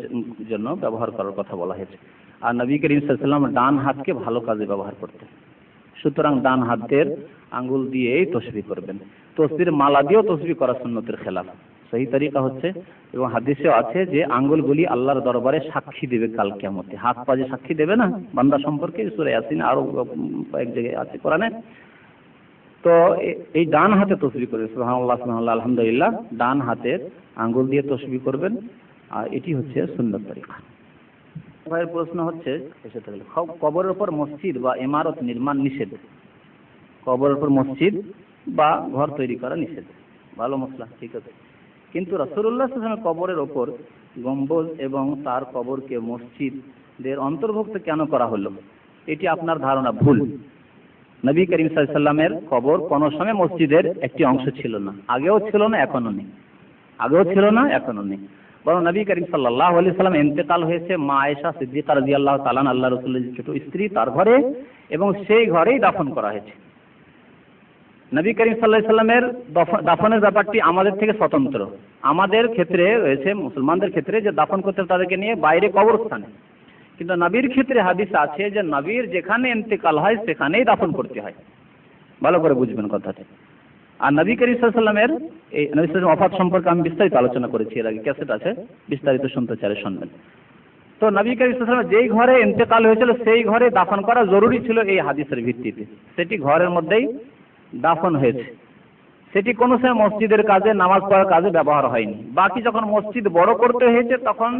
জন্য ব্যবহার করার কথা বলা হয়েছে। আর নবী করিম সাল্লাল্লাহু আলাইহি ওয়াসাল্লাম ডান হাতকে ভালো কাজে ব্যবহার করতেন। সুতরাং ডান হাতের আঙ্গুল দিয়েই তাসবিহ করবেন। তাসবিহের মালা দিয়েও তাসবিহ করা সুন্নতের খেলাফ। সহি তরিকা হচ্ছে, এবং হাদিসেও আছে যে আঙ্গুলগুলি আল্লাহর দরবারে সাক্ষী দেবে কাল কিয়ামতে। হাত পা যে সাক্ষী দেবে না বান্দা সম্পর্কে, সূরা ইয়াসিন আরো এক জায়গায় আছে কোরআনে। তো এই ডান হাতে তাসবিহ করবেন, সুবহানাল্লাহ সুবহানাল্লাহ আলহামদুলিল্লাহ, ডান হাতের আঙ্গুল দিয়ে তাসবিহ করবেন, আর এটি হচ্ছে সুন্নত তরিকা। ভাইয়ের প্রশ্ন হচ্ছে কবরের উপর মসজিদ বা ইমারত নির্মাণ নিষেধ, কবরের উপর মসজিদ বা ঘর তৈরি করা নিষেধ, ভালো মসলা, ঠিক আছে। কিন্তু রাসূলুল্লাহ সাল্লাল্লাহু আলাইহি ওয়াসাল্লাম কবরের ওপর গম্বুজ এবং তার কবরকে মসজিদের অন্তর্ভুক্ত কেন করা হলো, এটি আপনার ধারণা ভুল। নবী করিম সাল্লাল্লাহু আলাইহি ওয়াসাল্লামের কবর কোনো সময় মসজিদের একটি অংশ ছিল না, আগেও ছিল না এখনো নেই, আগেও ছিল না এখনো নেই। বরং নবী করিম সাল্লাল্লাহু আলাইহি ওয়াসাল্লাম ইন্তেকাল হয়েছে মা আয়েশা সিদ্দিকা রাদিয়াল্লাহু তাআলা আল্লাহ রাসূলের ছোট স্ত্রী, তার ঘরে, এবং সেই ঘরেই দাফন করা হয়েছে। নবী করিম সাল্লাল্লাহু আলাইহি ওয়াসাল্লামের দাফনের ব্যাপারটি আমাদের থেকে স্বতন্ত্র। আমাদের ক্ষেত্রে রয়েছে, মুসলমানদের ক্ষেত্রে, যে দাফন করতে তাদেরকে নিয়ে বাইরে কবরস্থানে, কিন্তু নবীর ক্ষেত্রে হাদিস আছে যে নবীর যেখানে ইন্তেকাল হয় সেখানেই দাফন করতে হয়। ভালো করে বুঝবেন কথাটি। আর নবী করিম সাল্লাল্লাহু আলাইহি ওয়াসাল্লামের এই নবী সাল্লাল্লাহু আলাইহি ওয়াসাল্লামের ওয়াফাত সম্পর্কে আমি বিস্তারিত আলোচনা করেছি এর আগে, ক্যাসেট আছে, বিস্তারিত শুনতে চাইলে শুনবেন। তো নবী করিম সাল্লাল্লাহু আলাইহি ওয়াসাল্লাম যেই ঘরে ইন্তেকাল হয়েছিল সেই ঘরে দাফন করা জরুরি ছিল এই হাদিসের ভিত্তিতে, সেটি ঘরের মধ্যেই দাফন হয়েছে। সেটি কোনো সময় মসজিদের কাজে, নামাজ পড়ার কাজে ব্যবহার হয়নি। বাকি যখন মসজিদ বড় করতে হয়েছে তখন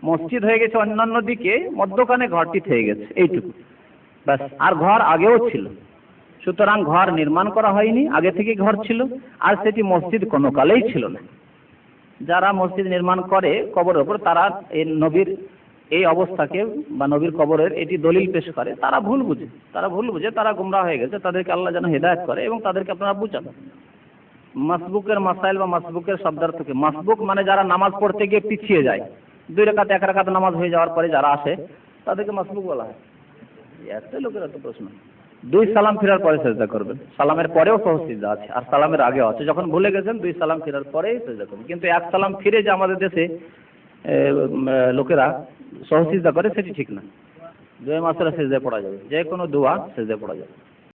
মসজিদ হয়ে গেছে অন্যান্য দিকে, মধ্যখানে ঘরটি থেকে গেছে, এইটুকু ব্যাস। আর ঘর আগেও ছিল, সুতরাং ঘর নির্মাণ করা হয়নি, আগে থেকে ঘর ছিল, আর সেটি মসজিদ কোনো কালেই ছিল না। যারা মসজিদ নির্মাণ করে কবরের উপর, তারা এই নবীর এই অবস্থাকে বা নবীর কবরের এটি দলিল পেশ করে, তারা ভুল বুঝে, তারা গুমরাহ হয়ে গেছে। তাদেরকে আল্লাহ যেন হেদায়েত করে এবং তাদেরকে আপনারা বুঝান। মাসবুকের মাসাইল বা মাসবুকের শব্দার্থকে, মাসবুক মানে যারা নামাজ পড়তে গিয়ে পিছিয়ে যায়, 2 রাকাত 1 রাকাত নামাজ হয়ে যাওয়ার পরে যারা আসে তাদেরকে মাসবুক বলা হয়। এত লোকের এত প্রশ্ন। 2 সালাম ফেরার পরে সেজদা করবেন, সালামের পরেও সহজসিজদা আছে আর সালামের আগেও আছে। যখন ভুলে গেছেন 2 সালাম ফেরার পরেই সেজদা করবেন। কিন্তু 1 সালাম ফিরে যে আমাদের দেশে লোকেরা সহজসিজদা করে, সেটি ঠিক না। 2 মাসের সেজদায় পড়া যাবে, যে কোনো দোয়া সেজদায় পড়া যাবে।